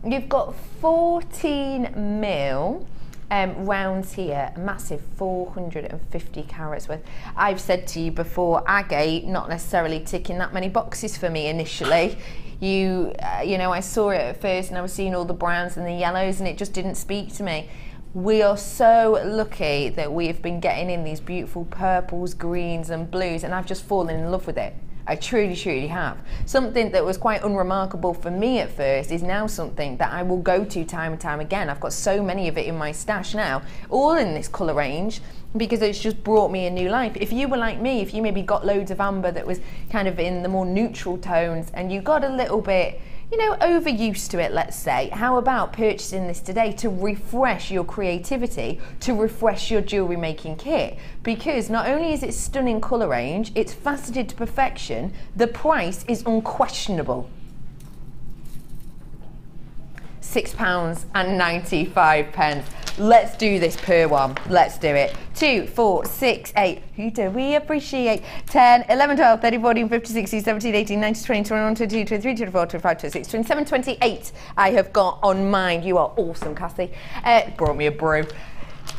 You've got 14 mil rounds here, a massive 450 carats worth. I've said to you before, agate not necessarily ticking that many boxes for me initially. You know, I saw it at first and I was seeing all the browns and the yellows and it just didn't speak to me. We are so lucky that we've been getting in these beautiful purples, greens and blues, and I've just fallen in love with it. I truly, truly have. Something that was quite unremarkable for me at first is now something that I will go to time and time again. I've got so many of it in my stash now, all in this colour range, because it's just brought me a new life. If you were like me, if you maybe got loads of amber that was kind of in the more neutral tones and you got a little bit, you know, overused to it, let's say, how about purchasing this today to refresh your creativity, to refresh your jewellery making kit? Because not only is it stunning colour range, it's faceted to perfection, the price is unquestionable. £6.95. Let's do this per one. Let's do it. 2, 4, 6, 8. Who do we appreciate? 10, 11, 12, 13, 14, 15, 16, 17, 18, 19, 20, 21, 22, 23, 24, 25, 26, 27, 28. I have got on mine. You are awesome, Cassie. Brought me a brew.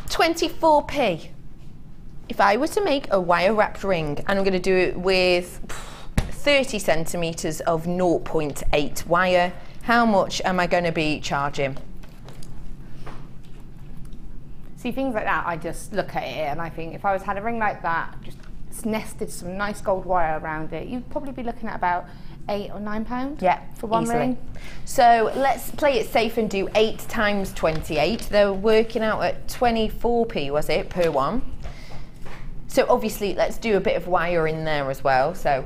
24p. If I were to make a wire wrapped ring, and I'm going to do it with 30 centimetres of 0.8 wire, how much am I going to be charging?
See, things like that, I just look at it and I think if I had a ring like that, just nested some nice gold wire around it, you'd probably be looking at about £8 or £9 for one ring.
So let's play it safe and do 8 times 28. They're working out at 24p, was it, per one? So obviously let's do a bit of wire in there as well. So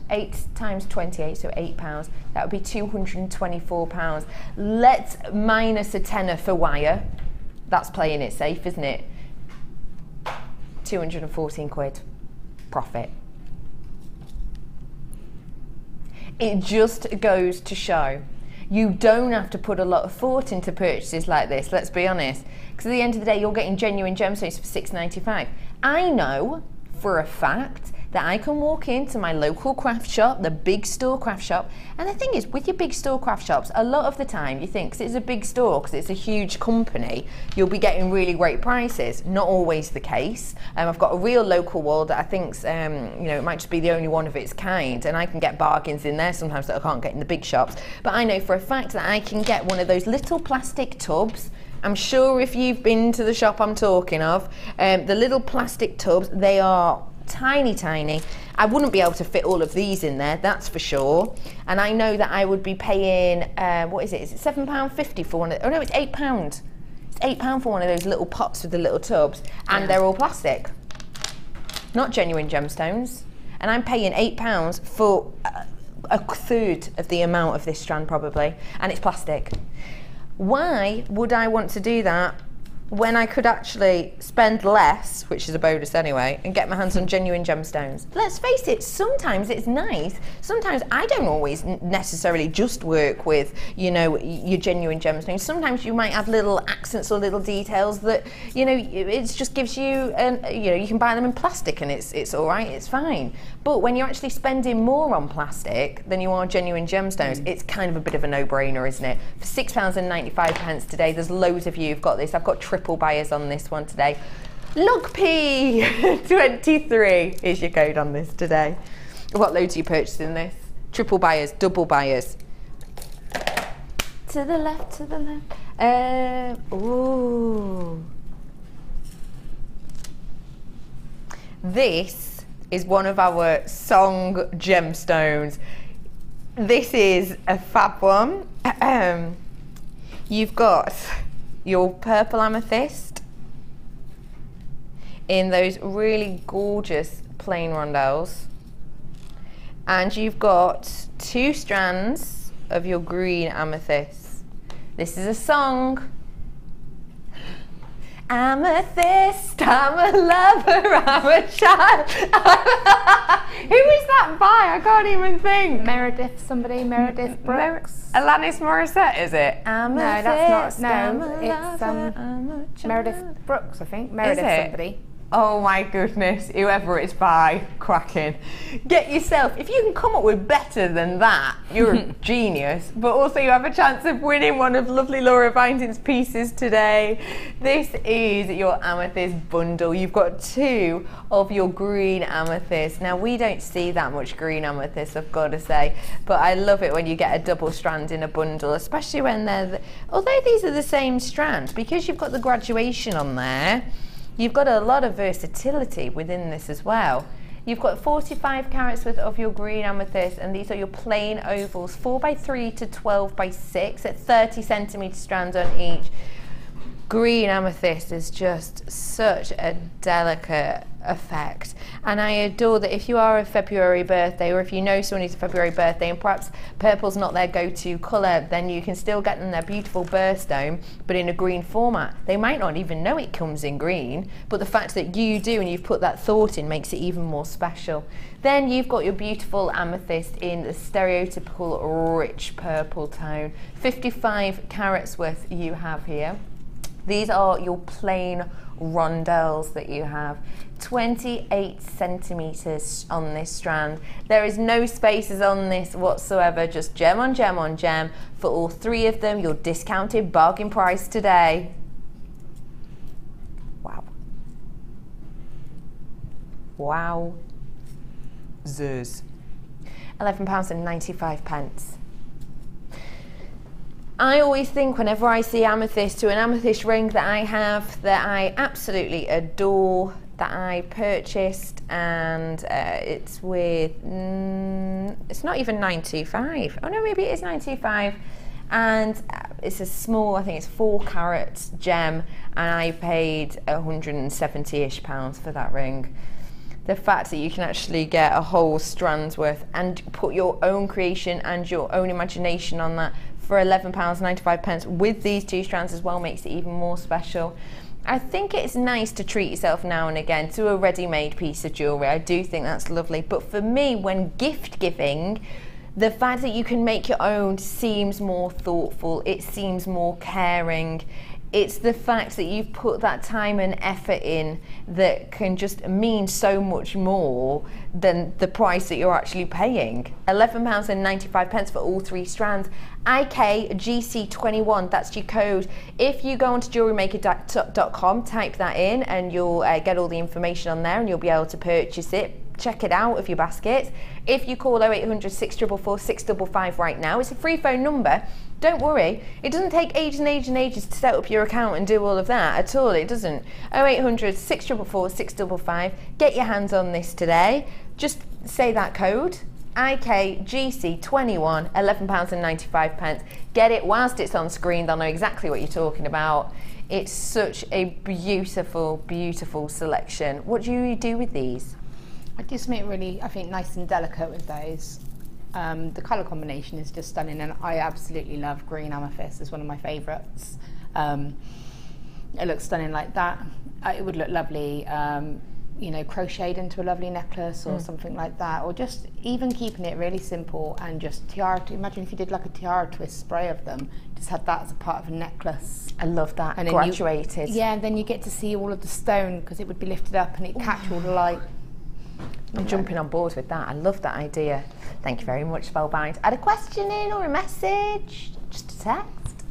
8 times 28, so £8, that would be £224. Let's minus a tenner for wire. That's playing it safe, isn't it? 214 quid profit. It just goes to show you don't have to put a lot of thought into purchases like this, let's be honest, because at the end of the day you're getting genuine gemstones for £6.95. I know for a fact that I can walk into my local craft shop, the big store craft shop, and the thing is, with your big store craft shops, a lot of the time you think, because it's a big store, because it's a huge company, you'll be getting really great prices. Not always the case. I've got a real local wall that I think's, you know, it might just be the only one of its kind, and I can get bargains in there sometimes that I can't get in the big shops. But I know for a fact that I can get one of those little plastic tubs. I'm sure if you've been to the shop I'm talking of, the little plastic tubs, they are tiny, tiny. I wouldn't be able to fit all of these in there, that's for sure. And I know that I would be paying, what is it? Is it £7.50 for one of, oh no, it's £8. It's £8 for one of those little pots with the little tubs, and they're all plastic, not genuine gemstones. And I'm paying £8 for a third of the amount of this strand probably, and it's plastic. Why would I want to do that when I could actually spend less, which is a bonus anyway, and get my hands on genuine gemstones? Let's face it, sometimes it's nice. Sometimes I don't always necessarily just work with, you know, your genuine gemstones. Sometimes you might have little accents or little details that, you know, it just gives you, you know, you can buy them in plastic and it's all right, it's fine. But when you're actually spending more on plastic than you are genuine gemstones, it's kind of a bit of a no-brainer, isn't it? For £6.95 today, there's loads of you who've got this. I've got triple buyers on this one today. Log P23 is your code on this today. What loads are you purchasing this? Triple buyers, double buyers. To the left, to the left. Ooh. This is one of our song gemstones. This is a fab one. You've got your purple amethyst in those really gorgeous plain rondelles, and you've got 2 strands of your green amethyst. This is a song. Amethyst, I'm a lover, I'm a child. Who is that by? I can't even think.
Meredith Brooks.
Alanis Morissette, is it?
Amethyst, no, that's not. No, it's Meredith Brooks, I think. Meredith somebody.
Oh my goodness, whoever it's by, cracking. Get yourself, if you can come up with better than that, you're a genius. But also you have a chance of winning one of lovely Laura Binding's pieces today. This is your amethyst bundle. You've got 2 of your green amethyst. Now we don't see that much green amethyst, I've got to say, but I love it when you get a double strand in a bundle, especially when they're, although these are the same strand, because you've got the graduation on there, you've got a lot of versatility within this as well. You've got 45 carats worth of your green amethyst, and these are your plain ovals, 4x3 to 12x6 at 30 centimetre strands on each. Green amethyst is just such a delicate effect, and I adore that if you are a February birthday, or if you know someone who's a February birthday and perhaps purple's not their go-to colour, then you can still get them their beautiful birthstone but in a green format. They might not even know it comes in green, but the fact that you do and you've put that thought in makes it even more special. Then you've got your beautiful amethyst in the stereotypical rich purple tone. 55 carats worth you have here. These are your plain rondelles that you have. 28 centimetres on this strand. There is no spaces on this whatsoever, just gem on gem on gem for all 3 of them. Your discounted bargain price today. Wow. Wow. Zers. £11.95. I always think whenever I see amethyst to an amethyst ring that I have that I absolutely adore, that I purchased, and it's with, it's not even 925. Oh no, maybe it is 925. And it's a small, I think it's 4 carat gem, and I paid £170-ish for that ring. The fact that you can actually get a whole strand's worth and put your own creation and your own imagination on that for £11.95 with these 2 strands as well makes it even more special. I think it's nice to treat yourself now and again to a ready-made piece of jewellery. I do think that's lovely. But for me, when gift giving, the fact that you can make your own seems more thoughtful, it seems more caring. It's the fact that you've put that time and effort in that can just mean so much more than the price that you're actually paying. £11.95 for all 3 strands. IKGC21, that's your code. If you go onto jewellerymaker.com, type that in and you'll get all the information on there and you'll be able to purchase it. Check it out of your baskets. If you call 0800 644 655 right now, it's a free phone number. Don't worry, it doesn't take ages and ages and ages to set up your account and do all of that at all, it doesn't. 0800 644 655, get your hands on this today. Just say that code, IKGC21, £11.95. Get it whilst it's on screen, they'll know exactly what you're talking about. It's such a beautiful, beautiful selection. What do you do with these?
I do something really, I think, nice and delicate with those. The colour combination is just stunning, and I absolutely love green amethyst. It's one of my favourites. It looks stunning like that. It would look lovely, you know, crocheted into a lovely necklace or something like that, or just even keeping it really simple and just tiara. Imagine if you did like a tiara twist spray of them, just had that as a part of a necklace.
I love that,
and
graduated.
Yeah, and then you get to see all of the stone because it would be lifted up and it'd catch all the light.
I'm jumping on board with that. I love that idea. Thank you very much, Spellbind. Add a question in or a message, just a text.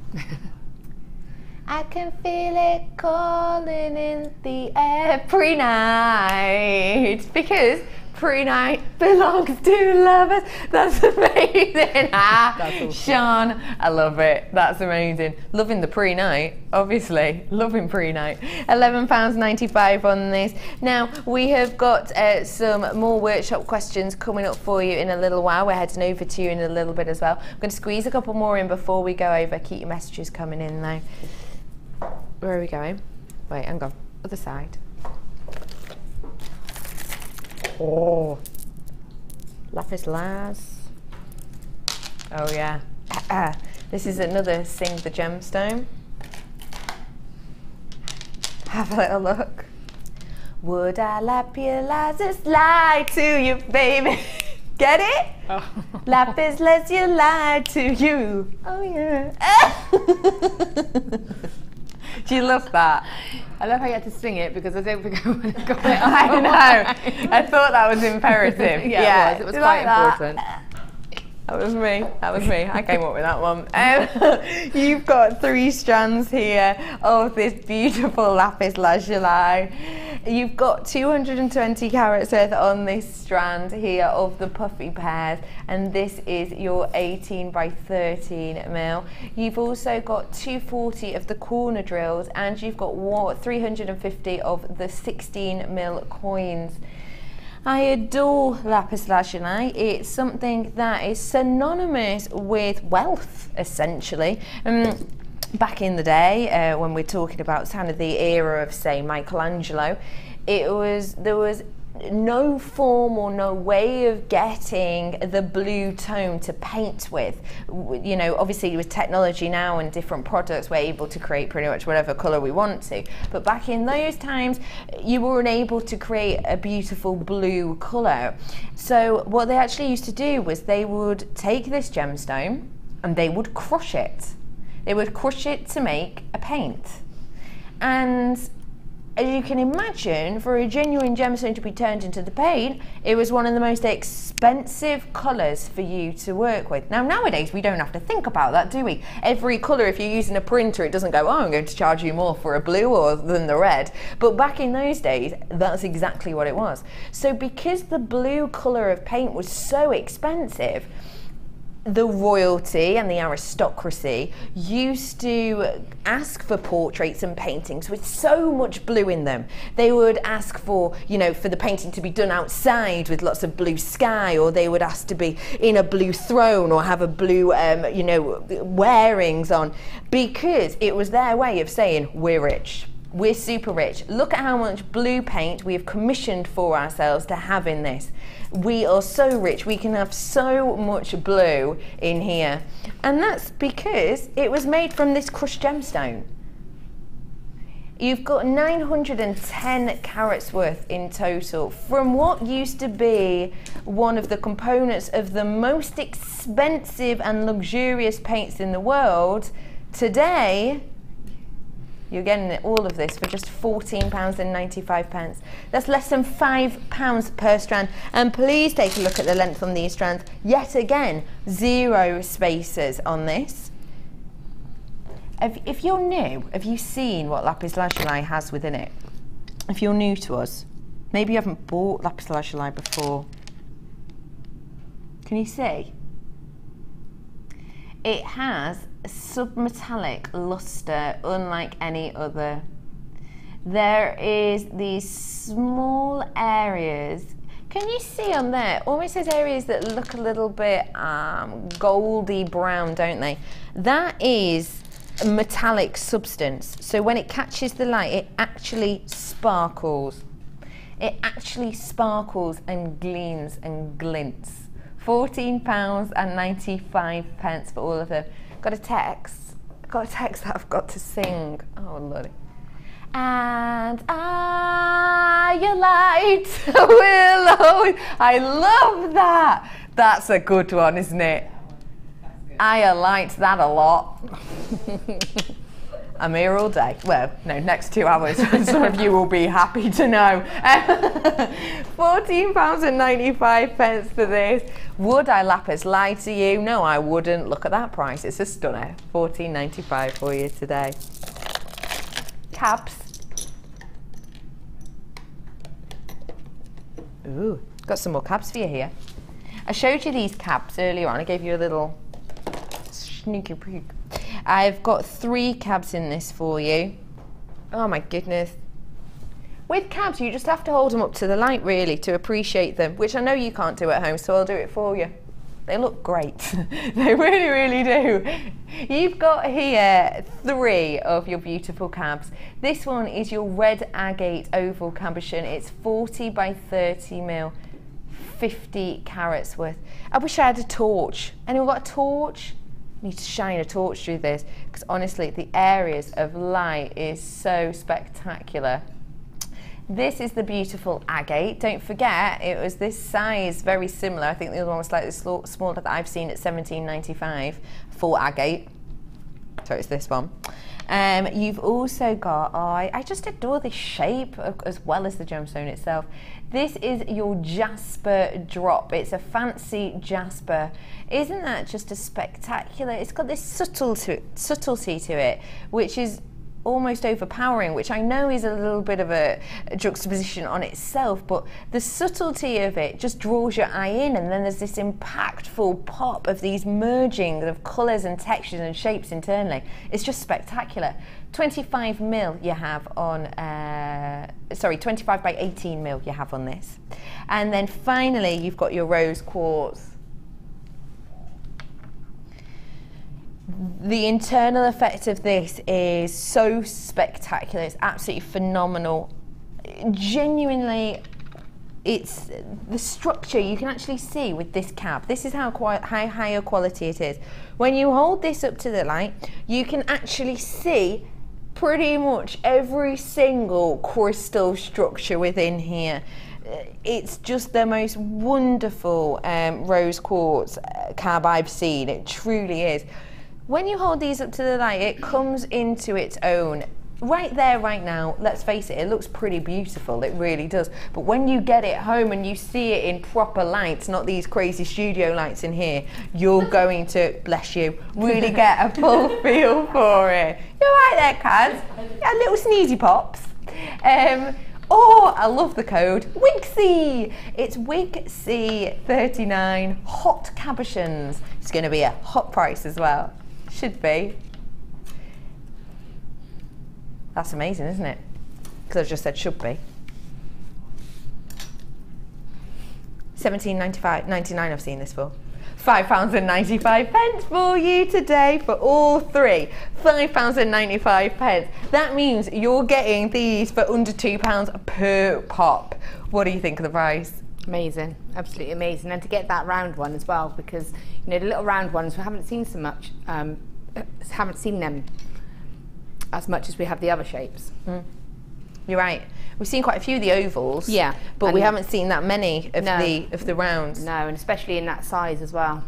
I can feel it calling in the air pre-night, because pre-night belongs to lovers. That's amazing. That's awesome. Sean, I love it. That's amazing. Loving the pre-night, obviously. Loving pre-night. £11.95 on this. Now, we have got some more workshop questions coming up for you in a little while. We're heading over to you in a little bit as well. I'm going to squeeze a couple more in before we go over. Keep your messages coming in though. Where are we going? Wait, hang on. Other side. Oh, lapis lazuli. Oh yeah. This is another Sing the Gemstone. Have a little look. Would I lapis lie to you, baby? Get it? Oh. Lapis lazuli lie to you. Oh yeah. Do you love that?
I love how you had to sing it because I don't think I would have got it.
I know. I thought that was imperative.
Yeah, it was quite important.
That was me. That was me. I came up with that one. You've got 3 strands here of this beautiful lapis lazuli. You've got 220 carats worth on this strand here of the puffy pears, and this is your 18 by 13 mil. You've also got 240 of the corner drills, and you've got 350 of the 16 mil coins. I adore lapis lazuli. It's something that is synonymous with wealth, essentially. Back in the day, when we're talking about kind of the era of, say, Michelangelo, there was no form or no way of getting the blue tone to paint with. You know, obviously with technology now and different products, we're able to create pretty much whatever colour we want to. But back in those times, you were unable to create a beautiful blue colour. So what they actually used to do was they would take this gemstone and they would crush it. They would crush it to make a paint. And as you can imagine, for a genuine gemstone to be turned into the paint, it was one of the most expensive colours for you to work with. Now, nowadays, we don't have to think about that, do we? Every colour, if you're using a printer, it doesn't go, oh, I'm going to charge you more for a blue than the red. But back in those days, that's exactly what it was. So because the blue colour of paint was so expensive, the royalty and the aristocracy used to ask for portraits and paintings with so much blue in them. They would ask for, you know, for the painting to be done outside with lots of blue sky, or they would ask to be in a blue throne or have a blue, you know, wearings on, because it was their way of saying, we're rich. We're super rich. Look at how much blue paint we have commissioned for ourselves to have in this. We are so rich, we can have so much blue in here. And that's because it was made from this crushed gemstone. You've got 910 carats worth in total from what used to be one of the components of the most expensive and luxurious paints in the world. Today, you're getting all of this for just £14.95. That's less than £5 per strand. And please take a look at the length on these strands. Yet again, 0 spacers on this. If you're new, have you seen what lapis lazuli has within it? If you're new to us, maybe you haven't bought lapis lazuli before. Can you see? It has a submetallic luster unlike any other. There is these small areas. Can you see on there? Almost those areas that look a little bit goldy brown, don't they? That is a metallic substance. So when it catches the light, it actually sparkles. It actually sparkles and gleams and glints. £14.95 for all of them. Got a text that I've got to sing. Oh Lordy. And your light will always. I love that. That's a good one, isn't it? I liked that a lot. I'm here all day. Well, no, next 2 hours. Some of you will be happy to know. £14.95 for this. Would I lapis lie to you? No, I wouldn't. Look at that price. It's a stunner. £14.95 for you today. Cabs. Ooh, got some more cabs for you here. I showed you these cabs earlier on. I gave you a little sneaky peek. I've got 3 cabs in this for you. Oh my goodness. With cabs, you just have to hold them up to the light really to appreciate them, which I know you can't do at home, so I'll do it for you. They look great. They really, really do. You've got here 3 of your beautiful cabs. This one is your red agate oval cabochon. It's 40 by 30 mil, 50 carats worth. I wish I had a torch. Anyone got a torch? Need to shine a torch through this, because honestly the areas of light is so spectacular. This is the beautiful agate. Don't forget it was this size, very similar. I think the other one was slightly smaller that I've seen at £17.95 for agate. So it's this one. You've also got, I just adore this shape as well as the gemstone itself. This is your jasper drop. It's a fancy jasper. Isn't that just a spectacular? It's got this subtlety to it, which is almost overpowering, which I know is a little bit of a juxtaposition on itself, but the subtlety of it just draws your eye in, and then there's this impactful pop of these merging of colours and textures and shapes internally. It's just spectacular. 25 mil you have on, 25 by 18 mil you have on this. And then finally you've got your rose quartz. The internal effect of this is so spectacular. It's absolutely phenomenal. Genuinely, it's the structure you can actually see with this cap. This is how higher quality it is. When you hold this up to the light, you can actually see pretty much every single crystal structure within here. It's just the most wonderful rose quartz cab I've seen. It truly is. When you hold these up to the light, it comes into its own. Right there, right now, let's face it, it looks pretty beautiful, it really does. But when you get it home and you see it in proper lights, not these crazy studio lights in here, you're going to, bless you, really get a full feel for it. You're right there, Kaz. Yeah, little sneezy pops. Oh, I love the code, WIGC. It's WIGC39 hot cabochons. It's going to be a hot price as well. Should be. That's amazing, isn't it? Because I've just said should be. £17.99 I've seen this for. £5.95 for you today for all three. £5.95. That means you're getting these for under £2 per pop. What do you think of the price?
Amazing, absolutely amazing. And to get that round one as well, because you know the little round ones we haven't seen so much, haven't seen them as much as we have the other shapes.
You're right. We've seen quite a few of the ovals.
Yeah,
but we haven't seen that many of the rounds.
No, and especially in that size as well.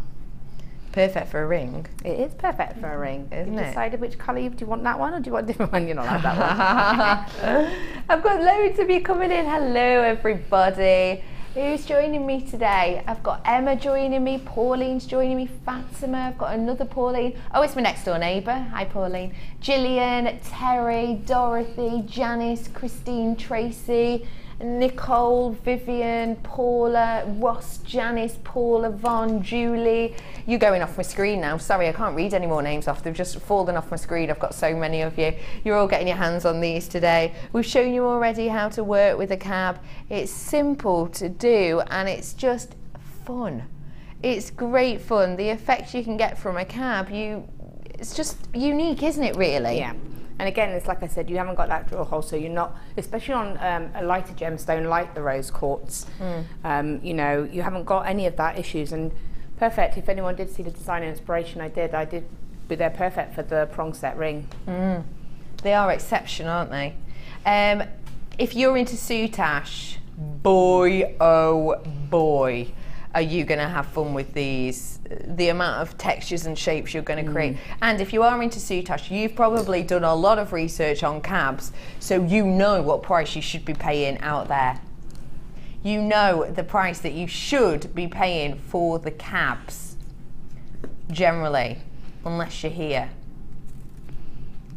Perfect for a ring.
It is perfect for a ring.
Isn't it?
You decided which colour do you want, that one or do you want a different one? You're not like that one.
I've got loads of you coming in. Hello everybody. Who's joining me today? I've got Emma joining me, Pauline's joining me, Fatima, I've got another Pauline. Oh, it's my next door neighbour. Hi Pauline. Gillian, Terry, Dorothy, Janice, Christine, Tracy, Nicole, Vivian, Paula, Ross, Janice, Paula, Von, Julie. You're going off my screen now. Sorry, I can't read any more names off. They've just fallen off my screen. I've got so many of you. You're all getting your hands on these today. We've shown you already how to work with a cab. It's simple to do and it's just fun. It's great fun. The effect you can get from a cab, it's just unique, isn't it, really?
Yeah. And again, it's like I said, you haven't got that drill hole, so you're not, especially on a lighter gemstone like the rose quartz, you know, you haven't got any of that issues. And perfect, if anyone did see the design and inspiration I did, but they're perfect for the prong set ring.
They are exceptional, aren't they? If you're into soutache, boy, oh boy, are you going to have fun with these. The amount of textures and shapes you're going to create. And if you are into soutache, you've probably done a lot of research on cabs, so you know what price you should be paying out there. You know the price that you should be paying for the cabs, generally, unless you're here.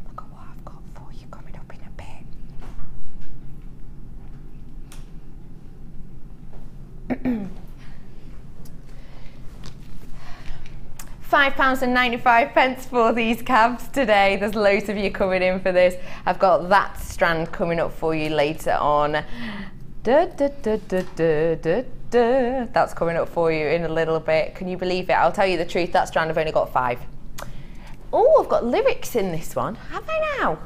Look at what I've got for you coming up in a bit. £5.95 for these cabs today. There's loads of you coming in for this. I've got that strand coming up for you later on. That's coming up for you in a little bit. Can you believe it? I'll tell you the truth, that strand I've only got 5. Oh, I've got lyrics in this one. Have I now?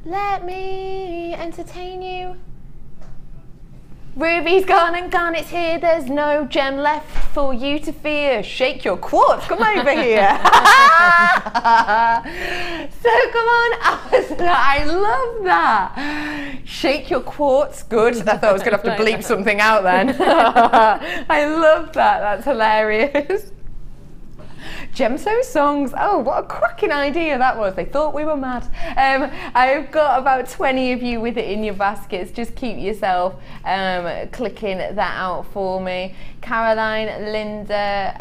Let me entertain you. Ruby's gone and gone, it's here, there's no gem left for you to fear. Shake your quartz, come over here. So come on, I love that. Shake your quartz, good. I thought I was going to have to bleep something out then. I love that, that's hilarious. Gemstone songs. Oh, what a cracking idea that was. They thought we were mad. I've got about 20 of you with it in your baskets. Just keep yourself clicking that out for me. Caroline, Linda,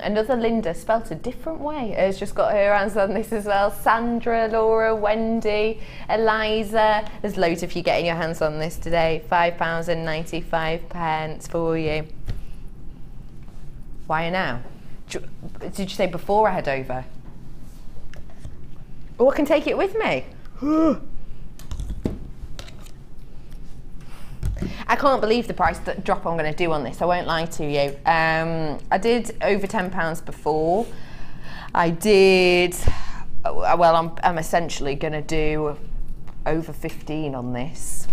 another Linda, spelt a different way, has just got her hands on this as well. Sandra, Laura, Wendy, Eliza. There's loads of you getting your hands on this today. £5.95 for you. Why now? Did you say before I head over? Oh, I can take it with me. I can't believe the price drop I'm going to do on this, I won't lie to you. I did over £10 before. I did, well, I'm essentially going to do over 15 on this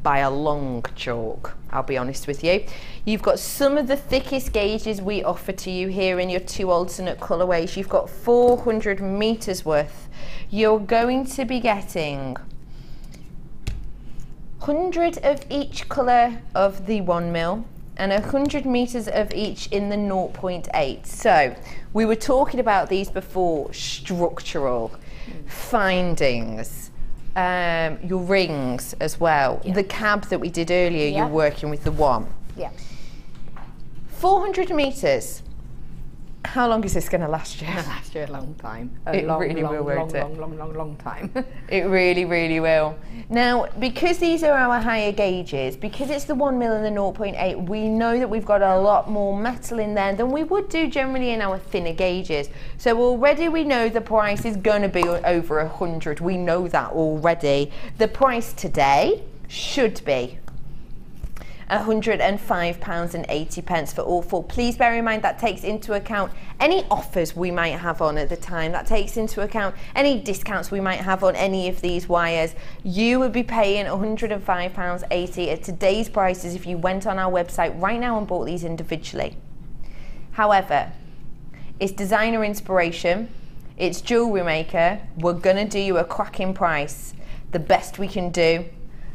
by a long chalk, I'll be honest with you. You've got some of the thickest gauges we offer to you here in your 2 alternate colourways. You've got 400 metres worth. You're going to be getting 100 of each colour of the 1mm and 100 metres of each in the 0.8. So we were talking about these before, structural findings, your rings as well. The cab that we did earlier, you're working with the one. 400 metres. How long is this going to last you?
It's going to last you a long time.
It really will, won't it?
Long time.
It really, really will. Now, because these are our higher gauges, because it's the 1mm and the 0.8, we know that we've got a lot more metal in there than we would do generally in our thinner gauges. So already we know the price is going to be over 100. We know that already. The price today should be £105.80 for all 4. Please bear in mind that takes into account any offers we might have on at the time. That takes into account any discounts we might have on any of these wires. You would be paying £105.80 at today's prices if you went on our website right now and bought these individually. However, it's designer inspiration, it's Jewellery Maker. We're gonna do you a cracking price. The best we can do,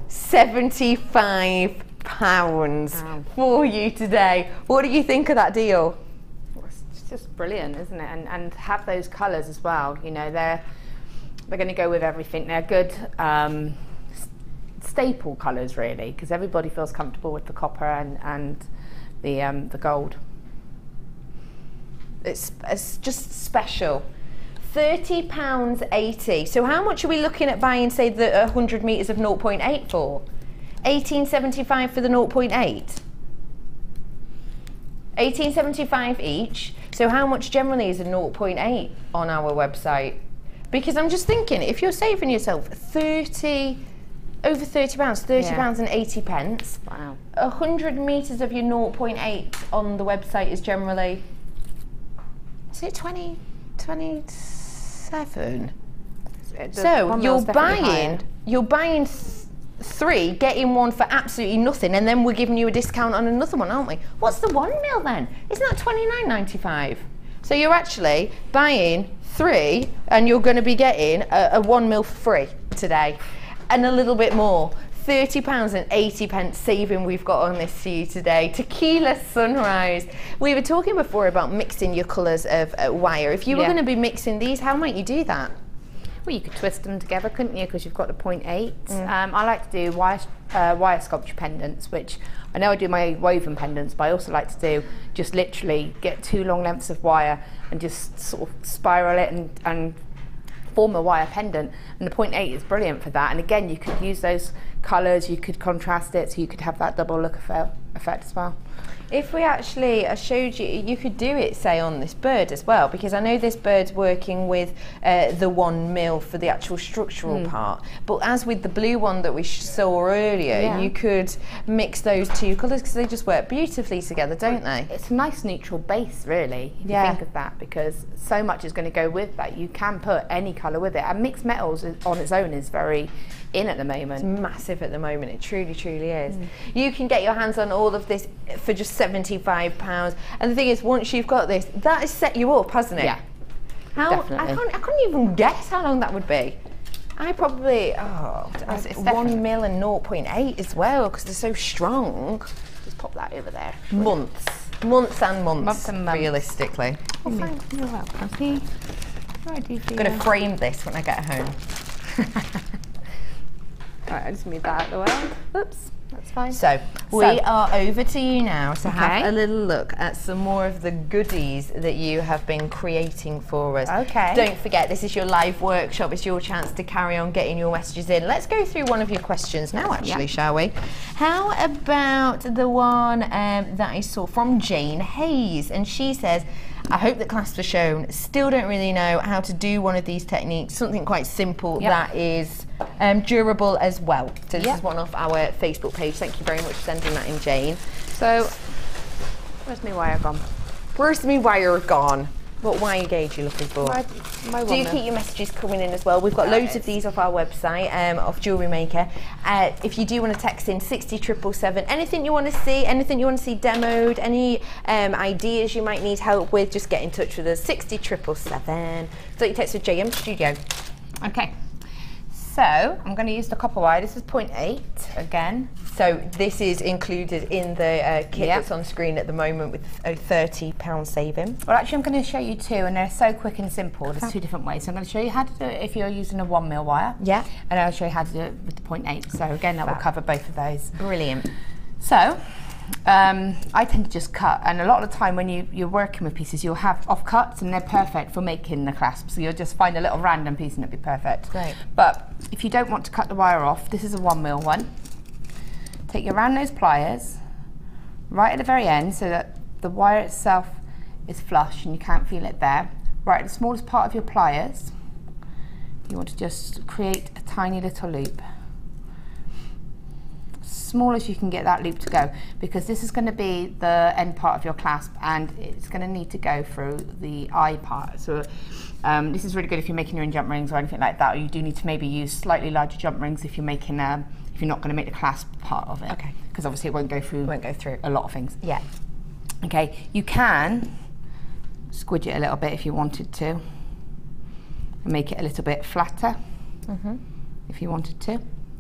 £75 for you today. What do you think of that deal?
It's just brilliant, isn't it? And have those colours as well. You know, they're going to go with everything. They're good staple colours, really, because everybody feels comfortable with the copper and the gold.
It's just special. £30.80. So how much are we looking at buying, say, the 100 metres of 0.8 for? £18.75 for the 0.8. £18.75 each. So how much generally is a 0.8 on our website? Because I'm just thinking, if you're saving yourself over £30, £30 and 80 pence.
Wow.
100 metres of your 0.8 on the website is generally, is it 27? So you're buying 3, getting 1 for absolutely nothing, and then we're giving you a discount on another one, aren't we? What's the 1mm then? Isn't that £29.95? So you're actually buying 3 and you're going to be getting a 1mm for free today, and a little bit more. £30.80 saving we've got on this for you today. Tequila Sunrise. We were talking before about mixing your colours of wire. If you were going to be mixing these, how might you do that?
Well, you could twist them together, couldn't you? Because you've got the 0.8. I like to do wire sculpture pendants, which I know I do my woven pendants, but I also like to do just literally get 2 long lengths of wire and just sort of spiral it and form a wire pendant. And the 0.8 is brilliant for that. And again, you could use those colours, you could contrast it, so you could have that double look effect as well.
If we actually, I showed you, you could do it, say, on this bird as well, because I know this bird's working with the 1mm for the actual structural part, but as with the blue one that we saw earlier, you could mix those 2 colours because they just work beautifully together, don't they?
It's a nice neutral base, really, if you think of that, because so much is going to go with that. You can put any colour with it, and mixed metals on its own is very in at the moment.
It's massive at the moment, it truly, truly is. You can get your hands on all of this for just £75, and the thing is, once you've got this, that has set you up, hasn't it?
Yeah, definitely.
I couldn't even guess how long that would be. I probably, it's 1mm and 0.8 as well, because they're so strong.
Just pop that over there.
Months. Months and months,
Months and months.
realistically.
Oh, thanks. You're welcome. See, what I do for
I'm going
you.
to frame this when I get home.
Right, I just move that out of the way. Oops, that's fine.
So, we are over to you now to have
Okay.
a little look at some more of the goodies that you have been creating for us.
Okay.
Don't forget, this is your live workshop. It's your chance to carry on getting your messages in. Let's go through one of your questions now, actually, shall we? How about the one that I saw from Jane Hayes? And she says, I hope that clasps are shown. Still don't really know how to do one of these techniques. Something quite simple that is durable as well. So this is one off our Facebook page. Thank you very much for sending that in, Jane.
So, where's my wire gone?
Where's my wire gone? What wire gauge are you looking for?
My
Do
one
keep your messages coming in as well. We've got loads of these off our website, off Jewellery Maker. If you do want to text in 60777, anything you want to see, anything you want to see demoed, any ideas you might need help with, just get in touch with us. 60777. So you text with JM Studio.
Okay. So, I'm going to use the copper wire. This is 0.8 again.
So this is included in the kit that's on screen at the moment with a £30 saving.
Well, actually, I'm going to show you two, and they're so quick and simple. There's two different ways. So I'm going to show you how to do it if you're using a 1 mil wire.
Yeah.
And I'll show you how to do it with the 0.8. So again, that will cover both of those.
Brilliant.
So, I tend to just cut, and a lot of the time when you're working with pieces, you'll have off-cuts, and they're perfect for making the clasp. So you'll just find a little random piece and it'll be perfect.
Great.
But if you don't want to cut the wire off, this is a 1 mil one. Take your round nose pliers right at the very end so that the wire itself is flush and you can't feel it there. Right at the smallest part of your pliers, you want to just create a tiny little loop. Small as you can get that loop to go, because this is going to be the end part of your clasp and it's going to need to go through the eye part. So this is really good if you're making your own jump rings or anything like that, or you do need to maybe use slightly larger jump rings if you're making if you're not going to make the clasp part of it.
Okay.
Because obviously it won't go through a lot of things.
Yeah.
Okay, you can squidge it a little bit if you wanted to and make it a little bit flatter if you wanted to.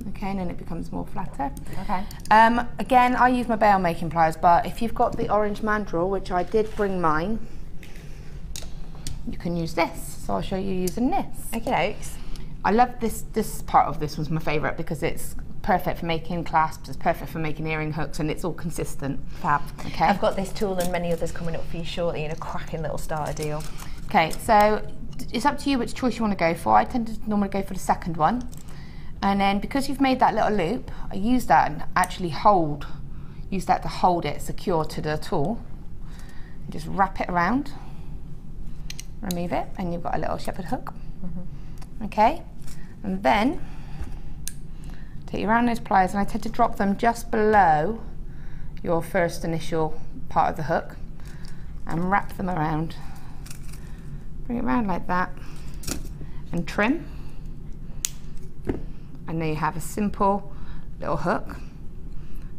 Okay, and then it becomes more flatter.
Okay.
Again, I use my bail making pliers, but if you've got the orange mandrel, which I did bring mine, you can use this. So I'll show you using this.
Okay.
I love this part of this was my favourite because it's perfect for making clasps, it's perfect for making earring hooks, and it's all consistent.
Fab.
Okay.
I've got this tool and many others coming up for you shortly in a cracking little starter deal.
Okay, so it's up to you which choice you want to go for. I tend to normally go for the second one. And then because you've made that little loop, I use that and actually use that to hold it secure to the tool. And just wrap it around, remove it, and you've got a little shepherd hook. Okay, and then take your round nose pliers, and I tend to drop them just below your first initial part of the hook and wrap them around. Bring it around like that and trim. And there you have a simple little hook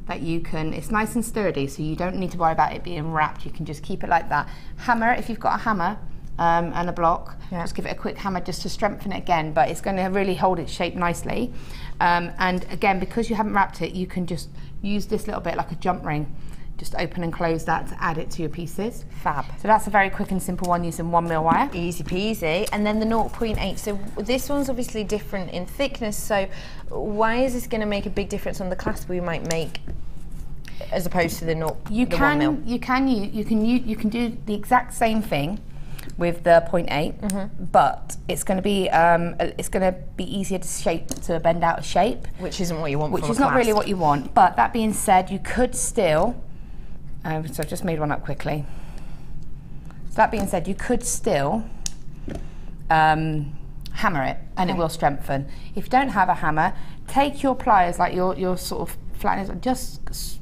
that you can, it's nice and sturdy, so you don't need to worry about it being wrapped. You can just keep it like that. Hammer, if you've got a hammer and a block, just give it a quick hammer just to strengthen it again, but it's going to really hold its shape nicely. And again, because you haven't wrapped it, you can just use this little bit like a jump ring. Just open and close that to add it to your pieces.
Fab.
So that's a very quick and simple one using 1 mil wire.
Easy peasy. And then the 0.8. So this one's obviously different in thickness. So why is this going to make a big difference on the clasp we might make as opposed to the 1 mil?
You can do the exact same thing with the 0.8, but it's going to be easier to bend out of shape,
Which isn't what you want.
which
from
is
a
not really
clasp.
what you want. But that being said, you could still. So I've just made one up quickly. So that being said, you could still hammer it, and it will strengthen. If you don't have a hammer, take your pliers, like your sort of flatness, and just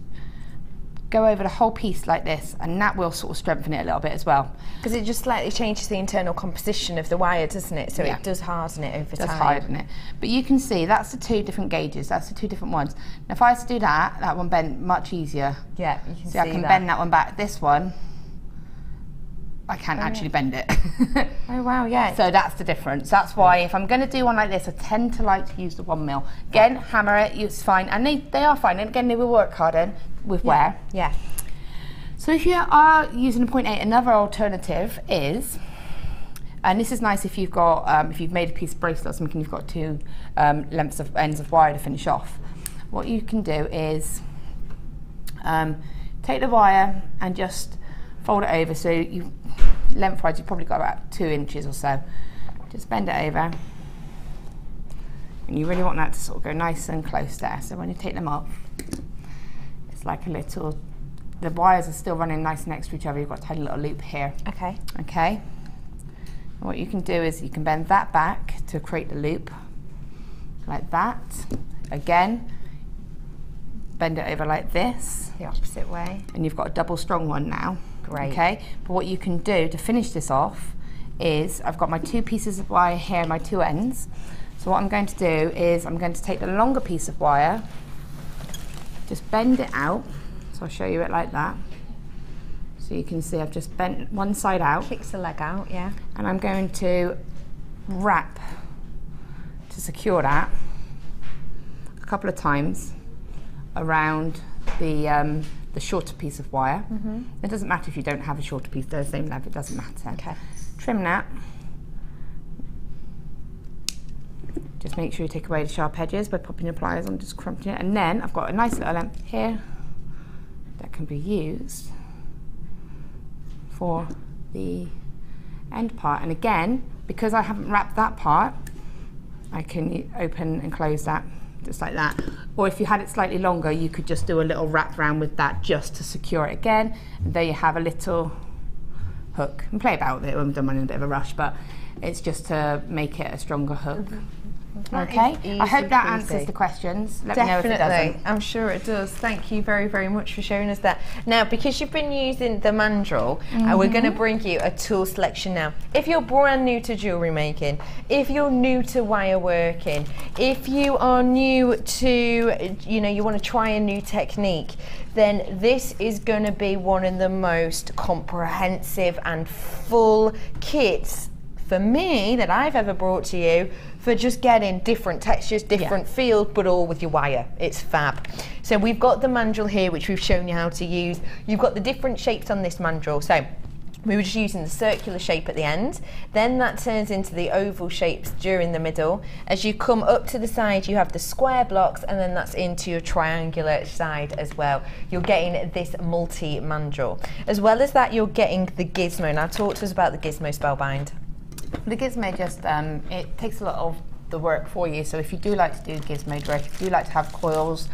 go over the whole piece like this, and that will sort of strengthen it a little bit as well.
Because it just slightly changes the internal composition of the wire, doesn't it? So it does harden it over time.
It does harden it. But you can see that's the two different gauges, that's the two different ones. Now if I was to do that one bent much easier.
Yeah, you can see
I can bend that one back. This one, I can't actually bend it.
Oh wow, yeah.
So that's the difference. That's why if I'm going to do one like this, I tend to like to use the 1 mil. Again, hammer it, it's fine. And they are fine. And again, they will work harder with wear.
Yeah.
So if you are using a 0.8, another alternative is, and this is nice if you've got, if you've made a piece of bracelet or something, you've got two ends of wire to finish off. What you can do is take the wire and just fold it over, so you lengthwise you've probably got about 2 inches or so. Just bend it over, and you really want that to sort of go nice and close there. So when you take them off, it's like a little, the wires are still running nice next to each other. You've got a tiny little loop here.
Okay.
Okay. And what you can do is you can bend that back to create the loop, like that. Again, bend it over like this.
The opposite way.
And you've got a double strong one now.
Great.
Okay. But what you can do to finish this off is, I've got my 2 pieces of wire here, my 2 ends. So what I'm going to do is I'm going to take the longer piece of wire, just bend it out. So I'll show you it like that. So you can see I've just bent one side out.
Kicks the leg out, yeah.
And I'm going to wrap to secure that a couple of times around the shorter piece of wire. It doesn't matter if you don't have a shorter piece, they're the same length, it doesn't matter.
Okay.
Trim that. Just make sure you take away the sharp edges by popping your pliers on, just crumping it. And then I've got a nice little length here that can be used for the end part. And again, because I haven't wrapped that part, I can open and close that just like that. Or if you had it slightly longer, you could just do a little wrap around with that just to secure it again. And there you have a little hook. And play about with it when we've done one in a bit of a rush, but it's just to make it a stronger hook. Okay, I hope that answers the questions. Let me know if it doesn't.
I'm sure it does. Thank you very, very much for showing us that. Now, because you've been using the mandrel, we're going to bring you a tool selection now. If you're brand new to jewellery making, if you're new to wire working, if you are new to, you want to try a new technique, then this is going to be one of the most comprehensive and full kits for me that I've ever brought to you, for just getting different textures, different feel, but all with your wire. It's fab. So we've got the mandrel here, which we've shown you how to use. You've got the different shapes on this mandrel. So we were just using the circular shape at the end, then that turns into the oval shapes during the middle. As you come up to the side, you have the square blocks, and then that's into your triangular side as well. You're getting this multi-mandrel. As well as that, you're getting the gizmo. Now talk to us about the gizmo spellbind.
The gizmo just, it takes a lot of the work for you. So if you do like to do gizmo work, if you like to have coils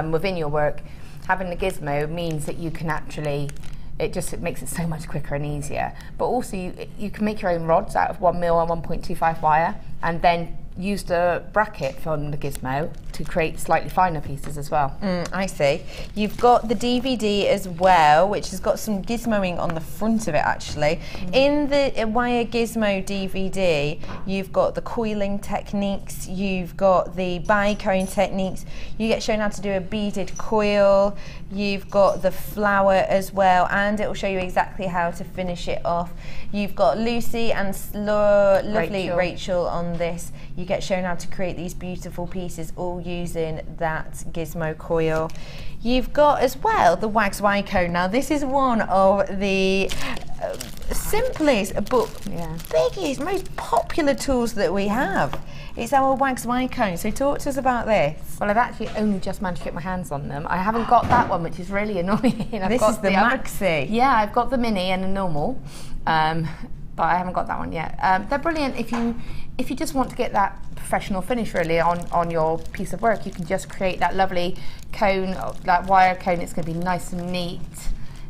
within your work, having the gizmo means that you can actually, it makes it so much quicker and easier. But also you can make your own rods out of 1mm and 1.25 wire, and then use the bracket from the gizmo to create slightly finer pieces as well.
I see. You've got the DVD as well, which has got some gizmoing on the front of it actually. In the wire gizmo DVD, you've got the coiling techniques, you've got the bicone techniques, you get shown how to do a beaded coil, you've got the flower as well, and it will show you exactly how to finish it off. You've got Lucy and lovely Rachel on this. You get shown how to create these beautiful pieces all using that gizmo coil. You've got as well the wax wire cone. Now this is one of the simplest but biggest, most popular tools that we have. It's our wax wire cone. So talk to us about this.
Well, I've actually only just managed to get my hands on them. I haven't got that one, which is really annoying.
This is the maxi.
Yeah, I've got the mini and the normal. But I haven't got that one yet. They're brilliant if you just want to get that professional finish really on your piece of work. You can just create that lovely cone, that wire cone. It's going to be nice and neat.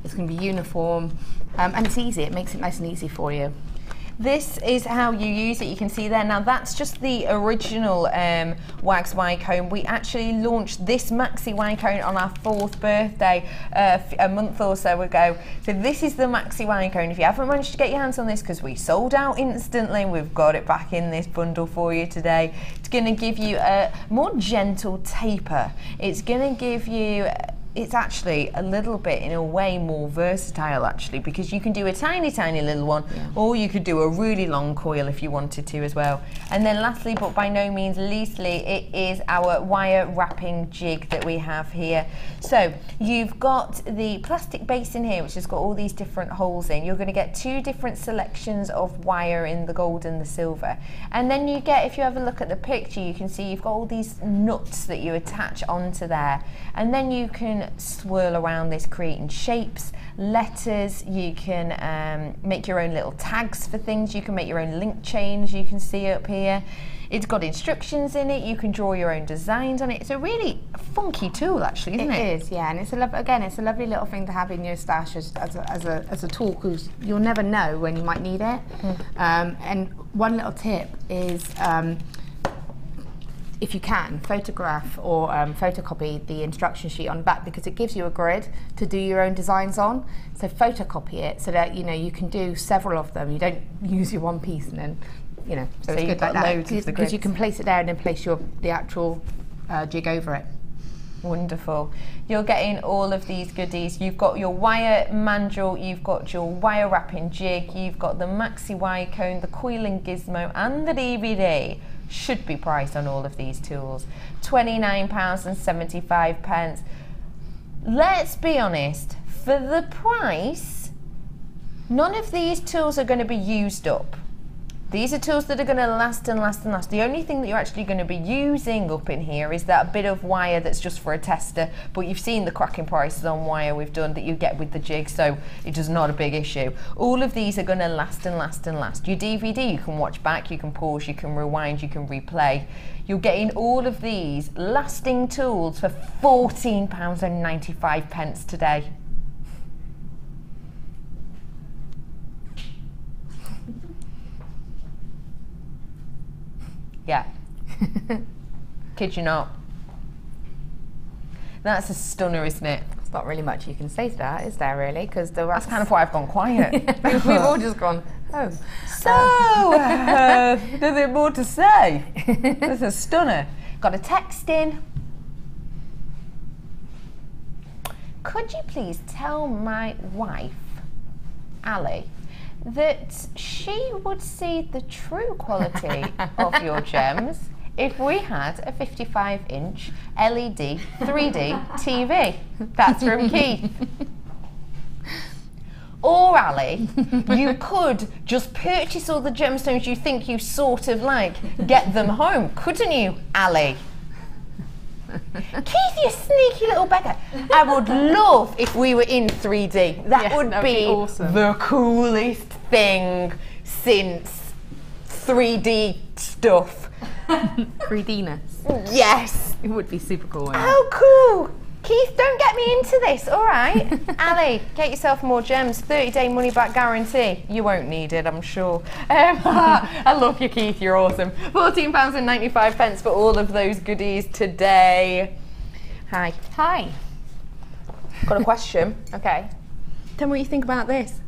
It's going to be uniform, and it's easy. It makes it nice and easy for you.
This is how you use it. You can see there. Now that's just the original wax wire cone. We actually launched this maxi wire cone on our 4th birthday a month or so ago. So this is the maxi wire cone. If you haven't managed to get your hands on this, because we sold out instantly, we've got it back in this bundle for you today. It's going to give you a more gentle taper. It's going to give you it's actually a little bit, in a way, more versatile actually, because you can do a tiny little one, or you could do a really long coil if you wanted to as well. And then lastly, but by no means leastly, it is our wire wrapping jig that we have here. So you've got the plastic base in here, which has got all these different holes in. You're going to get 2 different selections of wire in the gold and the silver. And then you get, if you have a look at the picture, you can see you've got all these nuts that you attach onto there. And then you can swirl around this, creating shapes, letters. You can make your own little tags for things. You can make your own link chains, you can see up here. It's got instructions in it. You can draw your own designs on it. It's a really funky tool, actually, isn't it?
It is, yeah, and it's it's a lovely little thing to have in your stash as a tool, because you'll never know when you might need it. And one little tip is, if you can, photograph or photocopy the instruction sheet on the back, because it gives you a grid to do your own designs on. So photocopy it so that you can do several of them. You don't use your one piece and then so it's good like that, because you can place it there and then place the actual jig over it.
Wonderful. You're getting all of these goodies. You've got your wire mandrel, you've got your wire wrapping jig, you've got the maxi wire cone, the coiling gizmo, and the DVD. Should be priced on all of these tools. £29.75. Let's be honest, for the price, none of these tools are going to be used up. These are tools that are going to last and last and last. The only thing that you're actually going to be using up in here is that bit of wire that's just for a tester, but you've seen the cracking prices on wire we've done that you get with the jig, so it is not a big issue. All of these are going to last and last and last. Your DVD, you can watch back, you can pause, you can rewind, you can replay. You're getting all of these lasting tools for £14.95 today. Yeah. Kid you not. That's a stunner, isn't it?
There's not really much you can say to that, is there, really? Because that's
kind of why I've gone quiet.
We've all just gone, oh.
So, there's there more to say? That's a stunner. Got a text in. Could you please tell my wife, Ali, that she would see the true quality of your gems if we had a 55-inch LED 3D TV. That's from Keith. Or, Ali, you could just purchase all the gemstones you think you sort of like, get them home, couldn't you, Ali? Keith, you sneaky little beggar. I would love if we were in 3D. That would be awesome. The coolest thing since 3D stuff.
3D-ness.
Yes.
It would be super cool.
Oh, cool. Keith, don't get me into this, all right? Ali, get yourself more gems. 30-day money-back guarantee. You won't need it, I'm sure. I love you, Keith. You're awesome. £14.95 for all of those goodies today. Hi.
Hi.
Got a question. Okay.
Tell me what you think about this.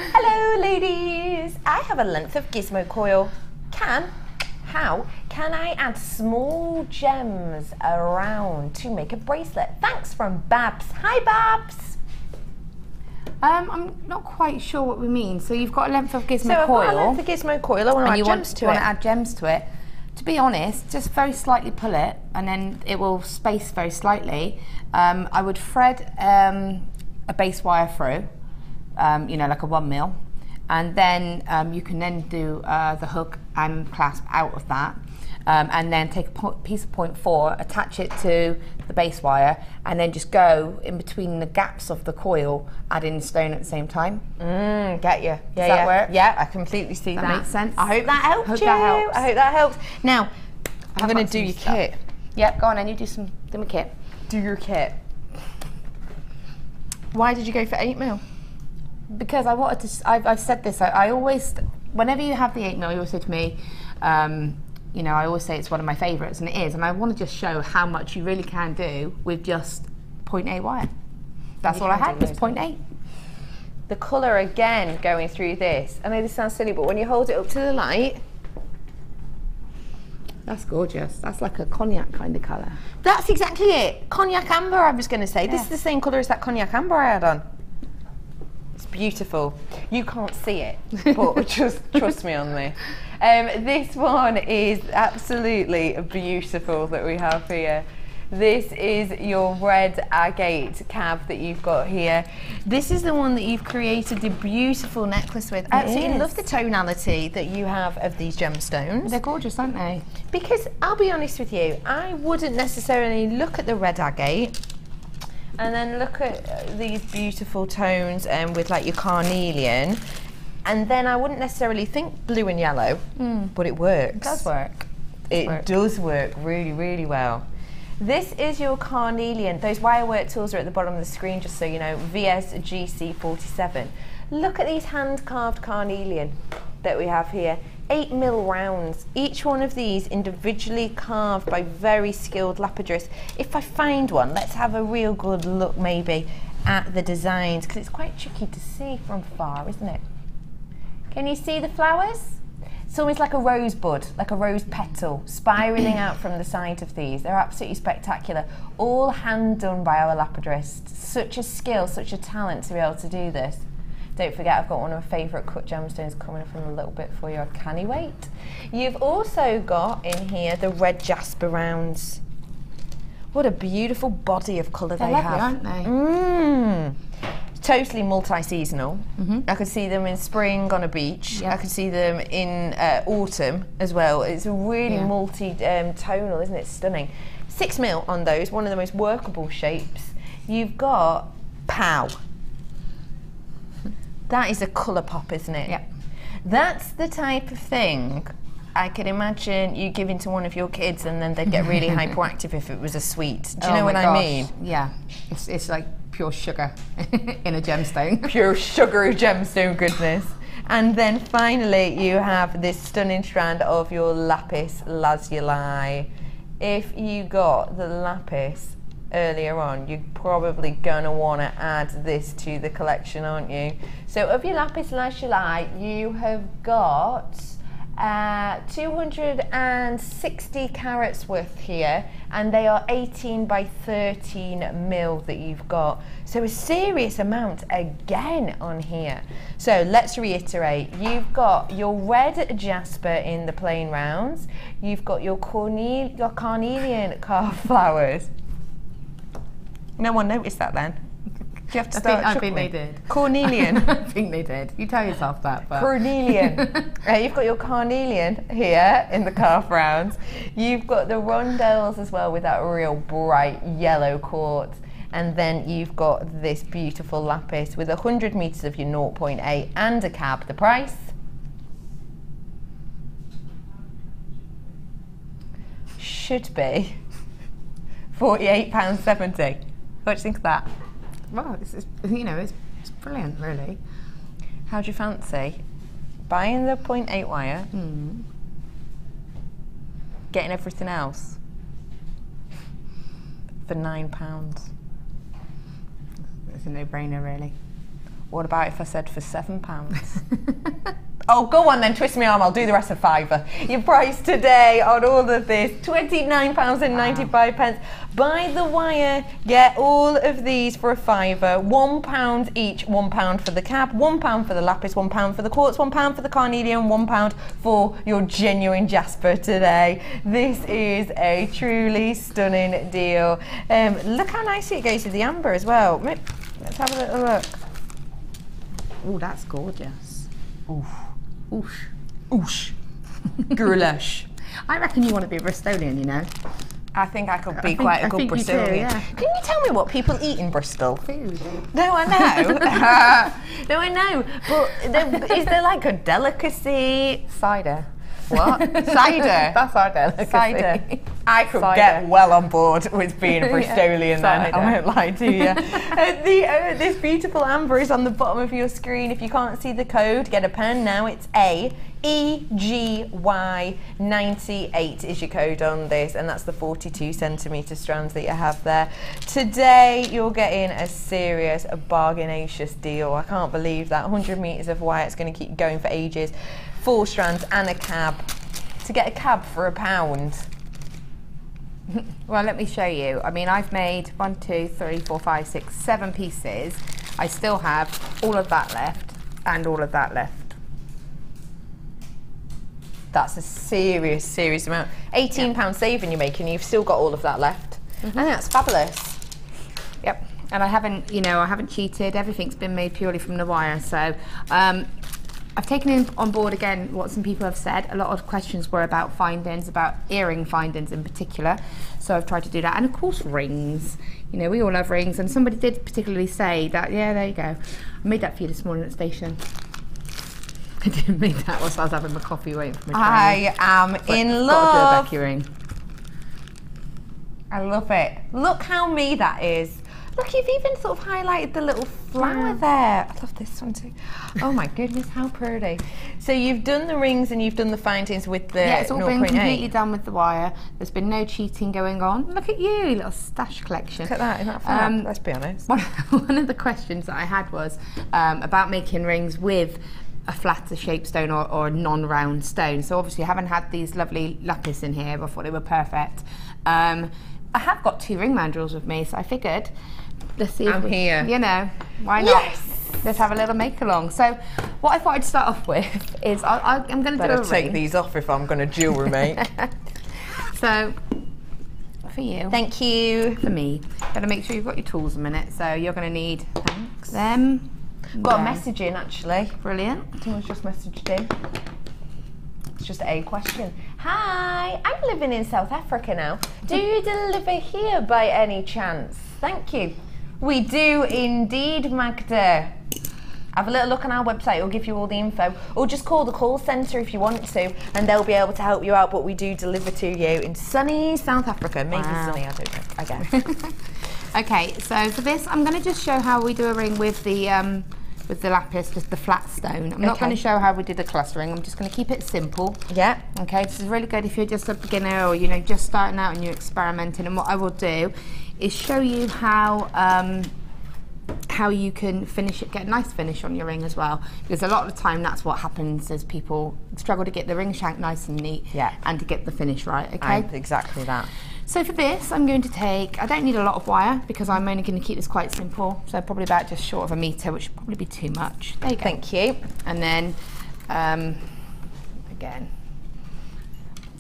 Hello, ladies. I have a length of gizmo coil. How can I add small gems around to make a bracelet? Thanks, from Babs. Hi, Babs.
I'm not quite sure what we mean. So you've got a length of gizmo coil.
So I've got a length of gizmo coil. I want to add gems to it.
You want to add gems to it. To be honest, just very slightly pull it, and then it will space very slightly. I would thread a base wire through, like a 1mm. And then you can then do the hook and clasp out of that, and then take a piece of 0.4, attach it to the base wire, and then just go in between the gaps of the coil, adding the stone at the same time.
Get you.
Does that work?
Yeah, I completely see that.
That makes sense.
I hope that helps you. I hope that helps. Now, I'm going to do your kit.
Yep, go on then, you do my kit.
Do your kit. Why did you go for 8mm?
Because I wanted to, I've said this, I always, whenever you have the 8mm, you always say to me, I always say it's one of my favourites, and it is, and I want to just show how much you really can do with just 0.8 wire. That's all I had, was 0.8.
The colour, again, going through this, I know this sounds silly, but when you hold it up to the light,
That's gorgeous. That's like a cognac kind of colour.
That's exactly it. Cognac amber, I was going to say. This is the same colour as that cognac amber I had on. It's beautiful. You can't see it, but just trust me on this. This one is absolutely beautiful that we have here. This is your red agate cab that you've got here. This is the one that you've created the beautiful necklace with. I absolutely love the tonality that you have of these gemstones.
They're gorgeous, aren't they?
Because I'll be honest with you, I wouldn't necessarily look at the red agate and then look at these beautiful tones with like your carnelian, and then I wouldn't necessarily think blue and yellow, but it works.
It does work.
It does work really, really well. This is your carnelian. Those wire work tools are at the bottom of the screen, just so you know, VSGC47. Look at these hand-carved carnelian that we have here. 8mm rounds. Each one of these individually carved by very skilled lapidarists. If I find one, let's have a real good look maybe at the designs, because it's quite tricky to see from far, isn't it? Can you see the flowers? It's almost like a rosebud, like a rose petal, spiralling out from the side of these. They're absolutely spectacular. All hand done by our lapidarists. Such a skill, such a talent to be able to do this. Don't forget, I've got one of my favourite cut gemstones coming up in a little bit for you. Can you wait? You've also got in here the red jasper rounds. What a beautiful body of colour they
lovely,
have.
aren't they?
Totally multi-seasonal. I could see them in spring on a beach.
Yep.
I could see them in autumn as well. It's a really multi-tonal, isn't it? Stunning. 6mm on those, one of the most workable shapes. You've got POW. That is a colour pop, isn't it?
Yep.
That's the type of thing I could imagine you giving to one of your kids, and then they'd get really hyperactive if it was a sweet. Do you know what I mean?
Yeah. It's like pure sugar in a gemstone.
Pure sugary gemstone goodness. And then finally you have this stunning strand of your lapis lazuli. If you got the lapis earlier on, you're probably gonna want to add this to the collection, aren't you? So of your lapis lazuli, you have got 260 carats worth here, and they are 18 by 13mm that you've got. So a serious amount again on here. So let's reiterate. You've got your red jasper in the plain rounds. You've got your carnelian carved flowers. No one noticed that then. Do you have to start
I think they did.
Cornelian.
I think they did. You tell yourself that. But.
Cornelian. You've got your carnelian here in the calf rounds. You've got the rondelles as well with that real bright yellow quartz. And then you've got this beautiful lapis with 100 metres of your 0.8 and a cab. The price? Should be £48.70. What do you think of that?
Well, this is, you know, it's brilliant, really.
How do you fancy buying the 0.8 wire, getting everything else for £9?
It's a no-brainer, really.
What about if I said for £7? Oh, go on then, twist my arm, I'll do the rest of £5. Your price today on all of this, £29.95. Wow. Buy the wire, get all of these for a £5. £1 each, £1 for the cab, £1 for the lapis, £1 for the quartz, £1 for the carnelian, £1 for your genuine jasper today. This is a truly stunning deal. Look how nicely it goes with the amber as well. Let's have a little look.
Oh, that's gorgeous.
Oof.
Oosh.
Oosh. Goulash.
I reckon you want to be a Bristolian, you know.
I think I could be quite a good Bristolian.
You do, yeah.
Can you tell me what people eat in Bristol?
Food.
No, I know. No, I know. But is there like a delicacy?
Cider.
What? Cider?
That's our delicacy.
Cider. I could get well on board with being a Bristolian then, I won't lie to you. This beautiful amber is on the bottom of your screen. If you can't see the code, get a pen now. It's AEGY98 is your code on this, and that's the 42 centimetre strands that you have there. Today, you're getting a serious, bargainacious deal. I can't believe that. 100 metres of wire, it's going to keep going for ages. 4 strands and a cab. to get a cab for £1?
Well, let me show you. I mean, I've made 1, 2, 3, 4, 5, 6, 7 pieces. I still have all of that left and all of that left.
That's a serious amount. £18 saving you're making, you've still got all of that left. I think that's fabulous.
Yep. And I haven't, you know, I haven't cheated. Everything's been made purely from the wire. So I've taken on board again what some people have said. A lot of questions were about findings, about earring findings in particular. So I've tried to do that. And of course, rings. You know, we all love rings. And somebody did particularly say that, yeah, there you go. I made that for you this morning at the station. I didn't make that whilst I was having my coffee waiting for my train.
I am in love.
Got to do a Becky ring.
I love it. Look how me that is. Look, you've even sort of highlighted the little flower there. I love this one too. Oh my goodness, how pretty. So you've done the rings and you've done the findings with the 0.8.
Yeah, it's all been completely done with the wire. There's been no cheating going on. Look at you, little stash collection.
Look at that, isn't that fun? Let's be honest.
One of the questions that I had was about making rings with a flatter shaped stone or a non-round stone. So obviously I haven't had these lovely lapis in here. I thought they were perfect. I have got 2 ring mandrels with me, so I figured, let's see.
I'm here.
You know, why not? Yes. Let's have a little make along. So what I thought I'd start off with is I'm going to do a ring.
Take these off if I'm going to jewellery make.
So for you.
Thank you.
For me. Got to make sure you've got your tools a minute. So you're going to need them.
Got a message in actually.
Brilliant.
Someone's just messaged in. It's just a question. Hi, I'm living in South Africa now. Do you deliver here by any chance? Thank you. We do indeed, Magda. Have a little look on our website, it'll give you all the info. Or just call the call centre if you want to, and they'll be able to help you out, but we do deliver to you in sunny South Africa. Maybe sunny, I don't know, I guess.
Okay, so for this, I'm going to just show how we do a ring with the lapis, just the flat stone. I'm not going to show how we did the clustering. I'm just going to keep it simple. Yeah. Okay, this is really good if you're just a beginner or, you know, just starting out and you're experimenting. And what I will do is show you how you can finish it, get a nice finish on your ring as well. Because a lot of the time that's what happens is people struggle to get the ring shank nice and neat and to get the finish right, okay?
Exactly that.
So for this, I'm going to take, I don't need a lot of wire because I'm only going to keep this quite simple. So probably about just short of a metre, which should probably be too much. There you go.
Thank you.
And then, again.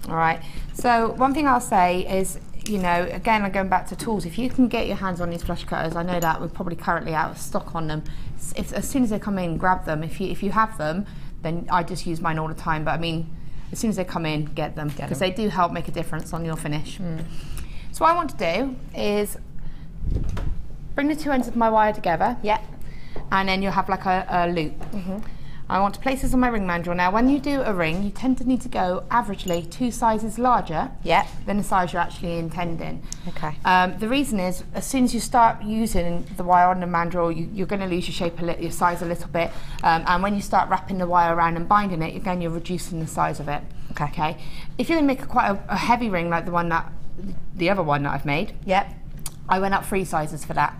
All right, so one thing I'll say is, you know, again, I'm going back to tools. If you can get your hands on these flush cutters, I know that we're probably currently out of stock on them. As soon as they come in, grab them. If you have them, then I just use mine all the time. But I mean, as soon as they come in, get them because they do help make a difference on your finish. So what I want to do is bring the 2 ends of my wire together. Yeah. And then you'll have like a loop. I want to place this on my ring mandrel. Now, when you do a ring, you tend to need to go averagely 2 sizes larger than the size you're actually intending. Okay. The reason is, as soon as you start using the wire on the mandrel, you're going to lose your shape, your size a little bit. And when you start wrapping the wire around and binding it, again, you're reducing the size of it. Okay. If you're going to make quite a heavy ring like the other one that I've made, I went up 3 sizes for that.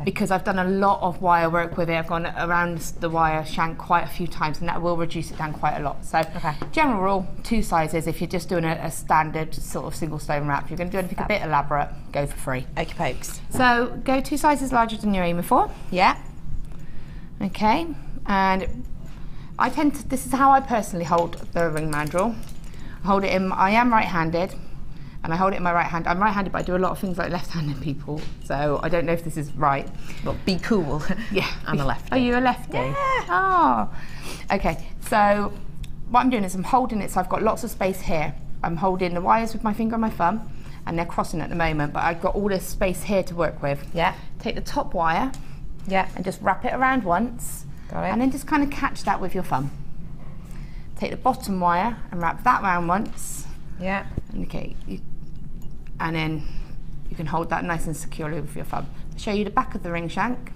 Because I've done a lot of wire work with it. I've gone around the wire shank quite a few times and that will reduce it down quite a lot. So general rule, 2 sizes if you're just doing a standard sort of single stone wrap. If you're going to do anything a bit elaborate, go for 3.
Okay, pokes.
So go 2 sizes larger than you're aiming for. Yeah. Okay, and this is how I personally hold the ring mandrel. I am right-handed. And I hold it in my right hand. I'm right-handed, but I do a lot of things like left-handed people. So I don't know if this is right.
But be cool.
Yeah.
I'm a lefty.
Are you a lefty? Yeah. Oh. Okay, so what I'm doing is I'm holding it, so I've got lots of space here. I'm holding the wires with my finger and my thumb, and they're crossing at the moment, but I've got all this space here to work with. Yeah. Take the top wire. Yeah. And just wrap it around once. Got it. And then just kind of catch that with your thumb. Take the bottom wire and wrap that around once. Yeah. Okay. And then you can hold that nice and securely with your thumb. I'll show you the back of the ring shank.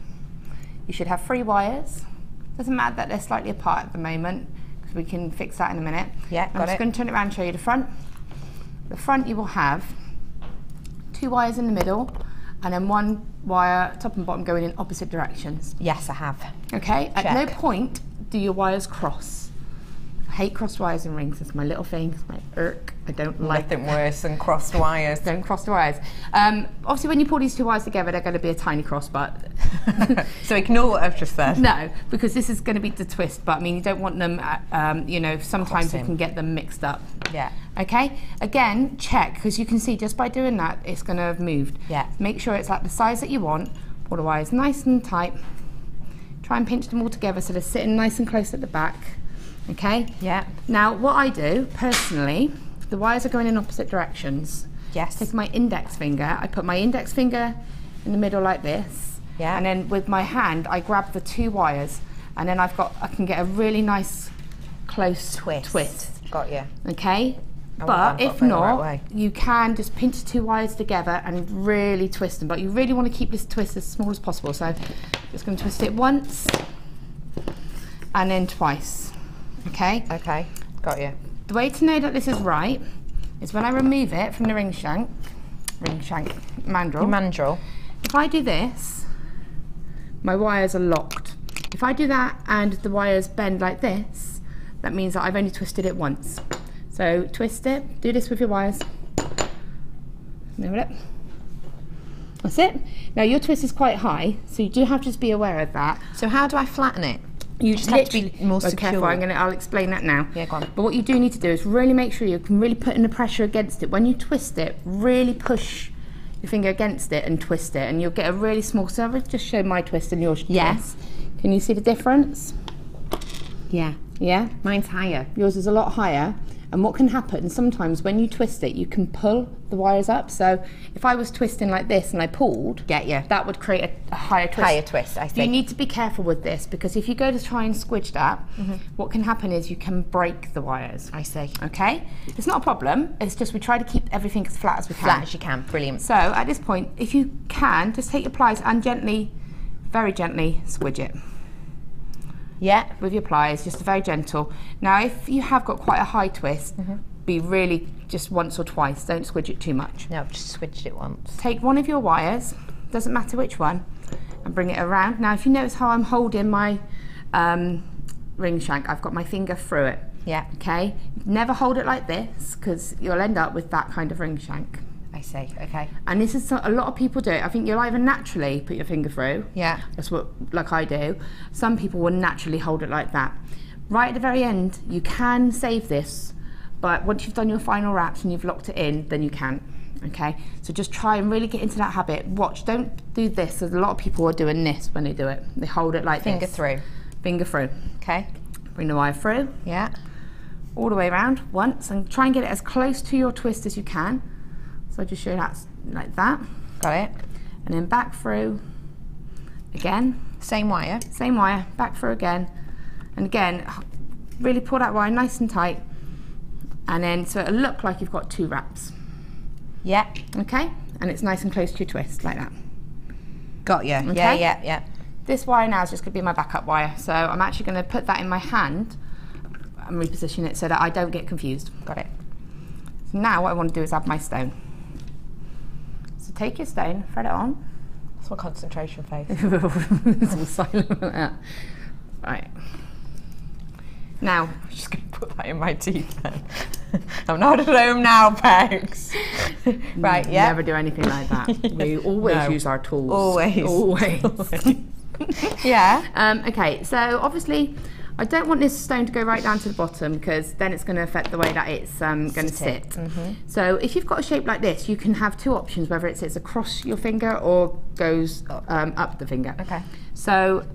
You should have 3 wires. Doesn't matter that they're slightly apart at the moment, because we can fix that in a minute. Yeah, got it. I'm just going to turn it around and show you the front. The front you will have 2 wires in the middle, and then 1 wire top and bottom going in opposite directions.
Yes, I have.
Okay. Check. At no point do your wires cross. hate crossed wires and rings. It's my little thing. It's my irk. I don't like
Nothing worse than crossed wires.
Don't cross the wires. Obviously, when you pull these two wires together, they're going to be a tiny cross, but
So ignore what I've just said.
no, because this is going to be the twist. But I mean, you don't want them. You know, sometimes you
Crossing.
can get them mixed up.
Yeah.
Okay. Again, check, because you can see just by doing that, it's going to have moved.
Yeah.
Make sure it's at the size that you want. Pull the wires nice and tight. Try and pinch them all together so they're sitting nice and close at the back. Okay.
Yeah.
Now, what I do personally, the wires are going in opposite directions.
Yes.
Take my index finger. I put my index finger in the middle like this.
Yeah.
And then with my hand, I grab the two wires, and then I can get a really nice close twist.
Got you.
Okay.
I
But
want
if
the right
not,
way.
you can just pinch the two wires together and really twist them. But you really want to keep this twist as small as possible. So I'm just going to twist it once and then twice. Okay.
Okay. Got you.
The way to know that this is right is when I remove it from the mandrel.
Mandrel.
If I do this, my wires are locked. If I do that and the wires bend like this, that means that I've only twisted it once. So twist it, do this with your wires. Move it. That's it. Now your twist is quite high, so you do have to just be aware of that.
So how do I flatten it?
You
just have to be more secure.
Careful. I'll explain that now.
Yeah, go on.
But what you do need to do is really make sure you can really put in the pressure against it. When you twist it, really push your finger against it and twist it, and you'll get a really small. So I'll just show my twist and yours.
Yes.
Can you see the difference?
Yeah.
Yeah.
Mine's higher.
Yours is a lot higher. And what can happen sometimes when you twist it, you can pull the wires up. So if I was twisting like this and I pulled,
Get you.
that would create a higher twist.
Higher twist, I
You
see.
need to be careful with this, because if you go to try and squidge that, what can happen is you can break the wires.
I see.
Okay? It's not a problem. It's just we try to keep everything as flat as we can.
Flat as you can. Brilliant.
So at this point, if you can, just take your pliers and gently, very gently squidge it.
Yeah.
With your pliers, just very gentle. Now, if you have got quite a high twist, be really just once or twice. Don't squidge it too much.
No, I've just switched it once.
Take one of your wires, doesn't matter which one, and bring it around. Now, if you notice how I'm holding my ring shank, I've got my finger through it.
Yeah.
Okay? Never hold it like this, because you'll end up with that kind of ring shank.
I see. Okay.
And this is a lot of people do it. I think you'll either naturally put your finger through.
Yeah.
That's what, like I do. Some people will naturally hold it like that. Right at the very end, you can save this, but once you've done your final wraps and you've locked it in, then you can. Okay? So just try and really get into that habit. Watch, don't do this. There's a lot of people are doing this when they do it. They hold it like
Finger
this.
through.
Finger through.
Okay.
Bring the wire through.
Yeah.
All the way around once, and try and get it as close to your twist as you can. So I just show that like that.
Got it.
And then back through again.
Same wire.
Same wire, back through again. And again, really pull that wire nice and tight. And then, so it'll look like you've got two wraps.
Yeah.
Okay? And it's nice and close to your twist, like that.
Got you.
Okay.
Yeah.
This wire now is just gonna be my backup wire. So I'm actually gonna put that in my hand and reposition it so that I don't get confused.
Got it.
So now what I want to do is add my stone. So take your stone, thread it on.
That's my concentration face.
It's all silent like that. Right. Now,
I'm just going to put that in my teeth then. I'm not at home now, Pegs. Right, yeah.
never do anything like that. We always
No.
use our tools.
Always.
Always.
Yeah.
Okay, so obviously I don't want this stone to go right down to the bottom, because then it's going to affect the way that it's going to sit. So if you've got a shape like this, you can have two options, whether it sits across your finger or goes up the finger.
Okay.
So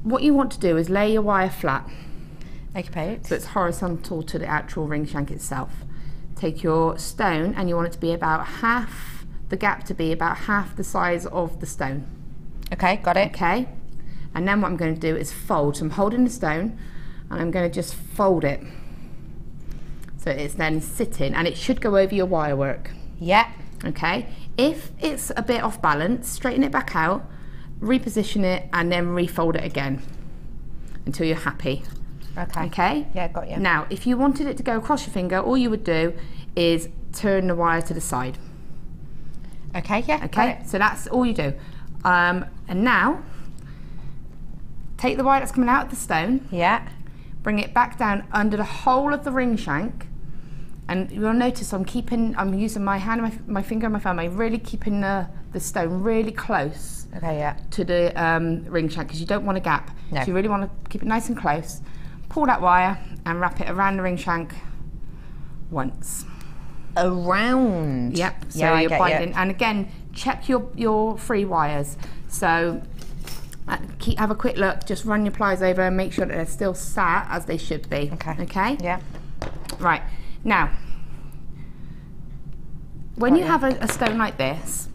what you want to do is lay your wire flat,
Okay.
so it's horizontal to the actual ring shank itself. Take your stone, and you want it to be about half, the gap to be about half the size of the stone.
Okay, got it.
Okay, and then what I'm going to do is fold. So I'm holding the stone and I'm going to just fold it so it's then sitting, and it should go over your wire work.
Yeah.
Okay, if it's a bit off balance, straighten it back out, reposition it, and then refold it again until you're happy.
Okay.
Okay?
Yeah, got you.
Now, if you wanted it to go across your finger, all you would do is turn the wire to the side.
Okay, yeah.
Okay, so that's all you do. And now, take the wire that's coming out of the stone,
Yeah.
bring it back down under the whole of the ring shank. And you'll notice I'm using my hand, my finger and my thumb, I'm really keeping the stone really close to the ring shank, because you don't want a gap. No. So you really want to keep it nice and close. Pull that wire and wrap it around the ring shank once.
Around?
Yep, so you're binding. And again, check your free wires. So have a quick look, just run your pliers over and make sure that they're still sat as they should be. Okay?
Yeah.
Right. Now, when you have a stone like this,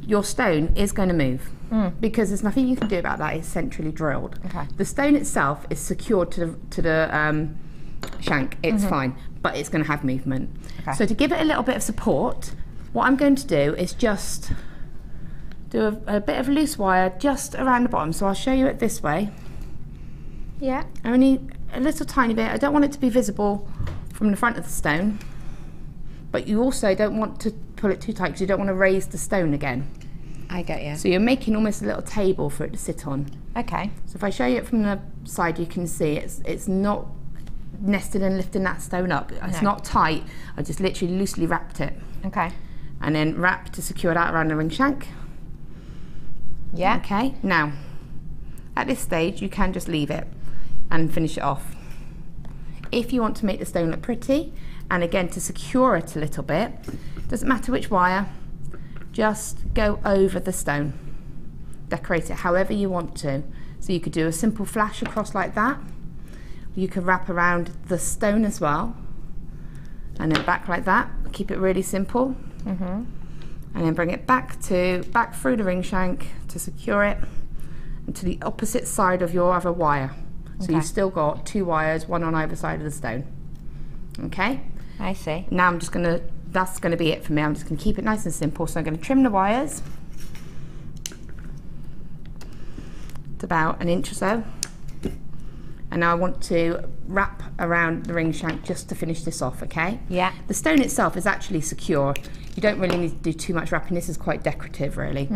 your stone is going to move because there's nothing you can do about that. It's centrally drilled.
Okay.
The stone itself is secured to the shank. It's fine, but it's going to have movement. Okay. So to give it a little bit of support, what I'm going to do is just do a bit of loose wire just around the bottom. So I'll show you it this way.
Yeah.
Only a little tiny bit. I don't want it to be visible from the front of the stone, but you also don't want to pull it too tight because you don't want to raise the stone again.
I get you.
So you're making almost a little table for it to sit on.
Okay.
So if I show you it from the side, you can see it's not nested and lifting that stone up. It's not tight. I just literally loosely wrapped it.
Okay.
And then wrap to secure that around the ring shank.
Yeah.
Okay. Now, at this stage, you can just leave it and finish it off. If you want to make the stone look pretty, and again to secure it a little bit, doesn't matter which wire, just go over the stone. Decorate it however you want to. So you could do a simple flash across like that. You could wrap around the stone as well, and then back like that. Keep it really simple. And then bring it back through the ring shank to secure it, and to the opposite side of your other wire. So you've still got two wires, one on either side of the stone. Okay?
I see.
Now I'm just gonna, that's gonna be it for me. I'm just gonna keep it nice and simple. So I'm gonna trim the wires to about 1 inch or so. And now I want to wrap around the ring shank just to finish this off, okay?
Yeah.
The stone itself is actually secure. You don't really need to do too much wrapping. This is quite decorative, really.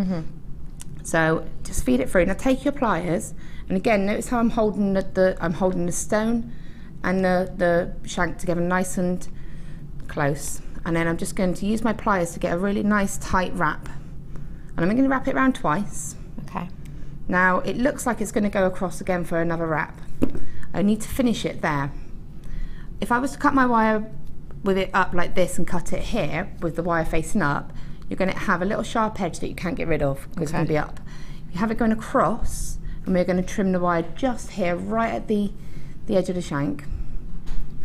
So just feed it through. Now take your pliers, and again, notice how I'm holding the stone and the shank together nice and close. And then I'm just going to use my pliers to get a really nice tight wrap. And I'm going to wrap it around twice.
Okay.
Now it looks like it's going to go across again for another wrap. I need to finish it there. If I was to cut my wire with it up like this and cut it here with the wire facing up, you're going to have a little sharp edge that you can't get rid of because it's going to be up. You have it going across, and we're going to trim the wire just here, right at the edge of the shank.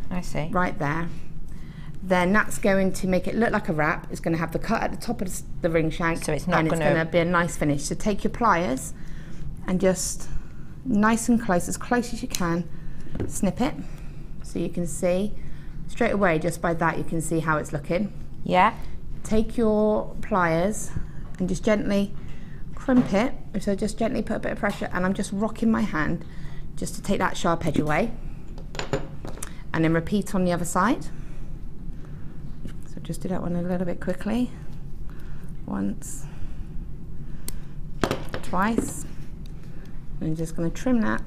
I see.
Right there. Then that's going to make it look like a wrap. It's going to have the cut at the top of the ring shank,
so it's not
going to be a nice finish. So take your pliers and just nice and close as you can, snip it, so you can see straight away just by that you can see how it's looking.
Yeah.
Take your pliers and just gently crimp it, so just gently put a bit of pressure, and I'm just rocking my hand just to take that sharp edge away, and then repeat on the other side. So just do that one a little bit quickly. Once, twice, and I'm just going to trim that.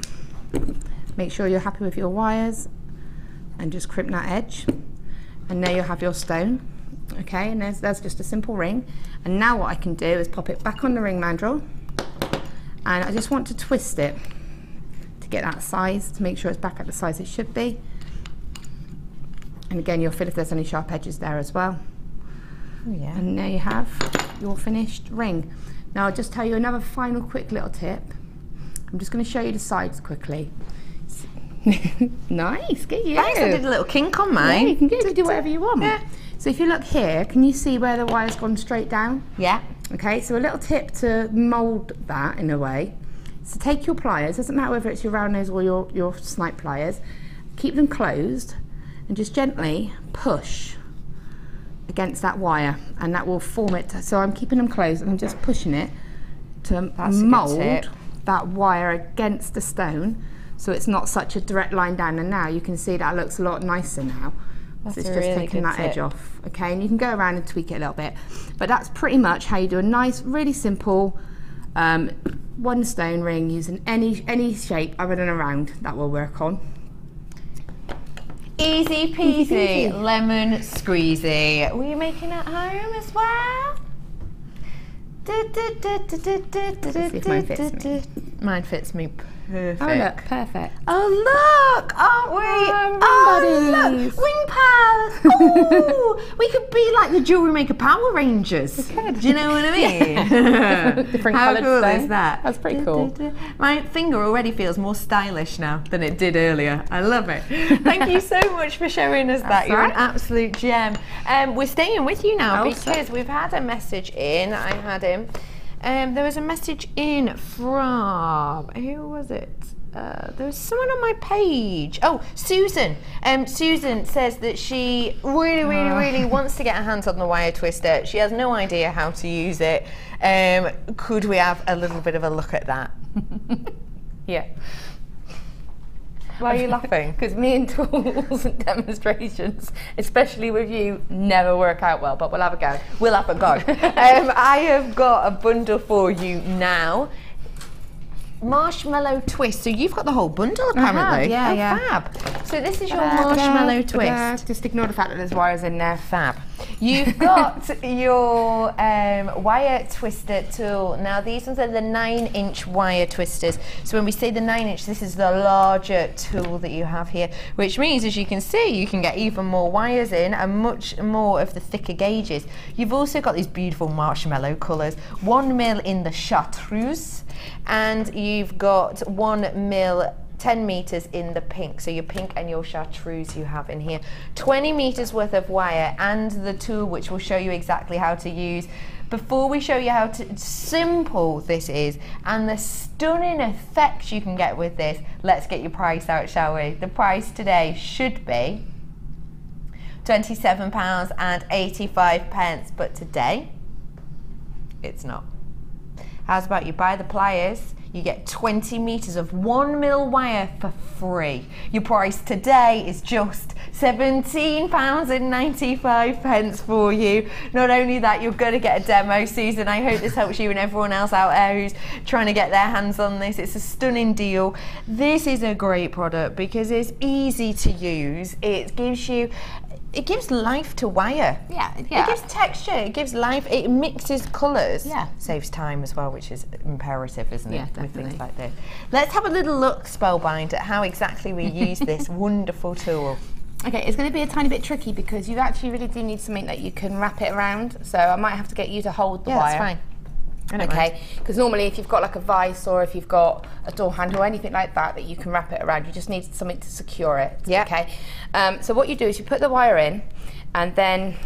Make sure you're happy with your wires and just crimp that edge, and there you have your stone. Okay, and there's just a simple ring. And now what I can do is pop it back on the ring mandrel, and I just want to twist it to get that size, to make sure it's back at the size it should be. And again, you'll feel if there's any sharp edges there as well.
Oh, yeah.
And there you have your finished ring. Now I'll just tell you another final quick little tip. I'm just going to show you the sides quickly. Nice, get you.
Thanks, I did a little kink on mine.
Yeah, you can do whatever you want.
Yeah.
So if you look here, can you see where the wire's gone straight down?
Yeah.
Okay, so a little tip to mould that in a way. So take your pliers, doesn't matter whether it's your round nose or your snipe pliers, keep them closed and just gently push against that wire, and that will form it. So I'm keeping them closed and I'm just pushing it to mould that wire against the stone, so it's not such a direct line down. And now you can see that looks a lot nicer now.
That's
it's
a
just
really
taking
good
that
tip.
edge off, okay? And you can go around and tweak it a little bit. But that's pretty much how you do a nice, really simple one stone ring using any shape other than a round. That will work on.
Easy peasy, lemon squeezy. Were you making at home as well?
See if mine fits me.
Mine fits me perfect.
Oh look, perfect.
Oh look, aren't we?
buddies.
Look, wing pals. Oh, we could be like the Jewellery Maker Power Rangers. Do you know what I mean?
Different
How
coloured
cool
stone.
is that?
That's pretty cool.
My finger already feels more stylish now than it did earlier. I love it. Thank you so much for showing us that.
That's
You're an
right.
absolute gem. We're staying with you now
Awesome.
because we've had a message in. I had him. There was a message in from, who was it? There was someone on my page. Oh, Susan. Susan says that she really wants to get her hands on the wire twister. She has no idea how to use it. Could we have a little bit of a look at that?
Yeah.
Why are you laughing?
Because me and tools and demonstrations, especially with you, never work out well, but we'll have a go.
We'll have a go. I have got a bundle for you now. Marshmallow twist. So you've got the whole bundle apparently.
yeah.
Fab. So this is your marshmallow twist.
Just ignore the fact that there's wires in there.
Fab. You've got your wire twister tool. Now these ones are the 9-inch wire twisters. So when we say the 9-inch, this is the larger tool that you have here, which means, as you can see, you can get even more wires in and much more of the thicker gauges. You've also got these beautiful marshmallow colours. 1 mil in the chartreuse, and you've got 1 mil 10 meters in the pink, so your pink and your chartreuse you have in here. 20 meters worth of wire and the tool, which will show you exactly how to use. Before we show you how simple this is and the stunning effect you can get with this, let's get your price out, shall we? The price today should be £27.85, but today it's not. How's about you buy the pliers? You get 20 meters of 1 mil wire for free. Your price today is just £17.95 for you. Not only that, you're going to get a demo, Susan. I hope this helps you and everyone else out there who's trying to get their hands on this. It's a stunning deal. This is a great product because it's easy to use. It gives life to wire.
Yeah.
It gives texture, it gives life, it mixes colours.
Yeah.
Saves time as well, which is imperative, isn't it?
Yeah,
With
definitely.
things like this. Let's have a little look, Spellbind, at how exactly we use this wonderful tool.
Okay, it's going to be a tiny bit tricky because you actually really do need something that you can wrap it around. So I might have to get you to hold the wire.
That's fine.
Okay, because normally if you've got like a vice or if you've got a door handle or anything like that that you can wrap it around, you just need something to secure it.
Yeah.
Okay. So what you do is you put the wire in, and then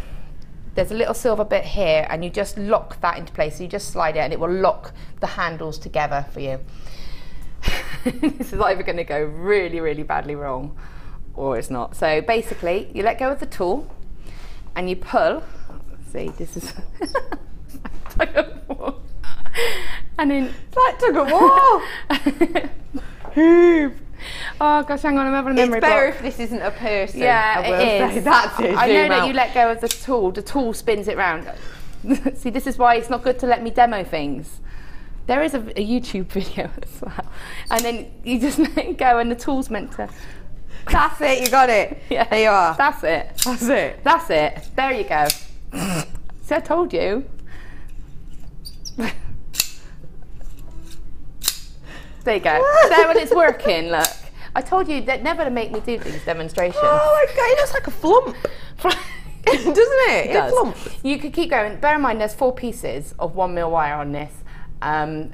there's a little silver bit here, and you just lock that into place. So you just slide it, and it will lock the handles together for you. This is either going to go really, really badly wrong, or it's not. So basically, you let go of the tool, and you pull. See, this is. And then
That took a while.
oh gosh, hang on, I'm having a memory
It's better
block.
if this isn't a person.
Yeah,
I will
it
say
is.
that's it.
I know
zoom
that
out.
you let go of the tool spins it round. See, this is why it's not good to let me demo things. There is a YouTube video as well. And then you just let it go and the tool's meant to...
That's it, you got it.
Yeah,
There you are.
That's it.
That's it.
That's it. There you go. See, I told you. There you go. There when it's working, look. I told you that never to make me do these demonstrations.
Oh my god, it looks like a flump. Doesn't it?
It does.
Flump.
You could keep going. Bear in mind, there's 4 pieces of 1 mil wire on this, and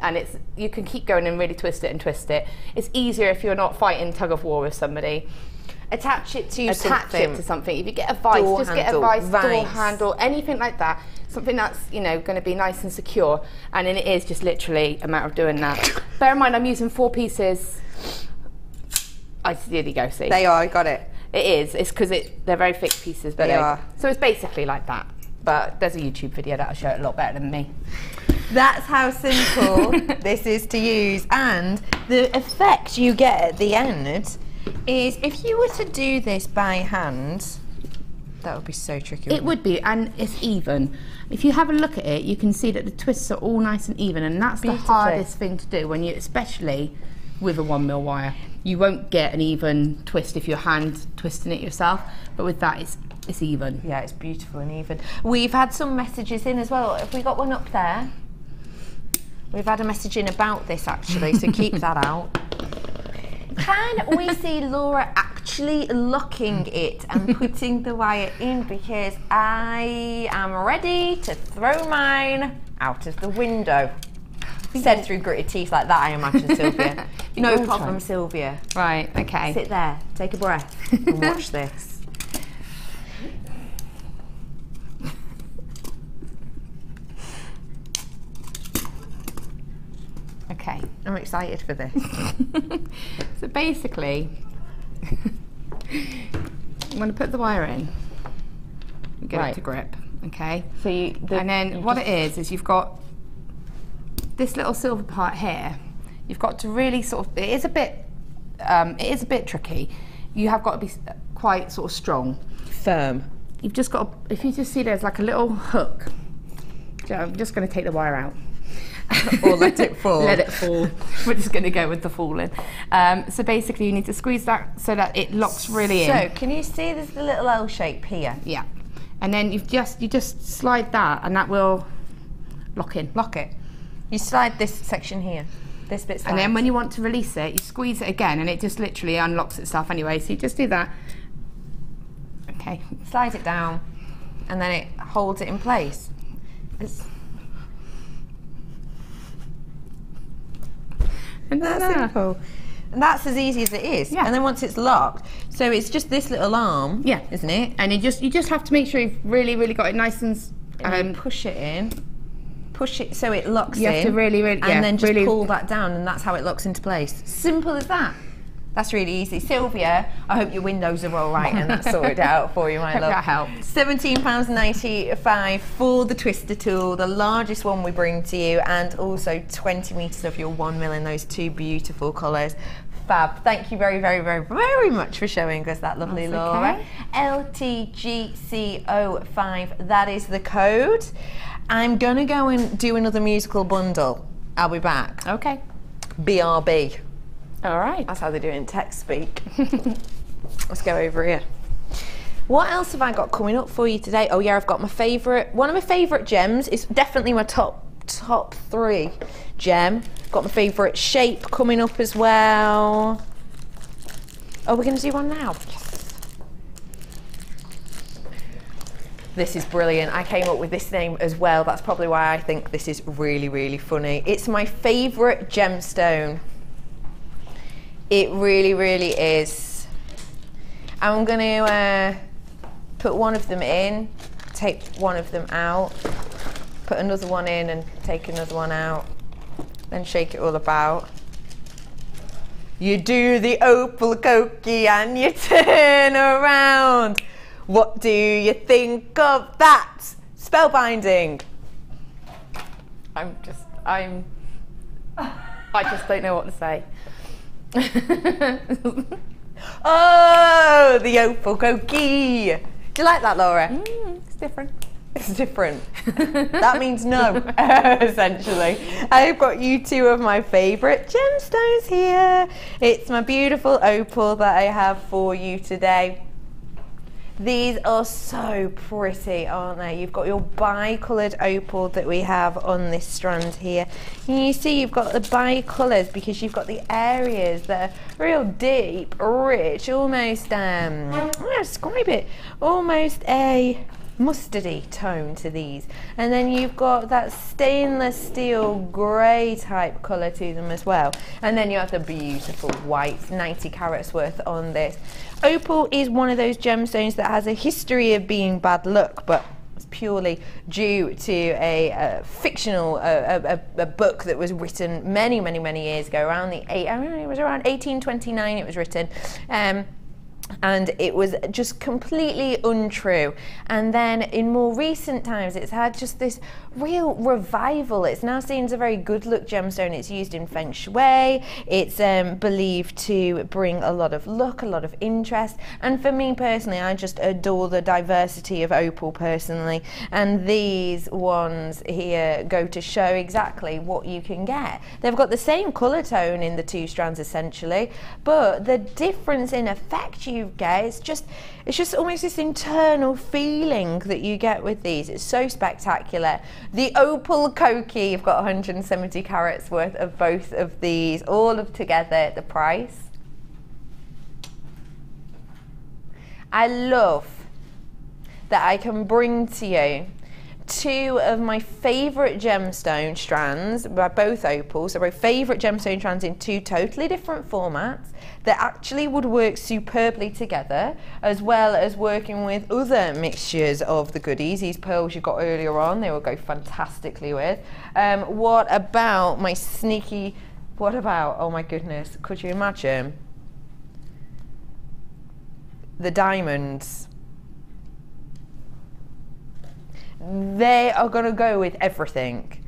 you can keep going and really twist it and twist it. It's easier if you're not fighting tug of war with somebody.
Attach it to
Attach
something.
it to something. If you get a vice,
Door
just
handle,
get a vice, door
vice.
handle, anything like that. Something that's going to be nice and secure. And then it is just literally a matter of doing that. Bear in mind, I'm using 4 pieces. There you go. See.
They are, got it.
It is. It's because they're very thick pieces. But
They are.
So it's basically like that. But there's a YouTube video that'll show it a lot better than me.
That's how simple this is to use. And the effect you get at the end is, if you were to do this by hand, that would be so tricky.
It would be, and it's even. If you have a look at it, you can see that the twists are all nice and even, and that's
Beautifully.
the hardest thing to do when you, especially with a 1mm wire. You won't get an even twist if you're hand twisting it yourself, but with that it's even.
Yeah, it's beautiful and even. We've had some messages in as well. Have we got one up there? We've had a message in about this actually, so keep that out. Can we see Laura actually locking it and putting the wire in, because I am ready to throw mine out of the window. Said through gritted teeth like that, I imagine, Sylvia. No problem, Sylvia.
Right, okay.
Sit there, take a breath and watch this.
Okay.
I'm excited for this.
So basically, I'm going to put the wire in and get it to grip, okay?
So
and then what it is you've got this little silver part here. You've got to really sort of, it is a bit tricky. You have got to be quite sort of strong.
Firm.
You've just got to, if you just see there's like a little hook. So I'm just going to take the wire out.
Or let it fall.
Let it fall. We're just going to go with the falling. So basically you need to squeeze that so that it locks really in.
So can you see there's the little L shape here?
Yeah. And then you just slide that and that will lock in.
Lock it. You slide this section here. This bit slides.
And then when you want to release it, you squeeze it again and it just literally unlocks itself anyway. So you just do that. Okay.
Slide it down and then it holds it in place.
And
that's simple. And that's as easy as it is.
Yeah.
And then once it's locked, so it's just this little arm,
yeah,
isn't it?
And you just have to make sure you've really got it nice and
push it in. Push it so it locks in.
You have to really
and then just pull that down and that's how it locks into place. Simple as that. That's really easy. Sylvia, I hope your windows are all right and that's sorted out for you, my love.
That helped.
£17.95 for the twister tool, the largest one we bring to you, and also 20 metres of your 1mm in those two beautiful colours. Fab. Thank you very much for showing us that, lovely Laura.
Okay.
LTGCO5, that is the code. I'm going to go and do another musical bundle. I'll be back.
Okay.
BRB.
All right.
That's how they do it in tech speak. Let's go over here. What else have I got coming up for you today? Oh yeah, I've got my favourite, one of my favourite gems. It's definitely my top 3 gem. Got my favourite shape coming up as well. Oh, we're going to do one now. Yes. This is brilliant. I came up with this name as well. That's probably why I think this is really funny. It's my favourite gemstone. It really is. I'm going to put one of them in, take one of them out, put another one in and take another one out, then shake it all about. You do the opal cokey and you turn around. What do you think of that? Spellbinding.
I just don't know what to say.
Oh, the opal cokey. Do you like that, Laura?
It's different.
It's different. That means no, essentially. I've got you two of my favourite gemstones here. It's my beautiful opal that I have for you today. These are so pretty, aren't they? You've got your bi-coloured opal that we have on this strand here. And you see you've got the bi-colours because you've got the areas that are real deep, rich, almost, how do I describe it? Almost a mustardy tone to these. And then you've got that stainless steel grey type colour to them as well. And then you have the beautiful white, 90 carats worth on this. Opal is one of those gemstones that has a history of being bad luck, but it's purely due to a fictional a book that was written many years ago, around it was around 1829 it was written. and it was just completely untrue. And then in more recent times, it's had just this real revival. It's now seen as a very good look gemstone. It's used in feng shui. It's believed to bring a lot of luck, a lot of interest. And for me personally, I just adore the diversity of opal personally. And these ones here go to show exactly what you can get. They've got the same colour tone in the two strands essentially, but the difference in effect you get, it's just almost this internal feeling that you get with these. It's so spectacular. The opal koki, you've got 170 carats worth of both of these, all of together at the price. I love that I can bring to you two of my favourite gemstone strands, by both opals, so my favourite gemstone strands in two totally different formats that actually would work superbly together, as well as working with other mixtures of the goodies. These pearls you got earlier on, they will go fantastically with. What about my sneaky, oh my goodness, could you imagine? The diamonds. They are going to go with everything.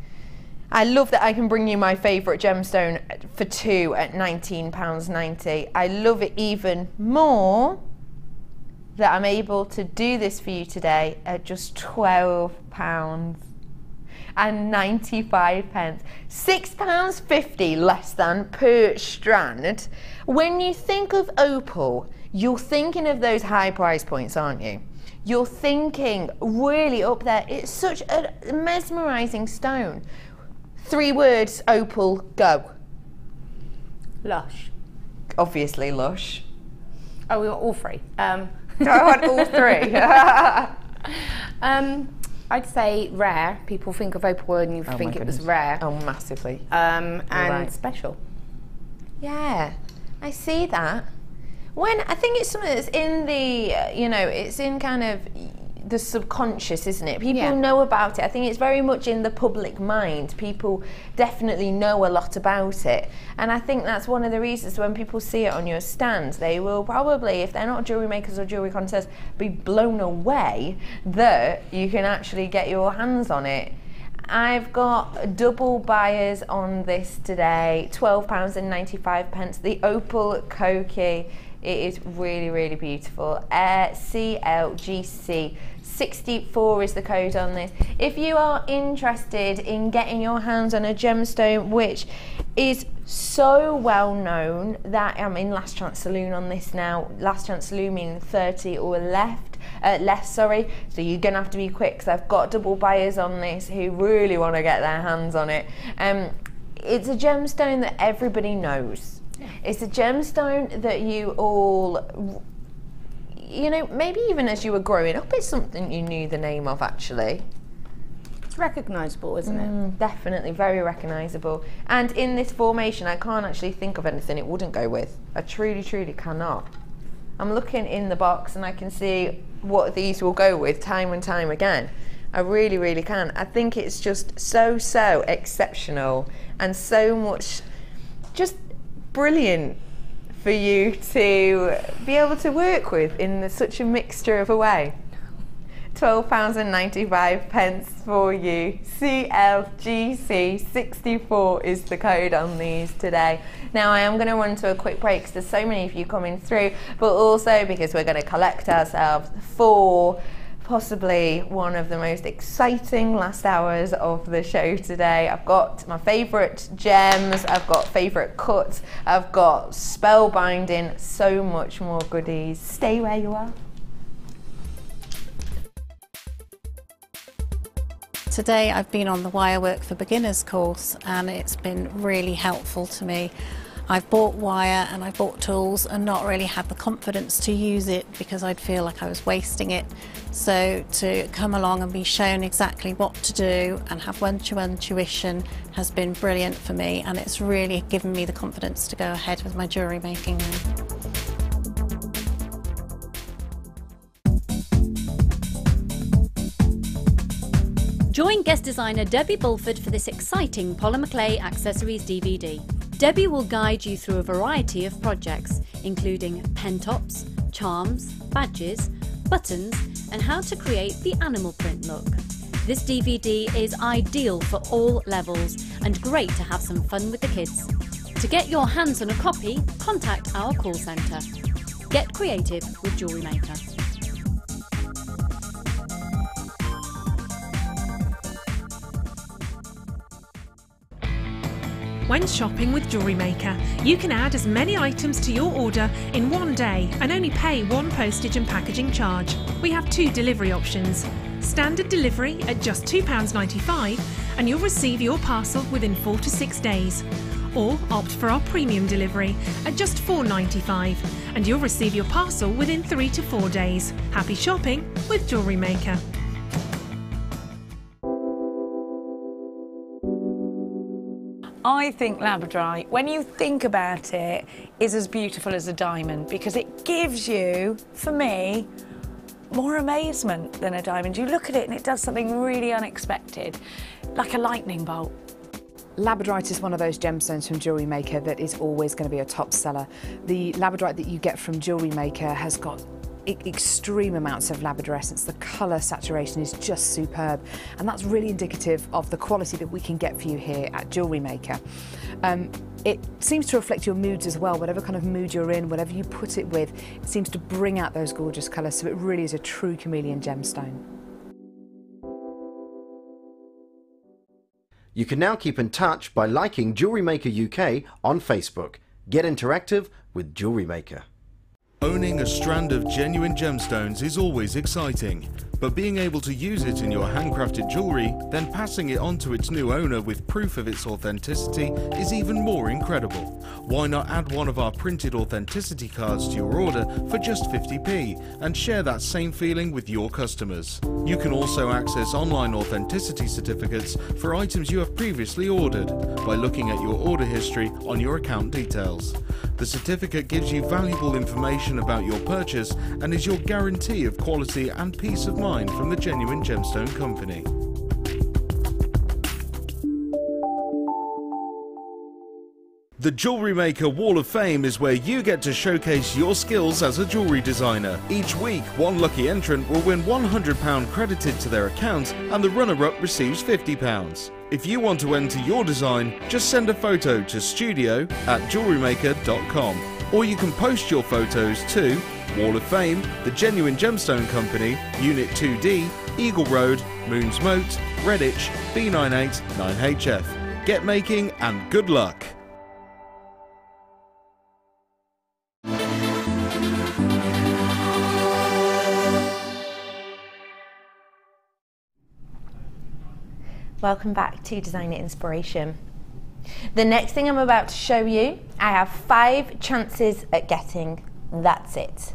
I love that I can bring you my favourite gemstone for two at £19.90. I love it even more that I'm able to do this for you today at just £12.95. £6.50 less than per strand. When you think of opal, you're thinking of those high price points, aren't you? You're thinking really up there. It's such a mesmerising stone. 3 words, opal, go.
Lush.
Obviously lush.
Oh, we want all 3.
I want all 3.
I'd say rare. People think of opal and you think it was rare.
Oh, massively.
And
right.
special.
Yeah, I see that. When I think it's something that's in the, it's in kind of the subconscious, isn't it? People know about it. I think it's very much in the public mind. People definitely know a lot about it. And I think that's one of the reasons when people see it on your stand, they will probably, if they're not jewellery makers or jewellery connoisseurs, be blown away that you can actually get your hands on it. I've got double buyers on this today, £12.95. The opal koki. It is really, really beautiful. CLGC 64 is the code on this. If you are interested in getting your hands on a gemstone which is so well known that I'm in Last Chance Saloon on this now. Last Chance Saloon meaning 30 or less, sorry. So you're gonna have to be quick because I've got double buyers on this who really want to get their hands on it. It's a gemstone that everybody knows. It's a gemstone that you all, maybe even as you were growing up, it's something you knew the name of actually.
It's recognisable, isn't it?
Definitely, very recognisable. And in this formation, I can't actually think of anything it wouldn't go with. I truly, truly cannot. I'm looking in the box and I can see what these will go with time and time again. I really, really can. I think it's just so exceptional and so much just brilliant for you to be able to work with in such a mixture of a way. £12.95 for you. CLGC 64 is the code on these today. Now I am going to run to a quick break because there's so many of you coming through, but also because we're going to collect ourselves for possibly one of the most exciting last hours of the show today. I've got my favourite gems, I've got favourite cuts, I've got spellbinding, so much more goodies. Stay where you are.
Today I've been on the Wirework for Beginners course and it's been really helpful to me. I've bought wire and I've bought tools and not really had the confidence to use it because I'd feel like I was wasting it. So to come along and be shown exactly what to do and have one-to-one tuition has been brilliant for me, and it's really given me the confidence to go ahead with my jewellery making now.
Join guest designer Debbie Bulford for this exciting polymer clay accessories DVD. Debbie will guide you through a variety of projects, including pen tops,
charms, badges, buttons, and how to create the animal print look. This DVD is ideal for all levels and great to have some fun with the kids. To get your hands on a copy, contact our call centre. Get creative with Jewellery Maker.
When shopping with Jewellery Maker, you can add as many items to your order in one day and only pay one postage and packaging charge. We have 2 delivery options. Standard delivery at just £2.95 and you'll receive your parcel within 4 to 6 days. Or opt for our premium delivery at just £4.95 and you'll receive your parcel within 3 to 4 days. Happy shopping with Jewellery Maker.
I think labradorite, when you think about it, is as beautiful as a diamond because it gives you, for me, more amazement than a diamond. You look at it and it does something really unexpected, like a lightning bolt.
Labradorite is one of those gemstones from Jewellery Maker that is always going to be a top seller. The labradorite that you get from Jewellery Maker has got extreme amounts of labradorescence. The colour saturation is just superb, and that's really indicative of the quality that we can get for you here at Jewellery Maker. It seems to reflect your moods as well. Whatever kind of mood you're in, whatever you put it with, it seems to bring out those gorgeous colours, so it really is a true chameleon gemstone.
You can now keep in touch by liking Jewellery Maker UK on Facebook. Get interactive with Jewellery Maker.
Owning a strand of genuine gemstones is always exciting, but being able to use it in your handcrafted jewellery, then passing it on to its new owner with proof of its authenticity is even more incredible. Why not add one of our printed authenticity cards to your order for just 50p and share that same feeling with your customers? You can also access online authenticity certificates for items you have previously ordered by looking at your order history on your account details. The certificate gives you valuable information about your purchase and is your guarantee of quality and peace of mind from the Genuine Gemstone Company. The Jewellery Maker Wall of Fame is where you get to showcase your skills as a jewellery designer. Each week, one lucky entrant will win £100 credited to their account and the runner-up receives £50. If you want to enter your design, just send a photo to studio@jewellerymaker.com, or you can post your photos to Wall of Fame, the Genuine Gemstone Company, Unit 2D, Eagle Road, Moons Moat, Redditch, B98 9HF. Get making and good luck!
Welcome back to Designer Inspiration. The next thing I'm about to show you, I have 5 chances at getting. That's it.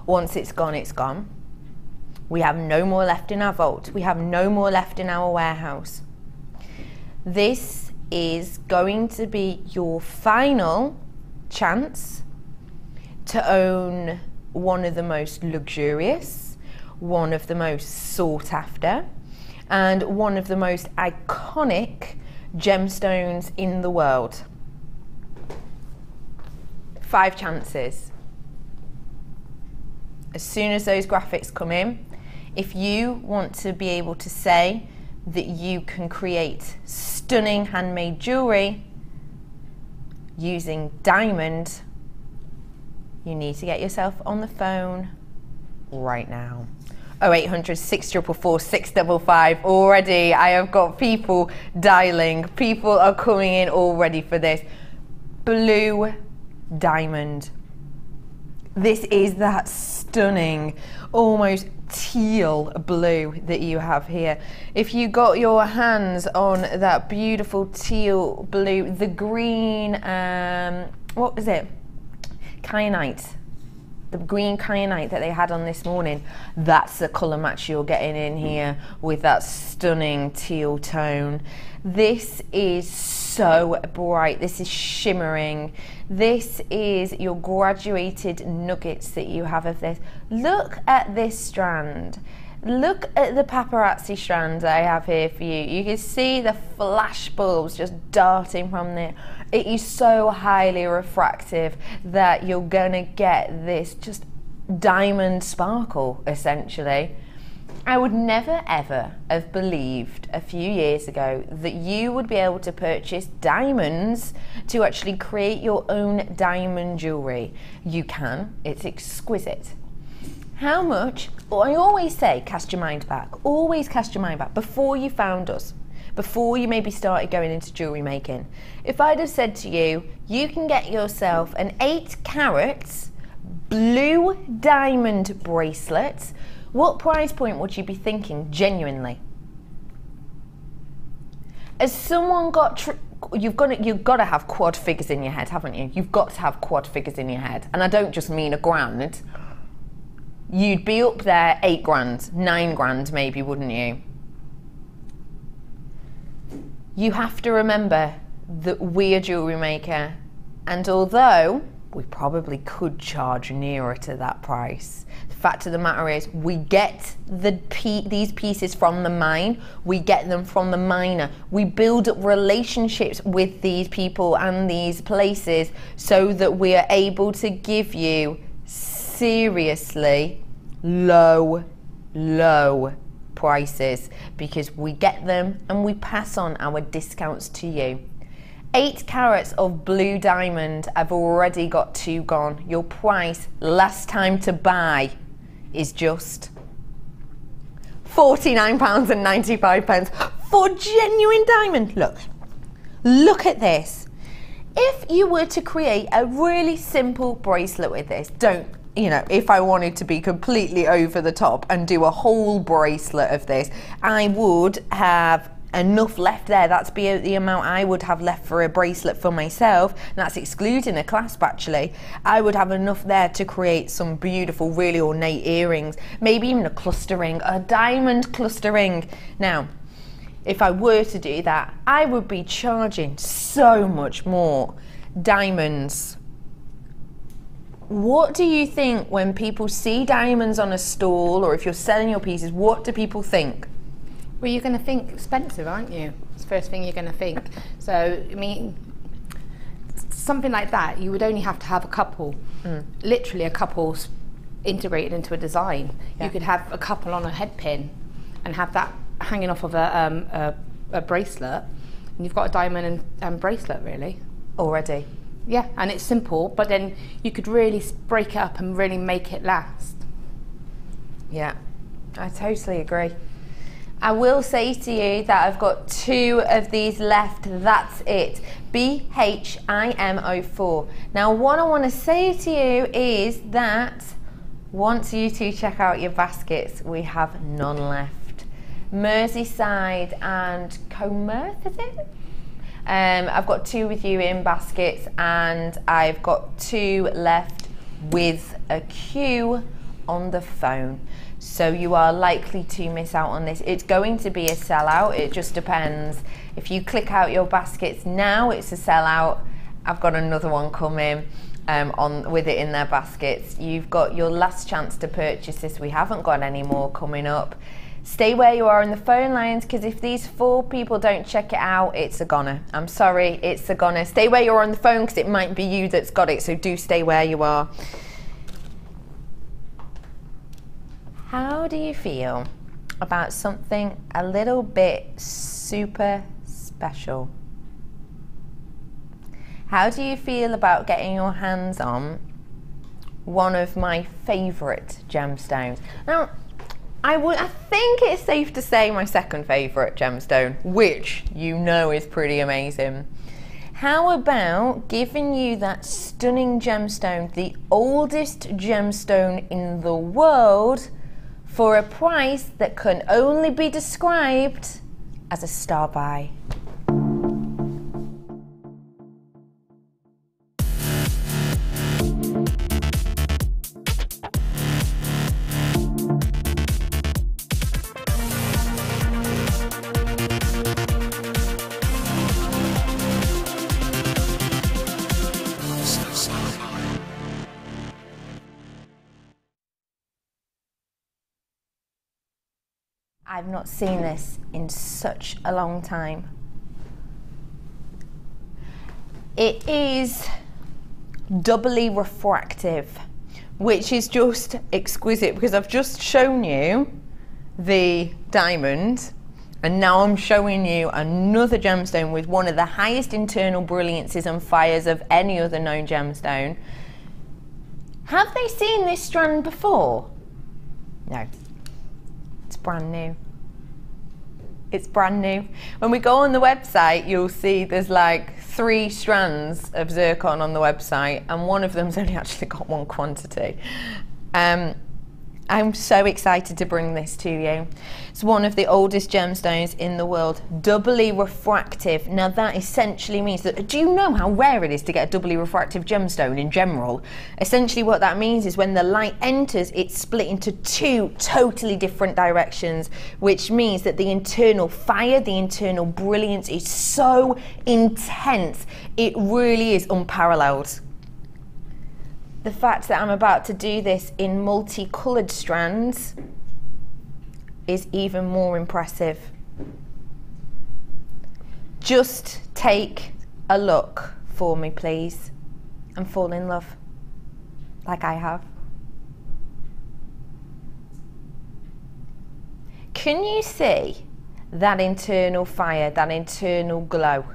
Once it's gone, it's gone. We have no more left in our vault. We have no more left in our warehouse. This is going to be your final chance to own one of the most luxurious, one of the most sought after, and one of the most iconic gemstones in the world. 5 chances. As soon as those graphics come in, if you want to be able to say that you can create stunning handmade jewellery using diamond, you need to get yourself on the phone right now. 0800 644 655. Already I have got people dialing. People are coming in already for this. Blue diamond. This is that stunning, almost teal blue that you have here. If you got your hands on that beautiful teal blue, the green, what was it? Kyanite. The green kyanite that they had on this morning, that's the colour match you're getting in here with that stunning teal tone. This is so bright, this is shimmering. This is your graduated nuggets that you have of this. Look at this strand. Look at the paparazzi strands I have here for you. You can see the flash bulbs just darting from there. It is so highly refractive that you're gonna get this just diamond sparkle, essentially. I would never ever have believed a few years ago that you would be able to purchase diamonds to actually create your own diamond jewellery. You can, it's exquisite. How much? Well, I always say cast your mind back. Always cast your mind back. Before you found us, before you maybe started going into jewellery making, if I'd have said to you, you can get yourself an 8 carat blue diamond bracelet, what price point would you be thinking, genuinely? As someone you've got to have quad figures in your head, haven't you? You've got to have quad figures in your head. And I don't just mean £1,000. You'd be up there 8 grand, 9 grand maybe, wouldn't you? You have to remember that we are Jewellery Maker, and although we probably could charge nearer to that price, the fact of the matter is we get these pieces from the mine, we get them from the miner, we build up relationships with these people and these places so that we are able to give you seriously low prices, because we get them and we pass on our discounts to you. 8 carats of blue diamond, I've already got 2 gone. Your price last time to buy is just £49.95 for genuine diamond. Look at this. If you were to create a really simple bracelet with this, if I wanted to be completely over the top and do a whole bracelet of this, I would have enough left there. That's the amount I would have left for a bracelet for myself, and that's excluding a clasp actually. I would have enough there to create some beautiful, really ornate earrings, maybe even a cluster ring, a diamond cluster ring. Now, if I were to do that, I would be charging so much more. Diamonds. What do you think when people see diamonds on a stall, or if you're selling your pieces, what do people think?
Well, you're going to think expensive, aren't you? It's the first thing you're going to think. So, I mean, something like that, you would only have to have a couple, literally a couple integrated into a design. Yeah. You could have a couple on a head pin and have that hanging off of a bracelet, and you've got a diamond and bracelet, really.
Already.
Yeah, and it's simple, but then you could really break it up and really make it last.
Yeah, I totally agree. I will say to you that I've got 2 of these left, that's it. BHIM04. Now what I want to say to you is that once you 2 check out your baskets, we have none left. Merseyside and Comerth, is it? I've got 2 with you in baskets, and I've got 2 left with a queue on the phone. So you are likely to miss out on this. It's going to be a sellout, it just depends. If you click out your baskets now, it's a sellout. I've got another one coming with it in their baskets. You've got your last chance to purchase this. We haven't got any more coming up. Stay where you are in the phone lines, because if these 4 people don't check it out, it's a goner. I'm sorry, it's a goner. Stay where you are on the phone, because it might be you that's got it, so do stay where you are. How do you feel about something a little bit super special? How do you feel about getting your hands on one of my favourite gemstones? Now, I think it's safe to say my second favourite gemstone, which you know is pretty amazing. How about giving you that stunning gemstone, the oldest gemstone in the world, for a price that can only be described as a star buy? I've not seen this in such a long time. It is doubly refractive, which is just exquisite, because I've just shown you the diamond and now I'm showing you another gemstone with one of the highest internal brilliances and fires of any other known gemstone. Have they seen this strand before? No, it's brand new. It's brand new. When we go on the website, you'll see there's like 3 strands of zircon on the website, and one of them's only actually got 1 quantity. I'm so excited to bring this to you. It's one of the oldest gemstones in the world, doubly refractive. Now that essentially means that, do you know how rare it is to get a doubly refractive gemstone in general? Essentially what that means is when the light enters, it's split into 2 totally different directions, which means that the internal fire, the internal brilliance is so intense, it really is unparalleled. The fact that I'm about to do this in multicoloured strands is even more impressive. Just take a look for me, please, and fall in love like I have. Can you see that internal fire, that internal glow?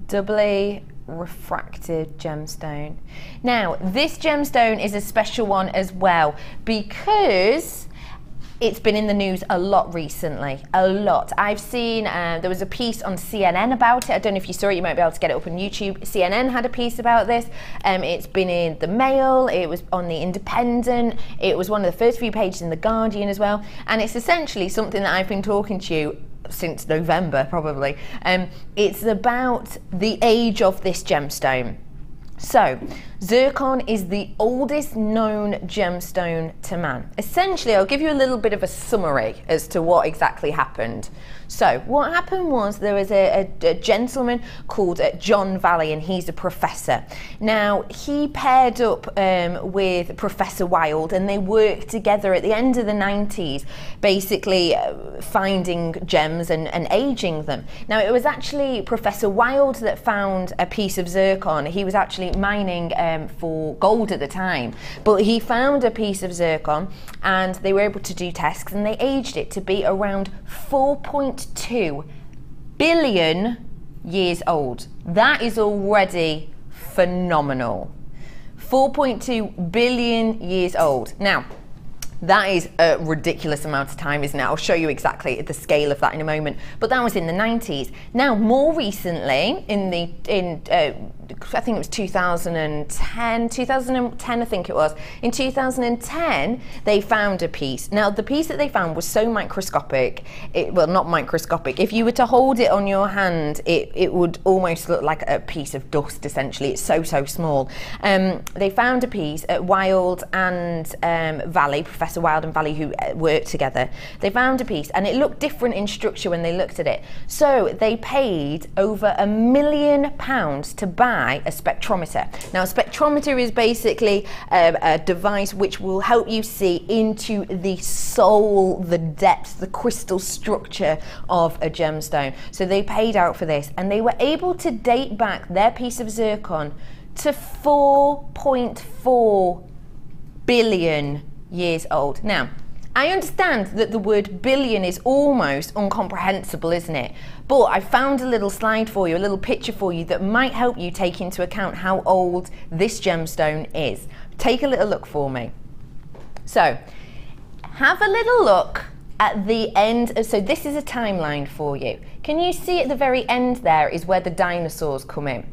Doubly refractive gemstone. Now this gemstone is a special one as well because it's been in the news a lot recently, a lot. I've seen, there was a piece on CNN about it. I don't know if you saw it, you might be able to get it up on YouTube. CNN had a piece about this. It's been in the Mail, it was on the Independent, it was one of the first few pages in the Guardian as well. And it's essentially something that I've been talking to you since November probably. It's about the age of this gemstone. So zircon is the oldest known gemstone to man. Essentially, I'll give you a little bit of a summary as to what exactly happened. So what happened was there was a gentleman called John Valley, and he's a professor. Now he paired up with Professor Wild, and they worked together at the end of the 90s, basically finding gems and aging them. Now it was actually Professor Wild that found a piece of zircon. He was actually mining for gold at the time, but he found a piece of zircon and they were able to do tests, and they aged it to be around 4.2 billion years old. That is already phenomenal. 4.2 billion years old. Now that is a ridiculous amount of time, isn't it? I'll show you exactly the scale of that in a moment, but that was in the 90s. Now more recently, I think it was 2010 I think it was. In 2010 they found a piece. Now the piece that they found was so microscopic, well not microscopic, if you were to hold it on your hand it would almost look like a piece of dust essentially. It's so small. They found a piece at Wild and Valley, Professor Wild and Valley, who worked together. They found a piece and it looked different in structure when they looked at it. So they paid over £1 million to buy a spectrometer. Now a spectrometer is basically a device which will help you see into the soul, the depth, the crystal structure of a gemstone. So they paid out for this, and they were able to date back their piece of zircon to 4.4 billion years old. Now I understand that the word billion is almost incomprehensible, isn't it? But I found a little slide for you, a little picture for you that might help you take into account how old this gemstone is. Take a little look for me. So have a little look at the end. So this is a timeline for you. Can you see at the very end there is where the dinosaurs come in?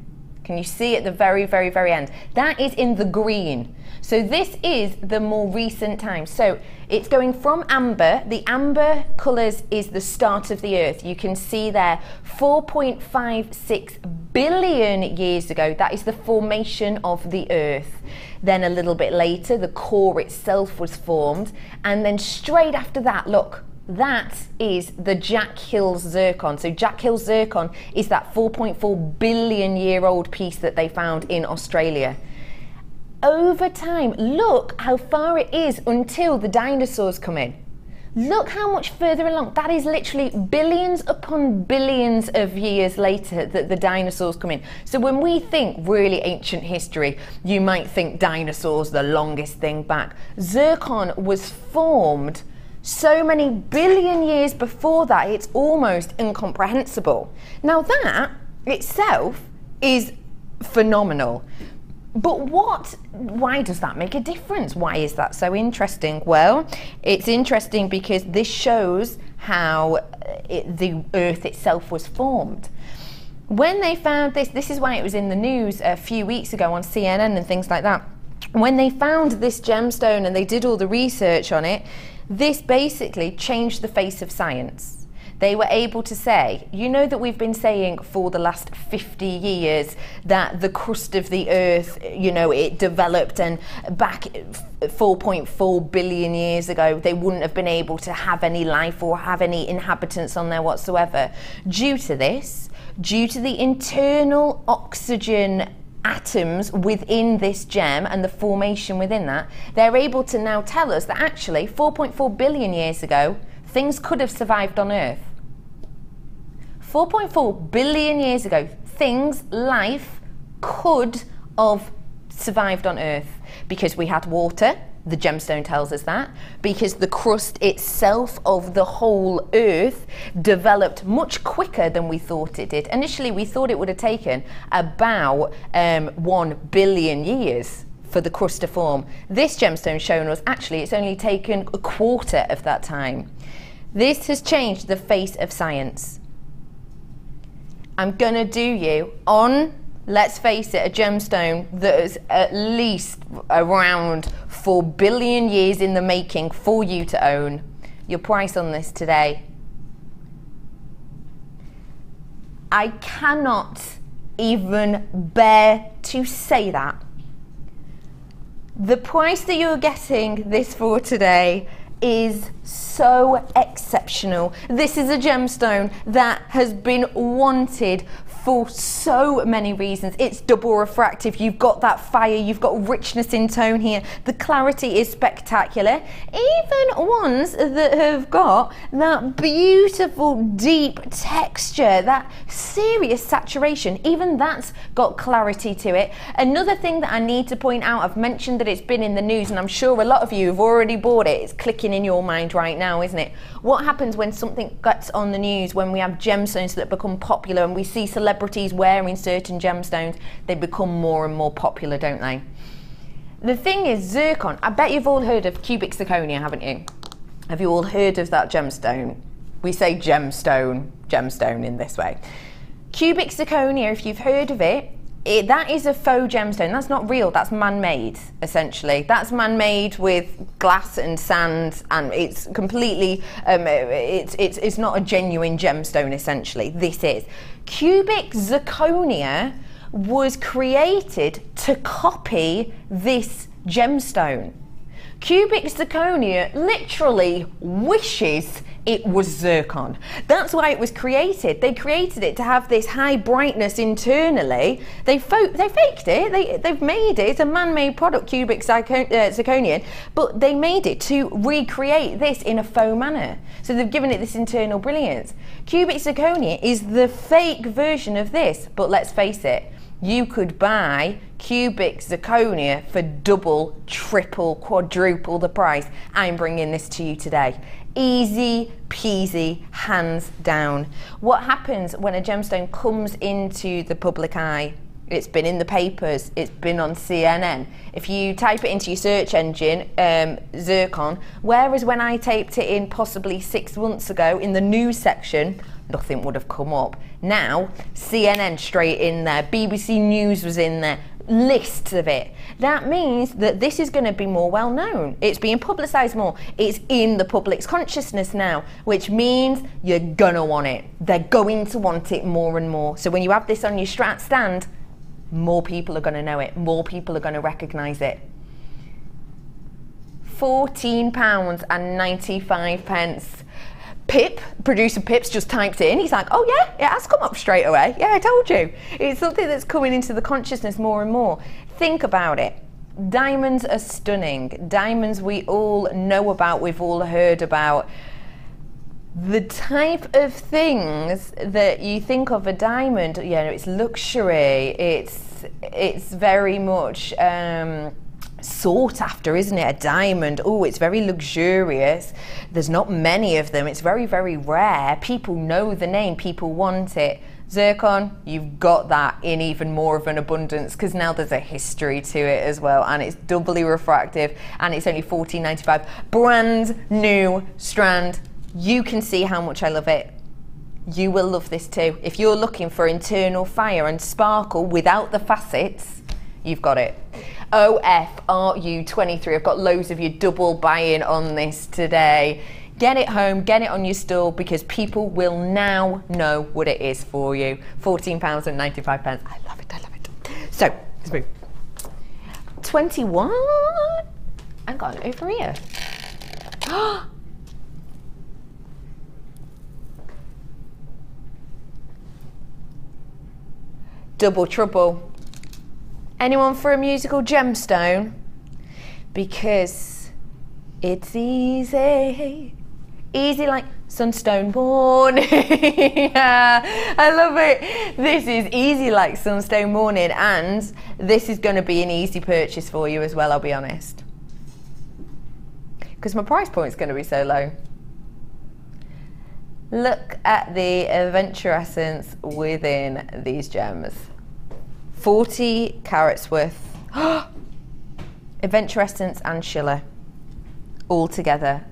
Can you see at the very end? That is in the green. So this is the more recent time. So it's going from amber. The amber colours is the start of the Earth. You can see there 4.56 billion years ago. That is the formation of the Earth. Then a little bit later, the core itself was formed. And then straight after that, look, that is the Jack Hill's zircon. So Jack Hill's zircon is that 4.4 billion year old piece that they found in Australia. over time, look how far it is until the dinosaurs come in. Look how much further along. That is literally billions upon billions of years later that the dinosaurs come in. So when we think really ancient history, you might think dinosaurs, the longest thing back. Zircon was formed so many billion years before that, it's almost incomprehensible. Now that itself is phenomenal. But why does that make a difference? Why is that so interesting? Well, it's interesting because this shows how the Earth itself was formed. When they found this is why it was in the news a few weeks ago on CNN and things like that. When they found this gemstone and they did all the research on it, this basically changed the face of science. They were able to say, you know that we've been saying for the last 50 years that the crust of the Earth, you know, it developed, and back 4.4 billion years ago, they wouldn't have been able to have any life or have any inhabitants on there whatsoever. Due to this, due to the internal oxygen atoms within this gem and the formation within that, they're able to now tell us that actually 4.4 billion years ago, things could have survived on Earth. 4.4 billion years ago, life could have survived on Earth because we had water, the gemstone tells us that, because the crust itself of the whole Earth developed much quicker than we thought it did. Initially, we thought it would have taken about 1 billion years for the crust to form. This gemstone showing us actually it's only taken a quarter of that time. This has changed the face of science. I'm gonna do you on, let's face it, a gemstone that is at least around 4 billion years in the making for you to own. Your price on this today. I cannot even bear to say that. The price that you're getting this for today is so exceptional. This is a gemstone that has been wanted for so many reasons. It's double refractive, you've got that fire, you've got richness in tone here, the clarity is spectacular. Even ones that have got that beautiful deep texture, that serious saturation, even that's got clarity to it. Another thing that I need to point out, I've mentioned that it's been in the news and I'm sure a lot of you have already bought it. It's clicking in your mind right now, isn't it? What happens when something gets on the news, when we have gemstones that become popular and we see celebrities wearing certain gemstones, they become more and more popular, don't they? The thing is, zircon, I bet you've all heard of cubic zirconia, haven't you? Have you all heard of that gemstone? We say gemstone in this way. Cubic zirconia, if you've heard of it, that is a faux gemstone. That's not real, that's man-made, essentially. That's man-made with glass and sand, and it's completely, it's not a genuine gemstone, essentially. This is. Cubic zirconia was created to copy this gemstone. Cubic zirconia literally wishes it was zircon. That's why it was created. They created it to have this high brightness internally. They faked it. They've made it. It's a man-made product, cubic zirconium, but they made it to recreate this in a faux manner. So they've given it this internal brilliance. Cubic zirconia is the fake version of this, but let's face it, you could buy cubic zirconia for double, triple, quadruple the price. I'm bringing this to you today. Easy peasy, hands down. What happens when a gemstone comes into the public eye? It's been in the papers, it's been on CNN. If you type it into your search engine, zircon, whereas when I typed it in possibly 6 months ago in the news section, nothing would have come up. Now, CNN straight in there, BBC News was in there, lists of it. That means that this is going to be more well known. It's being publicised more. It's in the public's consciousness now, which means you're going to want it. They're going to want it more and more. So when you have this on your strat stand, more people are going to know it. More people are going to recognise it. £14.95. Pip, producer Pip's just typed in, he's like, oh yeah, it has come up straight away. Yeah, I told you. It's something that's coming into the consciousness more and more. Think about it. Diamonds are stunning. Diamonds we all know about, we've all heard about. The type of things that you think of a diamond, you know, it's luxury, it's very much sought after, isn't it? A diamond, oh, it's very luxurious. There's not many of them. It's very, very rare. People know the name, people want it. Zircon, you've got that in even more of an abundance, because now there's a history to it as well, and it's doubly refractive, and it's only $14.95. Brand new strand. You can see how much I love it. You will love this too. If you're looking for internal fire and sparkle without the facets, you've got it. OFRU23. I've got loads of you double buying on this today. Get it home, get it on your store, because people will now know what it is for you. £14.95. I love it, I love it. So, let's move. 21. Hang on, over here. Double trouble. Anyone for a musical gemstone? Because it's easy. Easy like sunstone morning. Yeah, I love it. This is easy like sunstone morning, and this is going to be an easy purchase for you as well, I'll be honest. Because my price point is going to be so low. Look at the adventure essence within these gems. 40 carats worth. Adventure essence and schiller all together.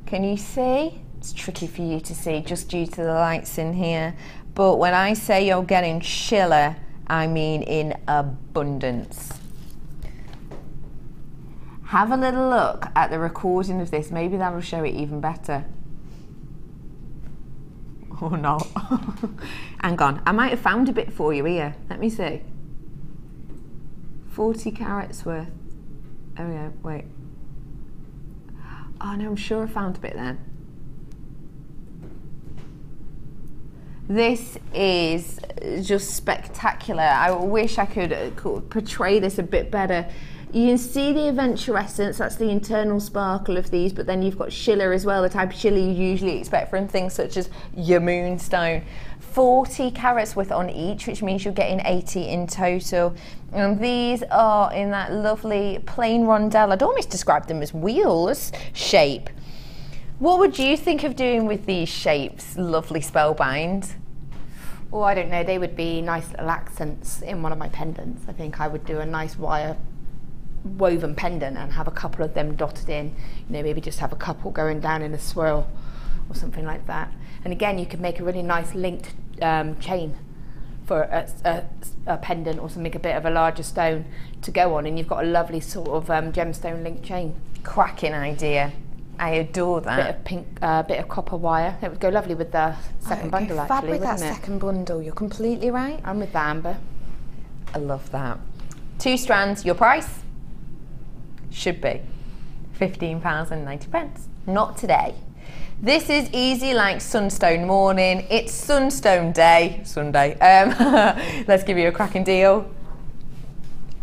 Can you see? It's tricky for you to see just due to the lights in here. But when I say you're getting schiller, I mean in abundance. Have a little look at the recording of this. Maybe that will show it even better. Or not. Hang on. I might have found a bit for you here. Let me see. 40 carats worth. Oh yeah, wait. Oh no, I'm sure I found a bit then. This is just spectacular. I wish I could portray this a bit better. You can see the adventure essence, that's the internal sparkle of these, but then you've got schiller as well, the type of schiller you usually expect from things such as your moonstone. 40 carats worth on each, which means you're getting 80 in total. And these are in that lovely plain rondelle, I'd almost describe them as wheels shape. What would you think of doing with these shapes, lovely spellbind?
Oh, I don't know, they would be nice little accents in one of my pendants. I think I would do a nice wire woven pendant and have a couple of them dotted in, you know, maybe just have a couple going down in a swirl or something like that. And again, you could make a really nice linked chain for a pendant or something, a bit of a larger stone to go on, and you've got a lovely sort of gemstone linked chain.
Cracking idea. I adore that.
Bit of pink, bit of copper wire. It would go lovely with the second bundle, actually,
fab with that
wouldn't it?
second bundle. You're completely right.
And with the amber.
I love that. 2 strands. Your price should be £15.90. Not today. This is easy like sunstone morning. It's sunstone day, Sunday. Let's give you a cracking deal.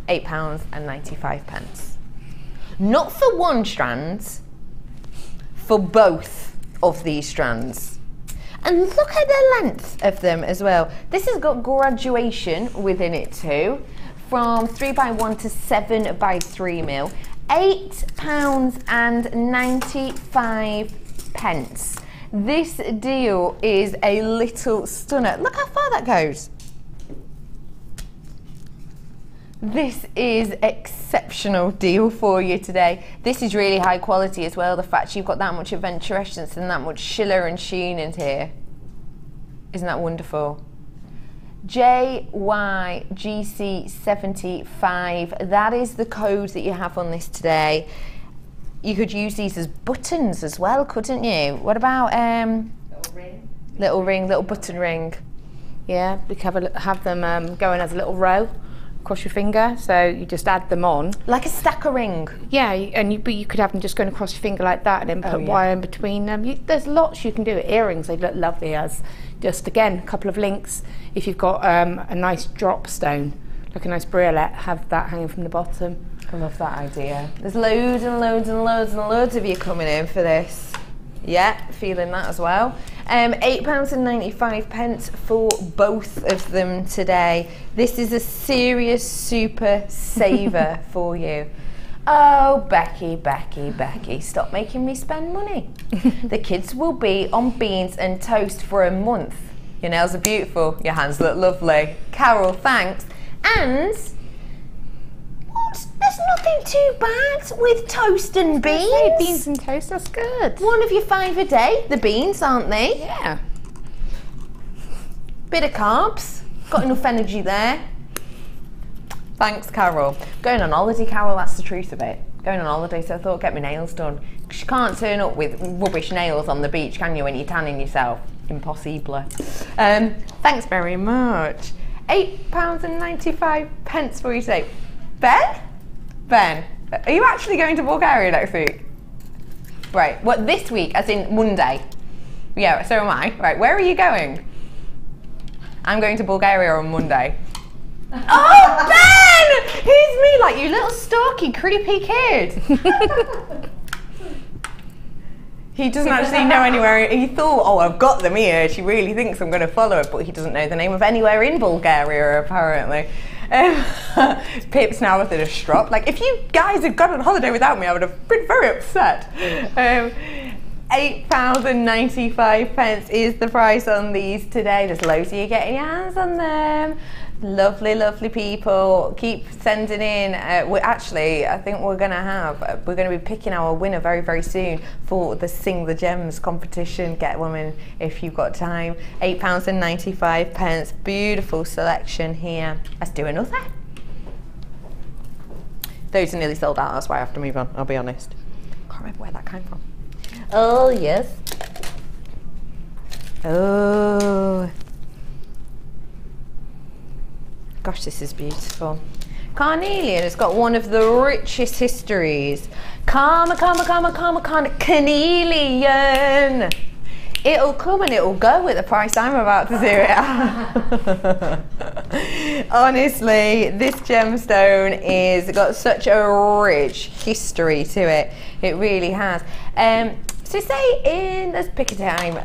£8.95. Not for one strand, for both of these strands. And look at the length of them as well. This has got graduation within it too, from 3x1 to 7x3 mil. £8.95. This deal is a little stunner. Look how far that goes. This is exceptional deal for you today. This is really high quality as well. The fact you've got that much adventure essence and that much schiller and sheen in here. Isn't that wonderful? JYGC75. That is the code that you have on this today. You could use these as buttons as well, couldn't you? What about little button ring?
Yeah, we could have them going as a little row across your finger, so you just add them on
like a stacker ring.
Yeah, and you could have them just going across your finger like that, and then put wire in between them. There's lots you can do. Earrings, they look lovely as just, again, a couple of links. If you've got a nice drop stone like a nice briolet, have that hanging from the bottom.
I love that idea. There's loads and loads and loads and loads of you coming in for this. Yeah, feeling that as well. £8.95 for both of them today. This is a serious super saver for you. Oh, Becky, Becky, Becky, stop making me spend money. The kids will be on beans and toast for a month. Your nails are beautiful, your hands look lovely. Carol, thanks. And there's nothing too bad with toast and beans.
Beans and toast, that's good.
One of your 5 a day, the beans, aren't they?
Yeah.
Bit of carbs, got enough energy there. Thanks, Carol. Going on holiday, Carol, that's the truth of it. Going on holiday, so I thought, get my nails done. Because you can't turn up with rubbish nails on the beach, can you, when you're tanning yourself? Impossible. Thanks very much. £8.95 for you today. Ben, are you actually going to Bulgaria next week? Right, what, this week, as in Monday? Yeah, so am I. Right, where are you going? I'm going to Bulgaria on Monday. Oh, Ben! Here's me, like, you little stalky, creepy kid. He doesn't actually know anywhere. He thought, oh, I've got them here. She really thinks I'm going to follow it, but he doesn't know the name of anywhere in Bulgaria, apparently. Pip's now within a strop. Like, if you guys had gone on holiday without me, I would have been very upset. £8.95 is the price on these today. There's loads of you getting your hands on them. Lovely, lovely people. Keep sending in. I think we're going to be picking our winner very, very soon for the Sing the Gems competition. Get one in if you've got time. £8.95. Beautiful selection here. Let's do another. Those are nearly sold out, that's why I have to move on, I'll be honest. Can't remember where that came from. Oh, yes. Oh. Gosh, this is beautiful. Carnelian has got one of the richest histories. Carnelian. It'll come and it'll go at the price I'm about to do it at. Honestly, this gemstone is got such a rich history to it. It really has. So say let's pick a time,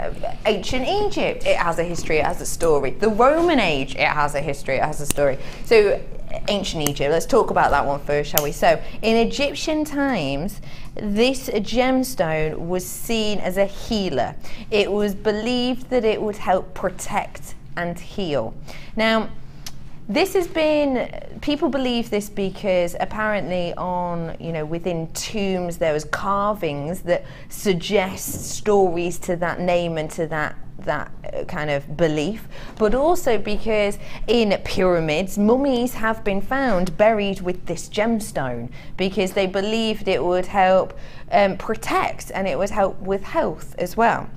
ancient Egypt, it has a history, it has a story. The Roman age, it has a history, it has a story. So ancient Egypt, let's talk about that one first, shall we? So in Egyptian times, this gemstone was seen as a healer. It was believed that it would help protect and heal. Now, this has been, people believe this because apparently within tombs there was carvings that suggest stories to that name and to that kind of belief, but also because in pyramids, mummies have been found buried with this gemstone because they believed it would help protect and it would help with health as well.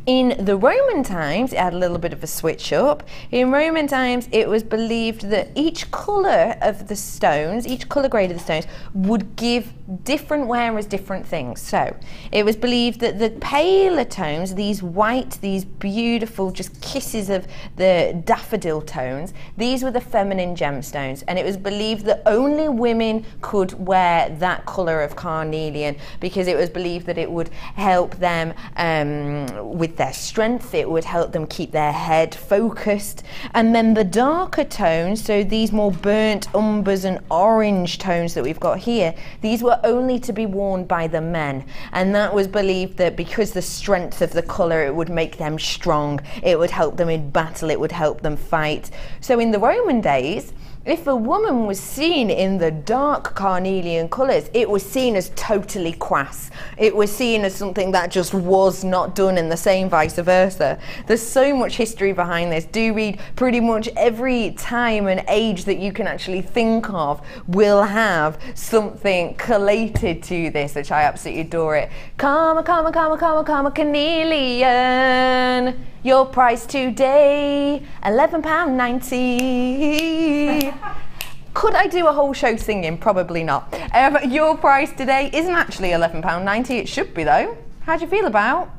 In the Roman times, it had a little bit of a switch up. In Roman times, it was believed that each colour of the stones, each colour grade of the stones, would give different wearers different things. So it was believed that the paler tones, these white, these beautiful just kisses of the daffodil tones, these were the feminine gemstones, and it was believed that only women could wear that colour of carnelian because it was believed that it would help them with their strength, it would help them keep their head focused. And then the darker tones, so these more burnt umbers and orange tones that we've got here, these were only to be worn by the men, and that was believed that because the strength of the colour, it would make them strong, it would help them in battle, it would help them fight. So in the Roman days, if a woman was seen in the dark carnelian colours, it was seen as totally crass. It was seen as something that just was not done, and the same vice versa. There's so much history behind this. Do read pretty much every time and age that you can actually think of will have something collated to this, which I absolutely adore it. Carnelian. Your price today, £11.90. Could I do a whole show singing? Probably not. Your price today isn't actually £11.90. It should be though. How do you feel about?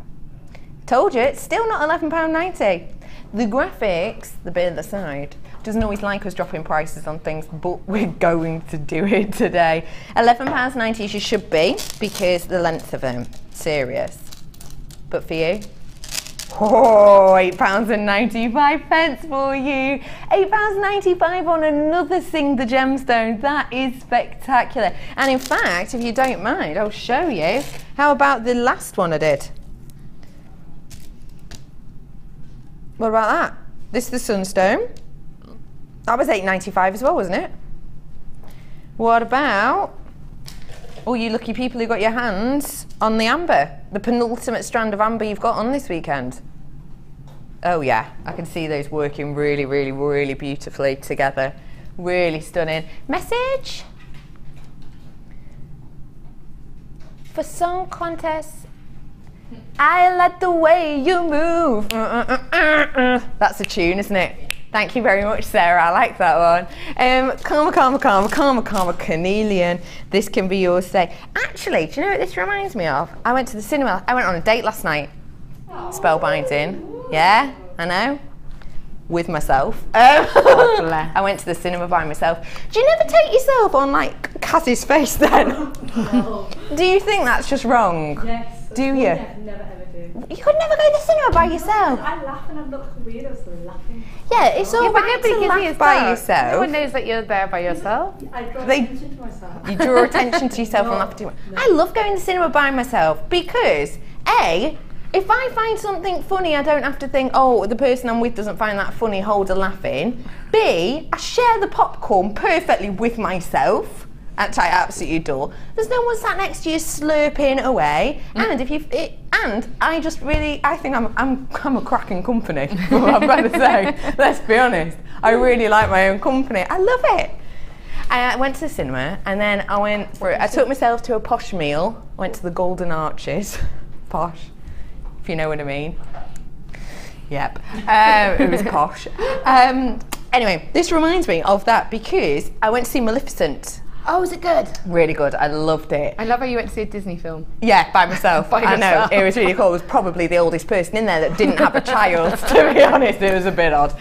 Told you, it's still not £11.90. The graphics, the bit at the side, Doesn't always like us dropping prices on things, but we're going to do it today. £11.90 as you should be, because the length of them, serious. But for you, oh, £8.95 for you. £8.95 on another Sing the Gemstone. That is spectacular. And in fact, if you don't mind, I'll show you. How about the last one I did? What about that? This is the Sunstone. That was £8.95 as well, wasn't it? What about all you lucky people who got your hands on the amber? The penultimate strand of amber you've got on this weekend. Oh yeah, I can see those working really, really, really beautifully together. Really stunning. Message? For song contests, I like the way you move. That's a tune, isn't it? Thank you very much, Sarah. I like that one. Karma, Cornelian. This can be yours today. Actually, do you know what this reminds me of? I went to the cinema. I went on a date last night. Spellbinding. Yeah, I know. With myself. I went to the cinema by myself. Do you never take yourself on like Cassie's face then? No. Do you think that's just wrong?
Yes.
Do you?
Never ever do.
You could never go to the cinema by yourself.
I laugh and I'm not weird, I was laughing.
Yeah, it's all right to laugh by yourself.
No one knows that you're there by yourself.
I draw attention to myself.
You draw attention to yourself and laugh too much. I love going to the cinema by myself because, A, if I find something funny, I don't have to think, oh, the person I'm with doesn't find that funny, hold a laughing. B, I share the popcorn perfectly with myself. Which I absolutely adore. There's no one sat next to you slurping away, and I just really, I think I'm a cracking company. I'm going to say, let's be honest. I really like my own company. I love it. I went to the cinema, and then I took myself to a posh meal. I went to the Golden Arches, posh, if you know what I mean. Yep, it was posh. Anyway, this reminds me of that because I went to see Maleficent.
Oh, is it good?
Really good. I loved it.
I love how you went to see a Disney film.
Yeah, by myself. I know, it was really cool. I was probably the oldest person in there that didn't have a child, to be honest. It was a bit odd.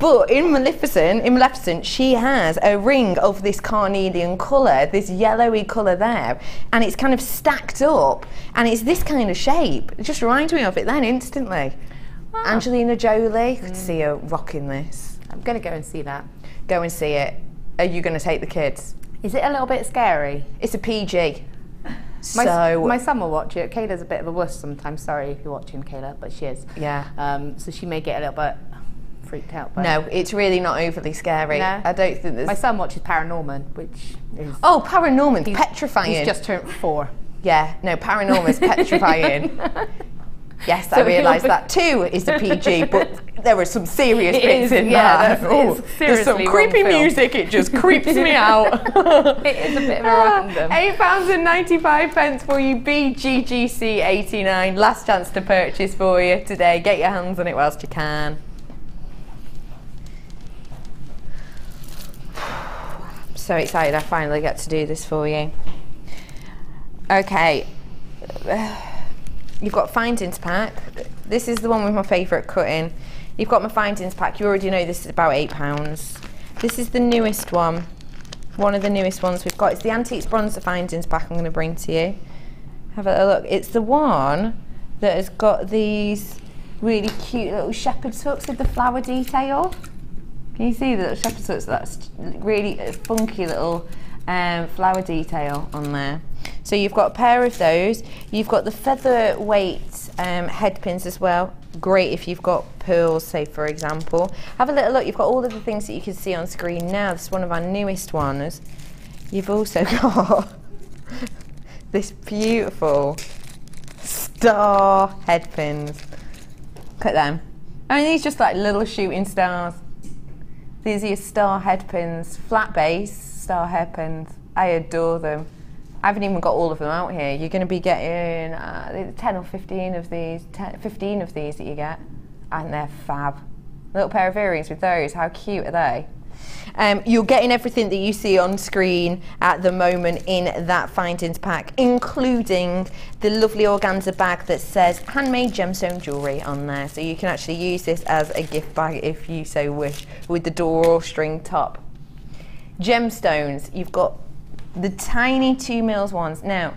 But in Maleficent, she has a ring of this carnelian colour, this yellowy colour there, and it's kind of stacked up, and it's this kind of shape. It just reminds me of it then, instantly. Wow. Angelina Jolie, could see her rocking this.
I'm going to go and see that.
Go and see it. Are you going to take the kids?
Is it a little bit scary?
It's a PG.
My son will watch it. Kayla's a bit of a wuss sometimes. Sorry if you're watching, Kayla, but she is.
Yeah.
So she may get a little bit freaked out. By
no, it's really not overly scary.
No?
I don't think there's...
My son watches Paranorman, which is...
Oh, Paranorman's petrifying.
He's just turned 4.
Yeah, no, Paranorman's petrifying. Yes, I realise that too is a PG, but there are some serious bits in that. There's some creepy music, it just creeps me out.
It is a bit of a random.
£8.95 for you, BGGC89. Last chance to purchase for you today. Get your hands on it whilst you can. I'm so excited I finally get to do this for you. Okay. You've got findings pack. This is the one with my favourite cutting. You've got my findings pack. You already know this is about £8. This is the newest one. One of the newest ones we've got. It's the Antiques Bronzer findings pack I'm going to bring to you. Have a look. It's the one that has got these really cute little shepherd's hooks with the flower detail. Can you see the little shepherd's hooks? That's really funky little flower detail on there. So you've got a pair of those. You've got the featherweight head pins as well. Great if you've got pearls, say for example. Have a little look. You've got all of the things that you can see on screen now. This is one of our newest ones. You've also got this beautiful star head pins. Look at them. I mean, these are just like little shooting stars. These are your star head pins, flat base star head pins. I adore them. I haven't even got all of them out here. You're going to be getting 10 or 15 of these, 15 of these that you get, and they're fab. A little pair of earrings with those, how cute are they? You're getting everything that you see on screen at the moment in that findings pack, including the lovely organza bag that says handmade gemstone jewellery on there. So you can actually use this as a gift bag if you so wish, with the drawstring top. Gemstones, you've got the tiny 2mm ones. Now,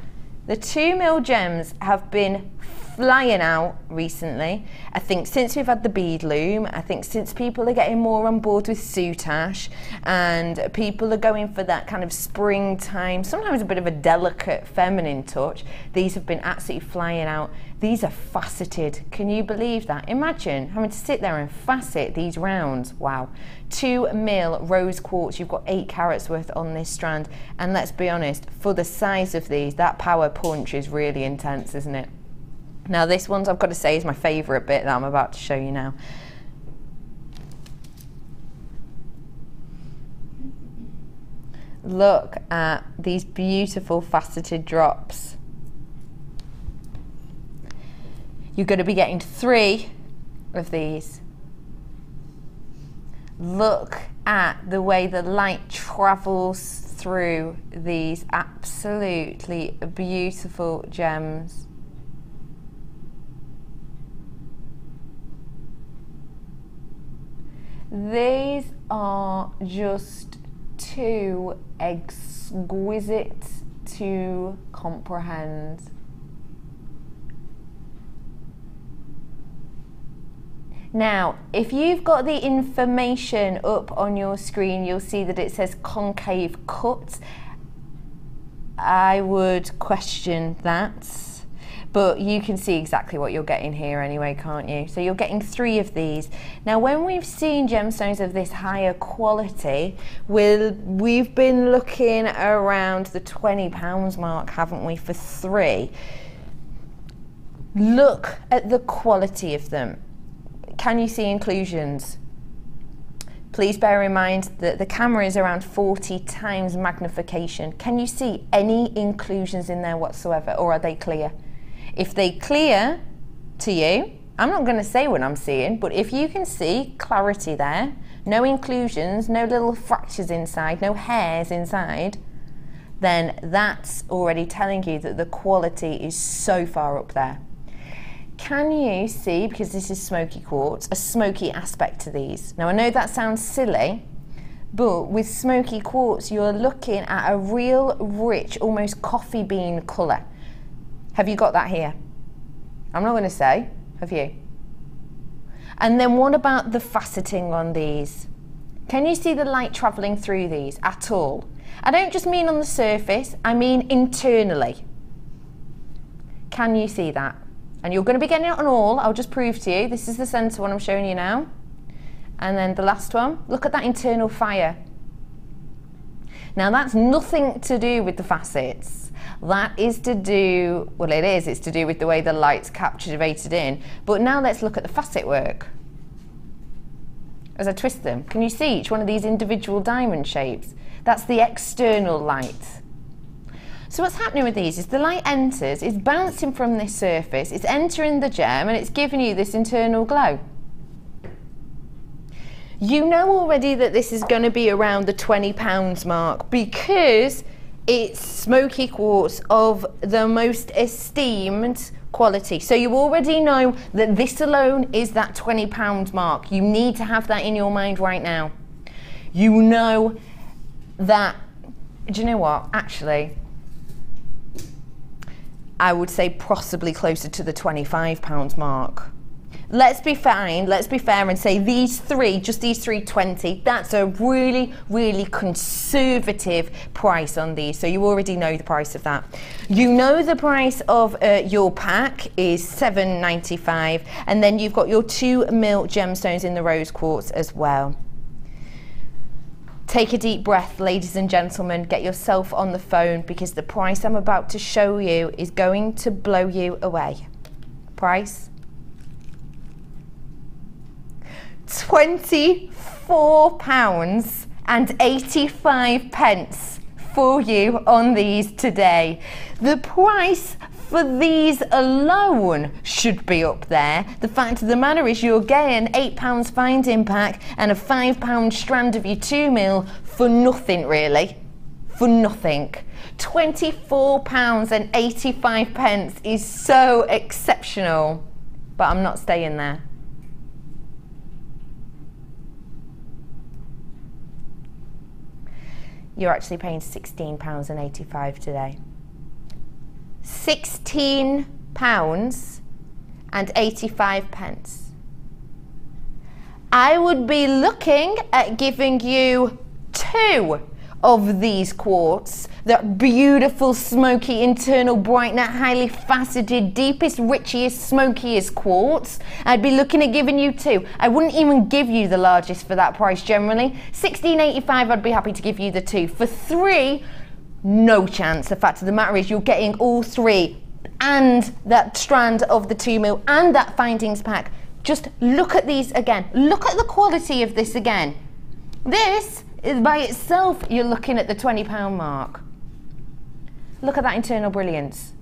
the 2mm gems have been flying out recently. I think since we've had the bead loom, I think since people are getting more on board with soutache and people are going for that kind of springtime, sometimes a bit of a delicate feminine touch, these have been absolutely flying out. These are faceted. Can you believe that? Imagine having to sit there and facet these rounds. Wow. 2mm rose quartz, you've got 8 carats worth on this strand, and let's be honest, for the size of these, that power punch is really intense, isn't it? Now this one's, I've got to say, is my favourite bit that I'm about to show you now. Look at these beautiful faceted drops. You're going to be getting 3 of these. Look at the way the light travels through these absolutely beautiful gems. These are just too exquisite to comprehend. Now, if you've got the information up on your screen, you'll see that it says concave cut. I would question that. But you can see exactly what you're getting here anyway, can't you? So you're getting 3 of these. Now, when we've seen gemstones of this higher quality, we've been looking around the £20 mark, haven't we, for 3? Look at the quality of them. Can you see inclusions? Please bear in mind that the camera is around 40 times magnification. Can you see any inclusions in there whatsoever, or are they clear? If they clear to you, I'm not going to say what I'm seeing, but if you can see clarity there, no inclusions, no little fractures inside, no hairs inside, then that's already telling you that the quality is so far up there. Can you see, because this is smoky quartz, a smoky aspect to these? Now I know that sounds silly, but with smoky quartz you're looking at a real rich, almost coffee bean colour. Have you got that here? I'm not going to say, have you? And then what about the faceting on these? Can you see the light travelling through these at all? I don't just mean on the surface, I mean internally. Can you see that? And you're going to be getting it on all, I'll just prove to you. This is the centre one I'm showing you now. And then the last one, look at that internal fire. Now that's nothing to do with the facets. That is to do, well it's to do with the way the light's captivated in. But now let's look at the facet work. As I twist them, can you see each one of these individual diamond shapes? That's the external light. So what's happening with these is the light enters, it's bouncing from this surface, it's entering the gem and it's giving you this internal glow. You know already that this is going to be around the £20 mark because it's smoky quartz of the most esteemed quality. So you already know that this alone is that £20 mark. You need to have that in your mind right now. You know that, do you know what, actually, I would say possibly closer to the £25 mark. Let's be fair and say these 3, just these 3 20, that's a really, really conservative price on these. So you already know the price of that. You know the price of your pack is $7.95, and then you've got your 2mm gemstones in the rose quartz as well. Take a deep breath, ladies and gentlemen, get yourself on the phone because the price I'm about to show you is going to blow you away. Price? £24.85 for you on these today. The price for these alone should be up there. The fact of the matter is you're getting £8 finding pack and a £5 strand of your 2mm for nothing really. For nothing. £24.85 is so exceptional, but I'm not staying there. You're actually paying £16.85 today. £16.85. I would be looking at giving you 2 of these quartz, that beautiful smoky internal brightener, highly faceted, deepest, richest, smokiest quartz. I'd be looking at giving you 2. I wouldn't even give you the largest for that price generally. £16.85, I'd be happy to give you the 2. For 3, no chance. The fact of the matter is you're getting all 3 and that strand of the 2mm and that findings pack. Just look at these again. Look at the quality of this again. This is by itself, you're looking at the £20 mark. Look at that internal brilliance.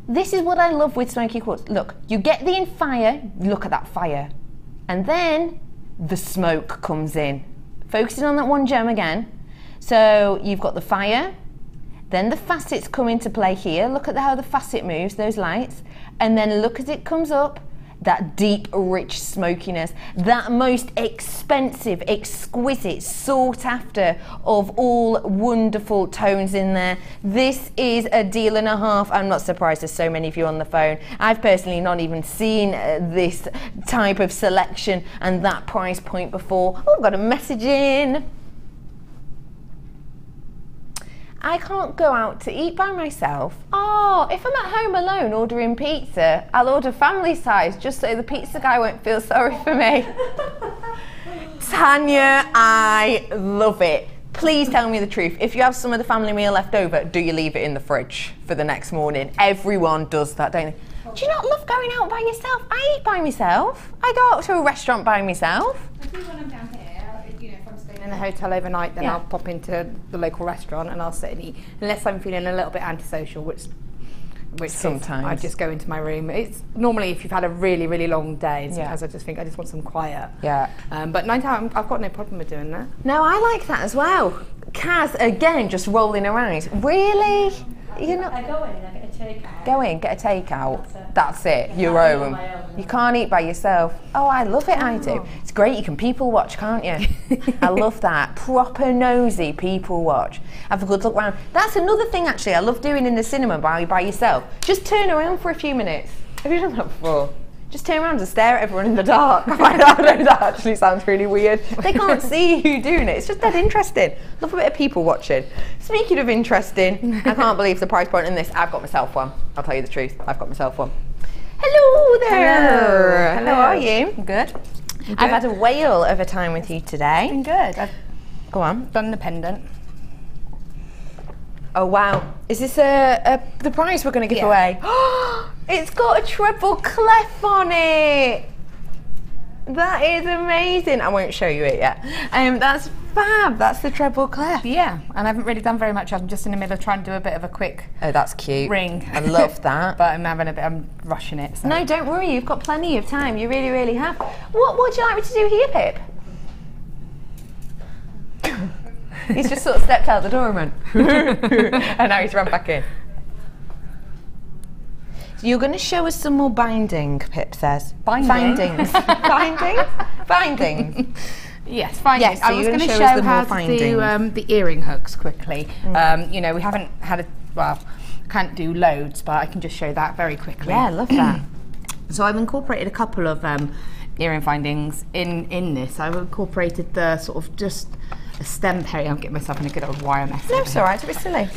This is what I love with smoky quartz. Look, you get the in fire, look at that fire. And then the smoke comes in. Focusing on that one gem again. So you've got the fire, then the facets come into play here. Look at how the facet moves, those lights. And then look as it comes up, that deep, rich smokiness, that most expensive, exquisite, sought after of all wonderful tones in there. This is a deal and a half. I'm not surprised there's so many of you on the phone. I've personally not even seen this type of selection and that price point before. Oh, I've got a message in. I can't go out to eat by myself. Oh, if I'm at home alone ordering pizza, I'll order family size just so the pizza guy won't feel sorry for me. Tanya, I love it. Please tell me the truth. If you have some of the family meal left over, do you leave it in the fridge for the next morning? Everyone does that, don't they? Do you not love going out by yourself? I eat by myself. I go out to a restaurant by myself.
I do when I'm down here. If I'm staying in a hotel overnight, then I'll pop into the local restaurant and I'll sit and eat. Unless I'm feeling a little bit antisocial, which sometimes I just go into my room. It's normally if you've had a really, really long day, and sometimes I just think I just want some quiet. Yeah. But 9 times I've got no problem with doing that.
No, I like that as well. Kaz, again, just rolling her eyes. Really? You're not.
I go in, I get a takeout.
Go in, get a takeout. That's it. Your own. You can't eat by yourself. Oh, I love it. I do. It's great. You can people watch, can't you? I love that. Proper nosy people watch. Have a good look round. That's another thing actually I love doing in the cinema by yourself. Just turn around for a few minutes. Have you done that before? Just turn around and stare at everyone in the dark. I know that actually sounds really weird. They can't see you doing it. It's just dead interesting. Love a bit of people watching. Speaking of interesting, I can't believe the price point in this. I've got myself one. I'll tell you the truth. I've got myself one. Hello there.
Hello.
How are you?
Good.
I've had a whale of a time with you today.
Been good.
Go on.
Done the pendant.
Oh wow. Is this the prize we're going to give away? It's got a treble clef on it. That is amazing. I won't show you it yet. That's fab. That's the treble clef.
Yeah, and I haven't really done very much. I'm just in the middle of trying to do a bit of a quick.
Oh, that's cute.
Ring.
I love that.
But I'm rushing it. So.
No, don't worry. You've got plenty of time. You really, really have. What would you like me to do here, Pip? He's just sort of stepped out the door and went, and now he's run back in. So you're going to show us some more binding, Pip says.
Binding?
Findings. Binding? Findings.
Yes, findings.
Yes, so
I was going to show how to do the earring hooks quickly. You know, we haven't had can't do loads, but I can just show that very quickly.
Yeah, I love that.
So I've incorporated a couple of earring findings in this. I've incorporated the sort of just a stem pair. I'm getting myself in a good old wire mess.
No, it's alright, it's a bit silly.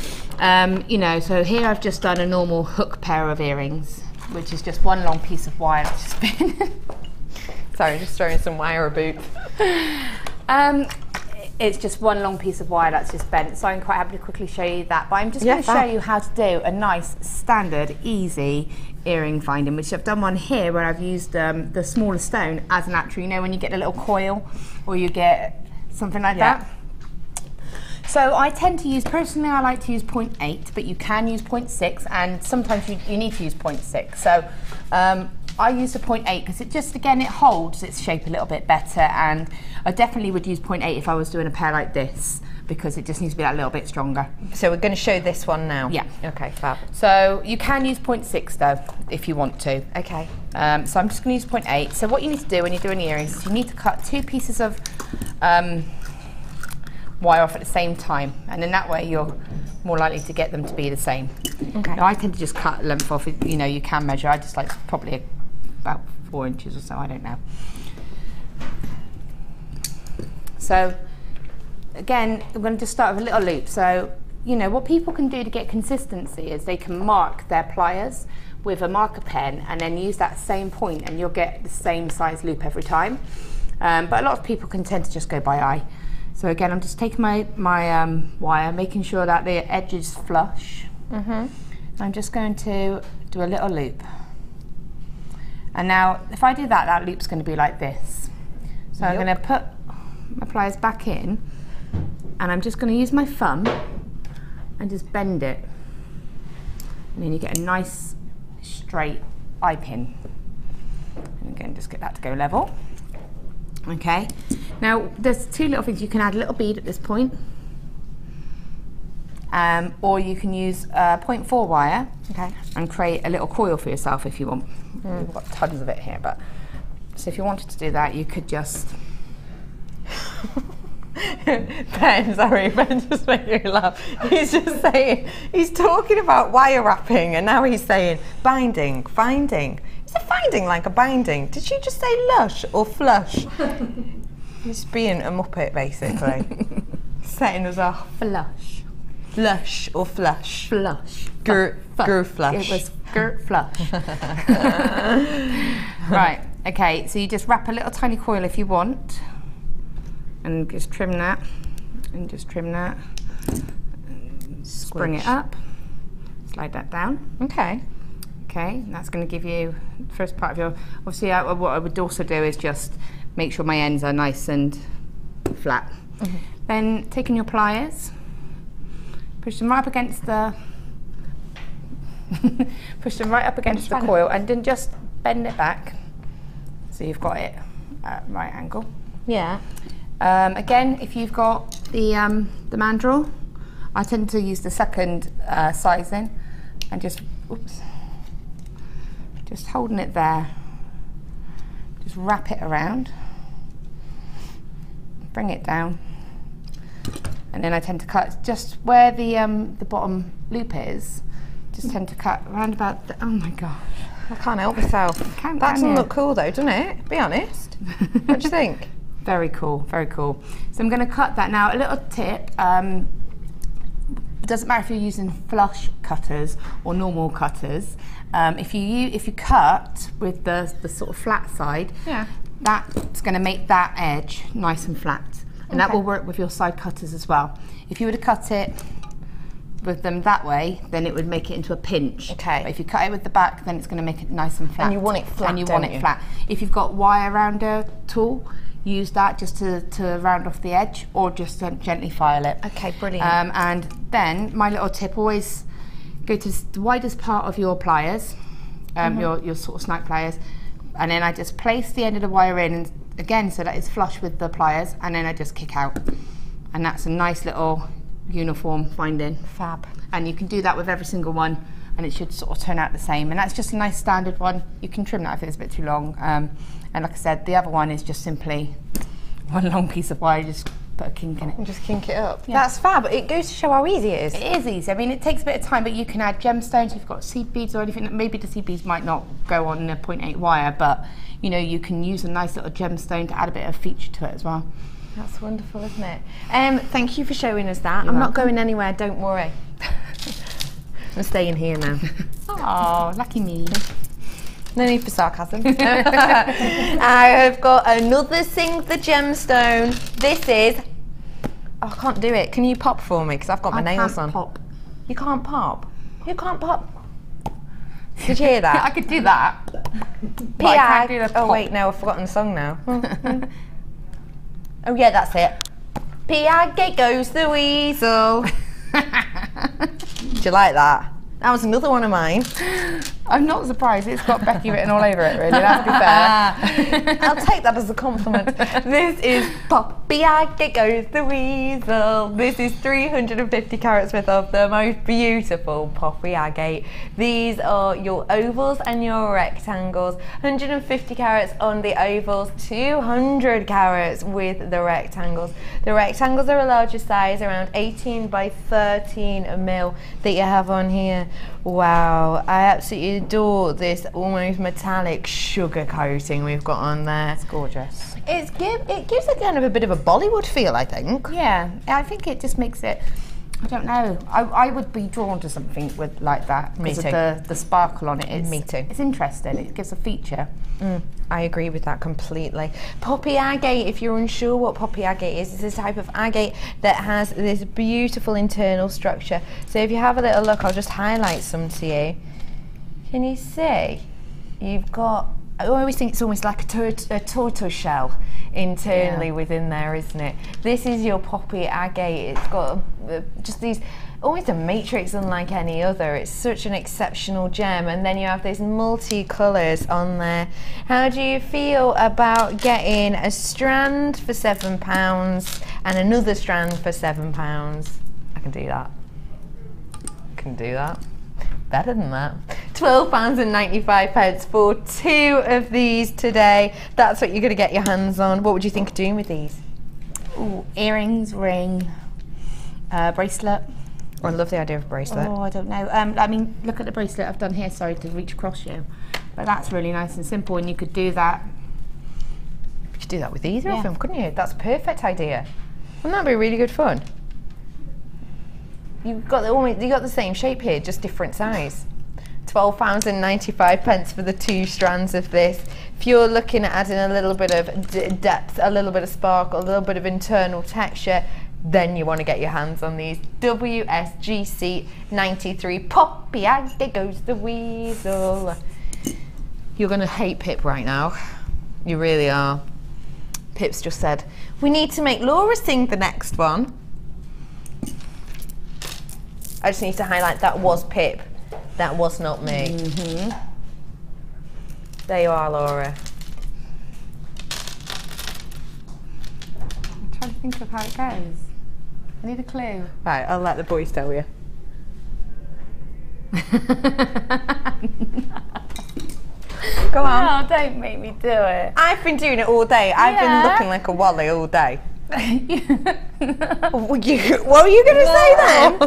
You know, so here I've just done a normal hook pair of earrings, which is just one long piece of wire that's just been...
Sorry, just throwing some wire about.
It's just one long piece of wire that's just bent, so I'm quite happy to quickly show you that. But I'm just going to show you how to do a nice, standard, easy earring finding, which I've done one here where I've used the smaller stone as an actual, you know, when you get a little coil or you get something like that. So I tend to use, personally I like to use 0.8, but you can use 0.6, and sometimes you need to use 0.6. So I use the 0.8 because it just, again, it holds its shape a little bit better, and I definitely would use 0.8 if I was doing a pair like this, because it just needs to be that little bit stronger.
So we're going to show this one now?
Yeah.
Okay, fab.
So you can use 0.6 though, if you want to.
Okay.
So I'm just going to use 0.8. So what you need to do when you're doing earrings is you need to cut 2 pieces of wire off at the same time, and then that way you're more likely to get them to be the same.
Okay.
Now I tend to just cut length off, you know, you can measure. I just like probably about 4 inches or so, I don't know. So again, I'm going to just start with a little loop. So, you know, what people can do to get consistency is they can mark their pliers with a marker pen and then use that same point, and you'll get the same size loop every time. But a lot of people can tend to just go by eye. So again, I'm just taking my wire, making sure that the edge is flush. I'm just going to do a little loop. And now, if I do that, that loop's going to be like this. So I'm going to put my pliers back in, and I'm just going to use my thumb and just bend it. And then you get a nice straight eye pin. And again, just get that to go level. Okay, now there's 2 little things. You can add a little bead at this point, or you can use 0.4 wire, okay, and create a little coil for yourself if you want. We've got tons of it here, but so if you wanted to do that, you could just.
Ben, sorry, Ben just made me laugh. He's just saying, he's talking about wire wrapping, and now he's saying binding, finding. Is it finding like a binding? Did she just say lush or flush? He's being a muppet, basically. Setting us off.
Flush.
Lush or flush?
Flush.
Gir flush.
It was girt flush. Right, okay, so you just wrap a little tiny coil if you want, and just trim that, and just trim that. Spring it up, slide that down.
Okay.
Okay, and that's going to give you the first part of your, obviously what I would also do is just make sure my ends are nice and flat. Then taking your pliers, push them right up against the push them right up against the coil, and then just bend it back so you've got it at right angle.
Yeah.
Again, if you've got the mandrel, I tend to use the second sizing, and just just holding it there, just wrap it around, bring it down, and then I tend to cut just where the bottom loop is. Just tend to cut around about. Oh my gosh,
I can't help myself. That doesn't look cool though, doesn't it? Be honest. What do you think?
Very cool, very cool. So I'm going to cut that now. A little tip. It doesn't matter if you're using flush cutters or normal cutters. If you cut with the sort of flat side, that's going to make that edge nice and flat, and that will work with your side cutters as well. If you were to cut it with them that way, then it would make it into a pinch.
Okay.
But if you cut it with the back, then it's going to make it nice and flat.
And you want it flat.
And you want it flat. If you've got wire rounder tool, use that just to round off the edge, or just gently file it.
Okay, brilliant.
And then my little tip: always go to the widest part of your pliers, your sort of snipe pliers, and then I just place the end of the wire in, and again, so that it's flush with the pliers, and then I just kick out, and that's a nice little uniform finding.
Fab.
And you can do that with every single one, and it should sort of turn out the same. And that's just a nice standard one. You can trim that if it's a bit too long. And like I said, the other one is just simply one long piece of wire, just put a kink in it.
And just kink it up.
Yeah.
That's fab. It goes to show how easy it is.
It is easy. I mean, it takes a bit of time, but you can add gemstones if you've got seed beads or anything. Maybe the seed beads might not go on the 0.8 wire, but you know, you can use a nice little gemstone to add a bit of feature to it as well.
That's wonderful, isn't it? Thank you for showing us that.
You're
I'm
welcome.
not going anywhere, don't worry. I'm staying here now.
Oh, lucky me.
No need for sarcasm. I have got another Sing the Gemstone. This is... Oh, I can't do it. Can you pop for me? Because I've got my nails on.
Pop.
You can't pop? You can't pop? Did you hear that?
I could do that. But I can't do the
Oh
pop.
wait, no, I've forgotten the song now. Oh yeah, that's it. Poppy agate goes the weasel. Do you like that? That was another one of mine.
I'm not surprised. It's got Becky written all over it, really. Let's be fair.
I'll take that as a compliment. This is Poppy agate goes the weasel. This is 350 carats worth of the most beautiful poppy agate. These are your ovals and your rectangles. 150 carats on the ovals, 200 carats with the rectangles. The rectangles are a larger size, around 18 by 13 mil that you have on here. Wow, I absolutely adore this almost metallic sugar coating we've got on there.
It's gorgeous.
It gives it kind of a bit of a Bollywood feel, I think.
Yeah, I think it just makes it, I don't know, I would be drawn to something with like that.
Me
because
too.
of the sparkle on it.
Me too.
It's interesting, it gives a feature.
I agree with that completely. Poppy agate, if you're unsure what poppy agate is, it's a type of agate that has this beautiful internal structure. So if you have a little look, I'll just highlight some to you. Can you see? You've got, I always think it's almost like a tortoise shell internally within there, isn't it? This is your poppy agate. It's got just these, almost a matrix unlike any other. It's such an exceptional gem, and then you have these multi-colours on there. How do you feel about getting a strand for £7 and another strand for £7? I can do that. I can do that. Better than that. £12.95 for 2 of these today. That's what you're going to get your hands on. What would you think of doing with these?
Ooh, earrings, ring, bracelet.
Oh, I love the idea of a bracelet.
Oh, I don't know. I mean, look at the bracelet I've done here, sorry to reach across you. But that's really nice and simple, and you could do that.
You could do that with either of them, couldn't you? That's a perfect idea. Wouldn't that be really good fun? You've got the same shape here, just different size. £12.95 for the 2 strands of this. If you're looking at adding a little bit of depth, a little bit of sparkle, a little bit of internal texture, then you want to get your hands on these WSGC 93 Poppy agate goes the weasel. You're going to hate Pip right now. You really are. Pip's just said, we need to make Laura sing the next one. I just need to highlight that was Pip. That was not me. There you are, Laura.
I'm trying to think of how it goes. I need a clue.
Right, I'll let the boys tell you. Go on.
No, don't make me do it.
I've been doing it all day. I've been looking like a wally all day. What were you going to say then?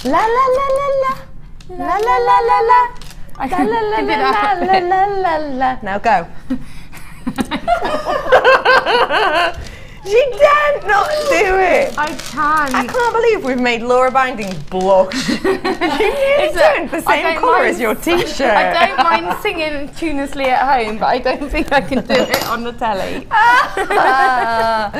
La la la la la. La la la la la. La la la la la la la la. Now go. She daren't not do it.
I can.
I can't believe we've made Laura Binding blush. It's the same colour as your t-shirt.
I don't mind singing tunelessly at home, but I don't think I can do it on the telly.
I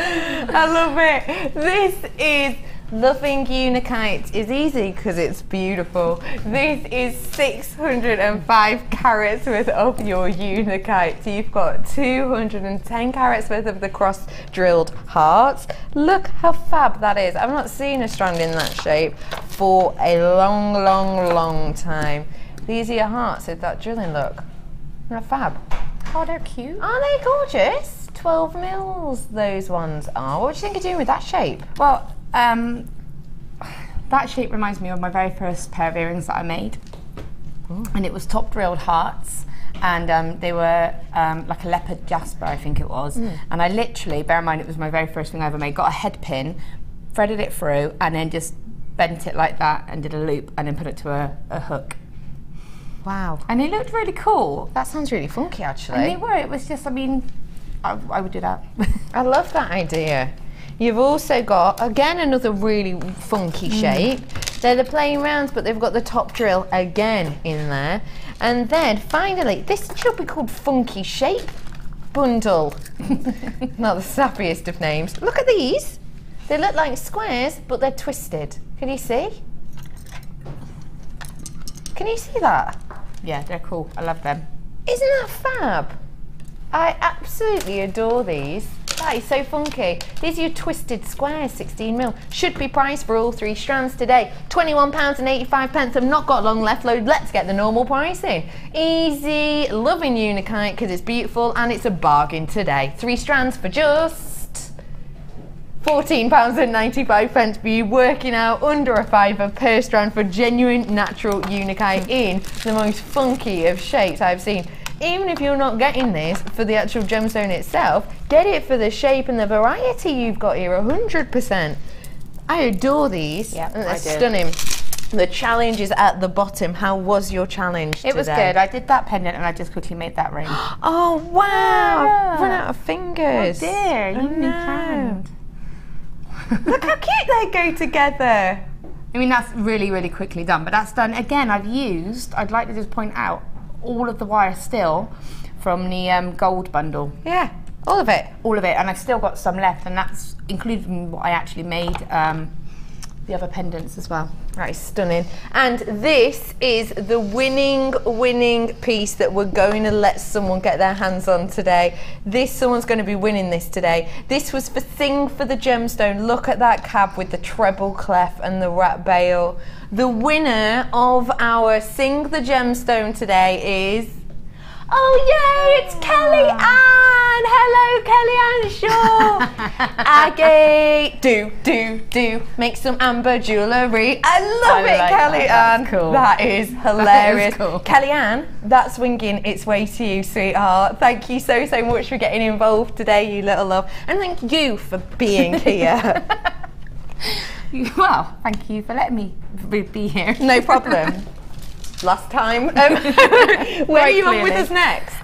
love it. This is Loving Unikite is easy because it's beautiful. This is 605 carats worth of your Unikite. So you've got 210 carats worth of the cross drilled hearts. Look how fab that is. I've not seen a strand in that shape for a long, long, long time. These are your hearts with that drilling look. They're fab.
Oh, they're cute.
Aren't they gorgeous? 12 mils those ones are. What do you think of doing with that shape?
Well, that shape reminds me of my very first pair of earrings that I made. Ooh. And it was top drilled hearts, and they were like a leopard jasper, I think it was. And I literally, bear in mind it was my very first thing I ever made, got a head pin, threaded it through, and then just bent it like that and did a loop and then put it to a hook.
Wow.
And it looked really cool.
That sounds really funky actually.
And they were, it was just, I mean, I would do that.
I love that idea. You've also got, again, another really funky shape. They're the plain rounds, but they've got the top drill again in there. And then, finally, this should be called Funky Shape Bundle. Not the sappiest of names. Look at these. They look like squares, but they're twisted. Can you see? Can you see that?
Yeah, they're cool. I love them.
Isn't that fab? I absolutely adore these. That is so funky. These are your twisted squares, 16mm. Should be priced for all 3 strands today. £21.85. I've not got long left. Let's get the normal pricing. Easy, loving Unikite because it's beautiful and it's a bargain today. 3 strands for just £14.95. Be working out under a £5 per strand for genuine natural Unikite in the most funky of shapes I've seen. Even if you're not getting this for the actual gemstone itself, get it for the shape and the variety you've got here, 100%. I adore these.
Yeah,
they're stunning. The challenge is at the bottom. How was your challenge today?
It was good. I did that pendant and I just quickly made that ring.
Oh, wow.
Yeah.
I've run out of fingers.
Oh dear, you need hand.
Look how cute they go together.
I mean, that's really, really quickly done, but that's done. Again, I'd like to just point out, all of the wire still from the gold bundle.
Yeah, all of it.
All of it, and I've still got some left, and that's including what I actually made, the other pendants as well.
Right, stunning. And this is the winning piece that we're going to let someone get their hands on today. Someone's going to be winning this today. This was for Sing for the Gemstone. Look at that cab with the treble clef and the rat bail. The winner of our Sing the Gemstone today is... Oh yay, it's Kelly Ann! Hello, Kelly Ann Shaw! Aggie, do, make some amber jewellery. I love it,
like
Kelly
that.
Ann.
That's cool.
That is hilarious.
That is cool.
Kelly Ann, that's winging its way to you, sweetheart. Thank you so much for getting involved today, you little love. And thank you for being here.
Well, thank you for letting me be here.
No problem. Last time. Where are you on with us next?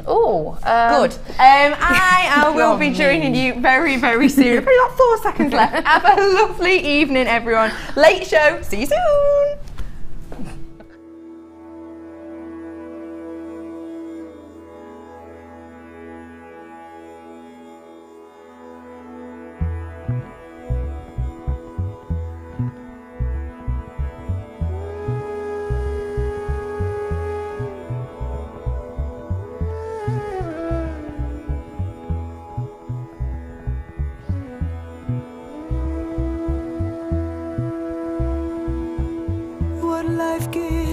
Good.
I will be joining you very, very soon. Probably got 4 seconds left. Have a lovely evening, everyone. Late show. See you soon.
What life gives